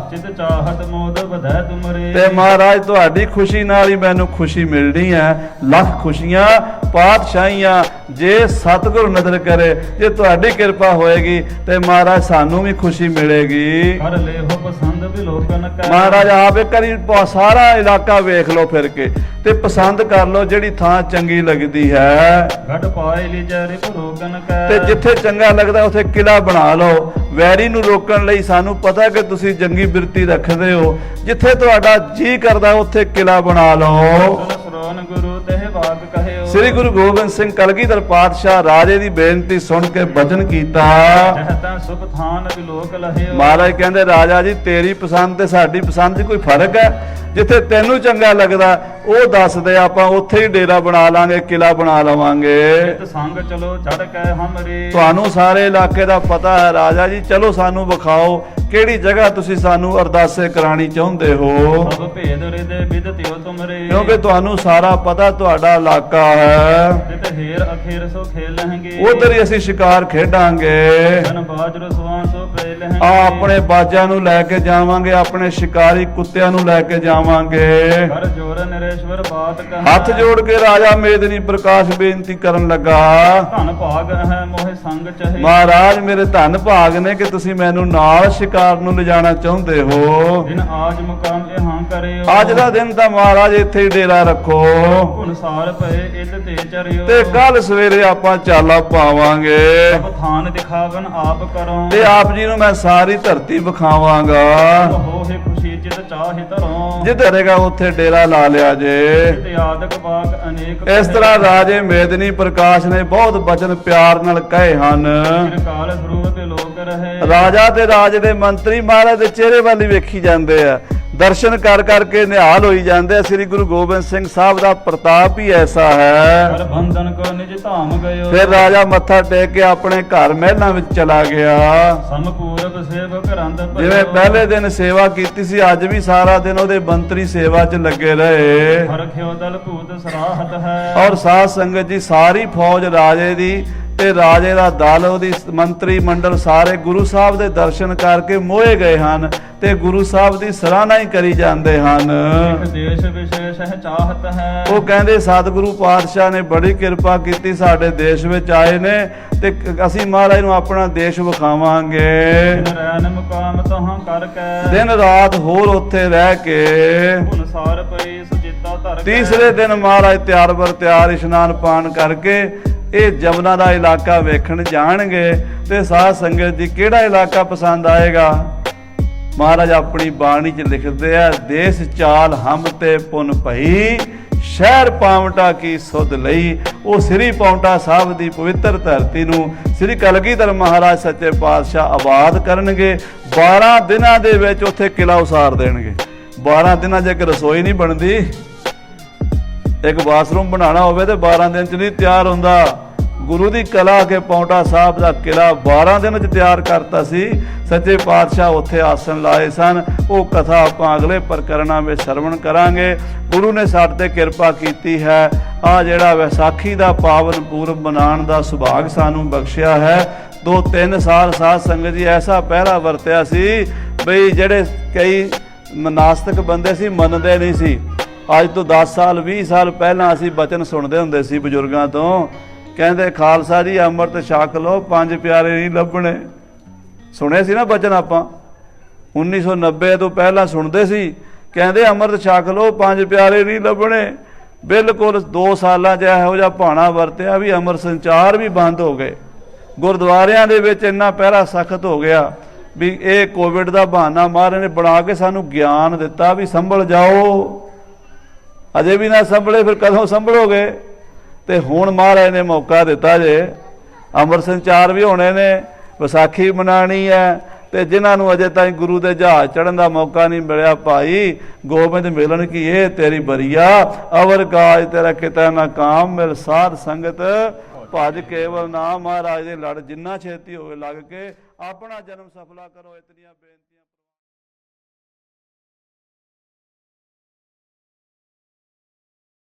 ਚਿਤ ਚਾਹਤ ਮੋਦ ਵਧੈ ਤੁਮਰੇ। ਤੇ ਮਹਾਰਾਜ ਤੁਹਾਡੀ ਖੁਸ਼ੀ ਨਾਲ ਹੀ ਮੈਨੂੰ ਖੁਸ਼ੀ ਮਿਲਣੀ ਹੈ। ਲੱਖ ਖੁਸ਼ੀਆਂ ਪਾਤਸ਼ਾਹੀਆਂ ਜੇ ਸਤਿਗੁਰ ਨਜ਼ਰ ਕਰੇ, ਜੇ ਤੁਹਾਡੀ ਕਿਰਪਾ ਹੋਏਗੀ ਤੇ ਮਹਾਰਾਜ ਸਾਨੂੰ ਵੀ ਖੁਸ਼ੀ ਮਿਲੇਗੀ। ਕਰ ਲੈ ਹੋ ਪਸੰਦ ਵਿਲੋਕਨ ਕੈ। ਮਹਾਰਾਜ ਆਪ ਇੱਕ ਵਾਰੀ ਸਾਰਾ ਇਲਾਕਾ ਵੇਖ ਲਓ ਫਿਰ ਕੇ, ਤੇ ਪਸੰਦ ਕਰ ਲਓ ਜਿਹੜੀ ਥਾਂ ਚੰਗੀ ਲੱਗਦੀ ਹੈ। ਘਟ ਪਾਏ ਲਈ ਜਰੇ ਰੋਕਨ ਕੈ। ਤੇ ਜਿੱਥੇ ਚੰਗਾ ਲੱਗਦਾ ਉੱਥੇ ਕਿਲਾ ਬਣਾ ਲਓ। ਵੈਰੀ ਨੂੰ ਰੋਕਣ ਲਈ ਸਾਨੂੰ ਪਤਾ ਕਿ ਤੁਸੀਂ ਚੰਗੀ ਬਿਰਤੀ ਰੱਖਦੇ ਹੋ। ਜਿੱਥੇ ਤੁਹਾਡਾ ਜੀ ਕਰਦਾ ਉੱਥੇ ਕਿਲਾ ਬਣਾ ਲਓ। ਸਰੋਨ ਗੁਰੂ ਤਹਿ ਬਾਗ ਕਹਿਓ। ਸ੍ਰੀ ਗੁਰੂ ਗੋਬਿੰਦ ਸਿੰਘ ਕਲਗੀਧਰ ਪਾਤਸ਼ਾਹ ਰਾਜੇ ਦੀ ਬੇਨਤੀ ਸੁਣ ਕੇ ਬਚਨ ਕੀਤਾ। ਜਹਤਾ ਸੁਖ ਥਾਨ ਵਿਲੋਕ ਲਹਿਓ। ਮਹਾਰਾਜ ਕਹਿੰਦੇ ਰਾਜਾ ਜੀ, ਤੇਰੀ ਪਸੰਦ ਤੇ ਸਾਡੀ ਪਸੰਦ 'ਚ ਕੋਈ ਫਰਕ ਹੈ? ਜਿੱਥੇ ਤੈਨੂੰ ਚੰਗਾ ਲੱਗਦਾ ਉਹ ਦੱਸ ਦੇ, ਆਪਾਂ ਉੱਥੇ ਹੀ ਡੇਰਾ ਬਣਾ ਲਾਂਗੇ, ਕਿਲਾ ਬਣਾ ਲਵਾਂਗੇ। ਜਿਤ ਸੰਗ ਚਲੋ ਚੜ ਕੇ ਹਮਰੇ। ਤੁਹਾਨੂੰ ਸਾਰੇ ਇਲਾਕੇ ਦਾ ਪਤਾ ਹੈ ਰਾਜਾ ਜੀ, ਚਲੋ ਸਾਨੂੰ ਵਿਖਾਓ ਕਿਹੜੀ ਜਗ੍ਹਾ ਤੁਸੀਂ ਸਾਨੂੰ ਅਰਦਾਸੇ ਕਰਾਣੀ ਚਾਹੁੰਦੇ ਹੋ। ਸਭ ਭੇਦ ਰਿਦੇ ਵਿਦਤਿਓ ਤੁਮਰੇ। ਕਿਉਂਕਿ ਤੁਹਾਨੂੰ ਸਾਰਾ ਪਤਾ ਤੁਹਾਡਾ ਇਲਾਕਾ ਹੈ। ਜਿਤ ਹੀਰ ਅਖੀਰ ਸੋ ਖੇਲਣਗੇ। ਉਧਰ ਹੀ ਅਸੀਂ ਸ਼ਿਕਾਰ ਖੇਡਾਂਗੇ। ਜਨ ਬਾਜਰ ਸੁਆਨ ਸੋ ਪੈ ਲਹਿੰਗੇ। ਆ ਆਪਣੇ ਬਾਜਾਂ ਨੂੰ ਲੈ ਕੇ ਜਾਵਾਂਗੇ, ਆਪਣੇ ਸ਼ਿਕਾਰੀ ਕੁੱਤਿਆਂ ਨੂੰ ਲੈ ਕੇ ਜਾਵਾਂਗੇ। ਕਰ ਜੋਰ ਨਰੇਸ਼ਵਰ ਬਾਤ ਕਹ। ਹੱਥ ਜੋੜ ਕੇ ਰਾਜਾ ਮੇਦਨੀ ਪ੍ਰਕਾਸ਼ ਬੇਨਤੀ ਕਰਨ ਲੱਗਾ। ਧਨ ਭਾਗ ਹੈ ਮੋਹਿ ਸੰਗ ਚਹੇ। ਮਹਾਰਾਜ ਮੇਰੇ ਧਨ ਭਾਗ ਨੇ ਕਿ ਤੁਸੀਂ ਮੈਨੂੰ ਨਾਲ ਸ਼ਿਕਾਰ ਨੂੰ ਲਿਜਾਣਾ ਚਾਹੁੰਦੇ ਹੋ। ਦਿਨ ਆਜ ਮੁਕਾਮ ਇਹਾਂ ਕਰਿਓ। ਅੱਜ ਦਾ ਦਿਨ ਤਾਂ ਮਹਾਰਾਜ ਇੱਥੇ ਹੀ ਡੇਰਾ ਰੱਖੋ, ਅਨੁਸਾਰ ਪਏ ਇਤ ਤੇ ਚਰਿਓ। ਤੇ ਕੱਲ ਸਵੇਰੇ ਆਪਾਂ ਚਾਲਾ ਪਾਵਾਂਗੇ। ਸਭ ਥਾਨ ਦਿਖਾਵਨ ਆਪ ਕਰੋ। ਤੇ ਆਪ ਜੀ ਨੂੰ ਮੈਂ ਸਾਰੀ ਧਰਤੀ ਵਿਖਾਵਾਂਗਾ। ਹੋਏ ਖੁਸ਼ੀ ਜਿਤ ਚਾਹੇ ਧਰੋ। ਜਿੱਧਰ ਰਹੇਗਾ ਉੱਥੇ ਡੇਰਾ ਲਾ ਲਿਆ ਜੇ। ਜਿਤ ਆਦਿਕ ਬਾਗ ਅਨੇਕ। ਇਸ ਤਰ੍ਹਾਂ ਰਾਜੇ ਮੇਦਨੀ ਪ੍ਰਕਾਸ਼ ਨੇ ਬਹੁਤ ਬਚਨ ਪਿਆਰ ਨਾਲ ਕਹੇ ਹਨ। ਕਾਲ ਸਰੂਪ ਤੇ ਲੋਕ ਰਹੇ। ਰਾਜਾ ਤੇ ਰਾਜ ਦੇ ਮੰਤਰੀ ਮਹਾਰਾਜ ਦੇ ਚਿਹਰੇ ਵੱਲ ਹੀ ਵੇਖੀ ਜਾਂਦੇ ਆ, ਦਰਸ਼ਨ ਕਰ ਕਰਕੇ ਨਿਹਾਲ ਹੋਈ ਜਾਂਦੇ ਆ। ਸ੍ਰੀ ਗੁਰੂ ਗੋਬਿੰਦ ਸਿੰਘ ਸਾਹਿਬ ਦਾ ਪ੍ਰਤਾਪ ਹੀ ਐਸਾ ਹੈ। ਹਰ ਬੰਧਨ ਕੋ ਨਿਜ ਧਾਮ ਗਇਓ। ਫਿਰ ਰਾਜਾ ਮੱਥਾ ਟੇਕ ਕੇ ਆਪਣੇ ਘਰ ਮਹਿਲਾਂ ਵਿੱਚ ਚਲਾ ਗਿਆ। ਸਮਪੂਰਬ ਸੇਵਕ ਰੰਦ ਭਇਓ। ਜਿਵੇਂ ਪਹਿਲੇ ਦਿਨ ਸੇਵਾ ਕੀਤੀ ਸੀ, ਅੱਜ ਵੀ ਸਾਰਾ ਦਿਨ ਉਹਦੇ ਮੰਤਰੀ ਸੇਵਾ 'ਚ ਲੱਗੇ ਰਹੇ। ਹਰਖਿਓ ਦਲ ਭੂਤ ਸਰਾਹਤ ਹੈ। ਔਰ ਸਾਧ ਸੰਗਤ ਜੀ, ਸਾਰੀ ਫੌਜ ਰਾਜੇ ਦੀ ਤੇ ਰਾਜੇ ਦਾ ਦਲ, ਉਹਦੀ ਮੰਤਰੀ ਮੰਡਲ ਸਾਰੇ ਗੁਰੂ ਸਾਹਿਬ ਦੇ ਦਰਸ਼ਨ ਕਰਕੇ ਮੋਹੇ ਗਏ ਹਨ ਤੇ ਗੁਰੂ ਸਾਹਿਬ ਦੀ ਸਰਾਹਨਾ ਹੀ ਕਰੀ ਜਾਂਦੇ ਹਨ। ਇੱਕ ਦੇਸ਼ ਵਿਸ਼ੇਸ਼ ਹੈ ਚਾਹਤ ਹੈ। ਉਹ ਕਹਿੰਦੇ ਸਤਿਗੁਰੂ ਪਾਤਸ਼ਾਹ ਨੇ ਬੜੀ ਕਿਰਪਾ ਕੀਤੀ, ਸਾਡੇ ਦੇਸ਼ ਵਿੱਚ ਆਏ ਨੇ ਤੇ ਅਸੀਂ ਮਹਾਰਾਜ ਨੂੰ ਆਪਣਾ ਦੇਸ਼ ਵਿਖਾਵਾਂਗੇ। ਦਿਨ ਰੈਨ ਮੁਕਾਮ ਤਹਾਂ ਕਰਕੇ। ਦਿਨ ਰਾਤ ਹੋਰ ਉੱਥੇ ਰਹਿ ਕੇ ਅਨੁਸਾਰ ਪਈ ਸੁਚਿਤਾ ਧਰ ਕੇ। ਤੀਸਰੇ ਦਿਨ ਮਹਾਰਾਜ ਤਿਆਰ ਬਰ ਤਿਆਰ ਇਸ਼ਨਾਨ ਪਾਨ ਕਰਕੇ ਇਹ ਜਮਨਾ ਦਾ ਇਲਾਕਾ ਵੇਖਣ ਜਾਣਗੇ। ਤੇ ਸਾਧ ਸੰਗਤ ਜੀ, ਕਿਹੜਾ ਇਲਾਕਾ ਪਸੰਦ ਆਏਗਾ? ਮਹਾਰਾਜ ਆਪਣੀ ਬਾਣੀ 'ਚ ਲਿਖਦੇ ਆ, ਦੇਸ ਚਾਲ ਹਮ ਤੇ ਪੁਨ ਭਈ, ਸ਼ਹਿਰ ਪਾਵਟਾ ਕੀ ਸੁਧ ਲਈ। ਉਹ ਸ੍ਰੀ ਪਾਵਟਾ ਸਾਹਿਬ ਦੀ ਪਵਿੱਤਰ ਧਰਤੀ ਨੂੰ ਸ੍ਰੀ ਕਲਗੀਧਰ ਮਹਾਰਾਜ ਸੱਚੇ ਪਾਤਸ਼ਾਹ ਆਬਾਦ ਕਰਨਗੇ। 12 ਦਿਨਾਂ ਦੇ ਵਿੱਚ ਉੱਥੇ ਕਿਲਾ ਉਸਾਰ ਦੇਣਗੇ। 12 ਦਿਨਾਂ 'ਚ ਇੱਕ ਰਸੋਈ ਨਹੀਂ ਬਣਦੀ, ਇੱਕ ਬਾਥਰੂਮ ਬਣਾਉਣਾ ਹੋਵੇ ਤੇ 12 ਦਿਨ 'ਚ ਨਹੀਂ ਤਿਆਰ ਹੁੰਦਾ। ਗੁਰੂ ਦੀ ਕਲਾ ਕੇ ਪਾਉਂਟਾ ਸਾਹਿਬ ਦਾ ਕਿਲਾ 12 ਦਿਨ 'ਚ ਤਿਆਰ ਕਰਤਾ ਸੀ। ਸੱਚੇ ਪਾਤਸ਼ਾਹ ਉੱਥੇ ਆਸਣ ਲਾਏ ਸਨ। ਉਹ ਕਥਾ ਆਪਾਂ ਅਗਲੇ ਪ੍ਰਕਰਨਾਂ ਵਿੱਚ ਸਰਵਣ ਕਰਾਂਗੇ। ਗੁਰੂ ਨੇ ਸਾਡੇ ਤੇ ਕਿਰਪਾ ਕੀਤੀ ਹੈ। ਆ ਜਿਹੜਾ ਵਿਸਾਖੀ ਦਾ ਪਾਵਨ ਪੂਰਬ ਮਨਾਉਣ ਦਾ ਸੁਭਾਗ ਸਾਨੂੰ ਬਖਸ਼ਿਆ ਹੈ। 2-3 ਸਾਲ ਸਾਧ ਸੰਗਤ ਜੀ ਐਸਾ ਪਹਿਰਾ ਵਰਤਿਆ ਸੀ ਬਈ ਜਿਹੜੇ ਕਈ ਨਾਸਤਿਕ ਬੰਦੇ ਸੀ, ਮੰਨਦੇ ਨਹੀਂ ਸੀ। ਅੱਜ ਤੋਂ 10 ਸਾਲ 20 ਸਾਲ ਪਹਿਲਾਂ ਅਸੀਂ ਬਚਨ ਸੁਣਦੇ ਹੁੰਦੇ ਸੀ ਬਜ਼ੁਰਗਾਂ ਤੋਂ, ਕਹਿੰਦੇ ਖਾਲਸਾ ਜੀ ਅੰਮ੍ਰਿਤ ਛਕ ਲਓ, 5 ਪਿਆਰੇ ਨਹੀਂ ਲੱਭਣੇ। ਸੁਣੇ ਸੀ ਨਾ ਬਚਨ ਆਪਾਂ 1990 ਤੋਂ ਪਹਿਲਾਂ ਸੁਣਦੇ ਸੀ, ਕਹਿੰਦੇ ਅੰਮ੍ਰਿਤ ਛਕ ਲਓ, 5 ਪਿਆਰੇ ਨਹੀਂ ਲੱਭਣੇ। ਬਿਲਕੁਲ 2 ਸਾਲਾਂ 'ਚ ਇਹੋ ਜਿਹਾ ਭਾਣਾ ਵਰਤਿਆ ਵੀ ਅੰਮ੍ਰਿਤ ਸੰਚਾਰ ਵੀ ਬੰਦ ਹੋ ਗਏ। ਗੁਰਦੁਆਰਿਆਂ ਦੇ ਵਿੱਚ ਇੰਨਾ ਪਹਿਰਾ ਸਖਤ ਹੋ ਗਿਆ ਵੀ ਇਹ ਕੋਵਿਡ ਦਾ ਬਹਾਨਾ ਮਹਾਰਾਜ ਨੇ ਬਣਾ ਕੇ ਸਾਨੂੰ ਗਿਆਨ ਦਿੱਤਾ ਵੀ ਸੰਭਲ ਜਾਓ। ਅਜੇ ਵੀ ਨਾ ਸੰਭਲੇ ਫਿਰ ਕਦੋਂ ਸੰਭਲੋਗੇ? ਤੇ ਹੁਣ ਮਹਾਰਾਜ ਨੇ ਮੌਕਾ ਦਿੱਤਾ ਜੇ, ਅੰਮ੍ਰਿਤ ਸੰਚਾਰ ਵੀ ਹੋਣੇ ਨੇ, ਵਿਸਾਖੀ ਮਨਾਣੀ ਹੈ, ਤੇ ਜਿਨ੍ਹਾਂ ਨੂੰ ਅਜੇ ਤਾਈਂ ਗੁਰੂ ਦੇ ਜਹਾਜ਼ ਚੜਨ ਦਾ ਮੌਕਾ ਨਹੀਂ ਮਿਲਿਆ, ਭਾਈ ਗੋਬਿੰਦ ਮਿਲਣ ਕੀ ਇਹ ਤੇਰੀ ਬਰੀਆ, ਅਵਰ ਕਾਜ ਤੇਰਾ ਕਿਤੇ ਨਾ ਕਾਮ, ਮਿਲ ਸਾਧ ਸੰਗਤ ਭਜ ਕੇਵਲ ਨਾਮ। ਮਹਾਰਾਜ ਦੇ ਲੜ ਜਿੰਨਾ ਛੇਤੀ ਹੋਵੇ ਲੱਗ ਕੇ ਆਪਣਾ ਜਨਮ ਸਫਲਾ ਕਰੋ। ਇਤਨੀਆਂ ਬੇਨਤੀ।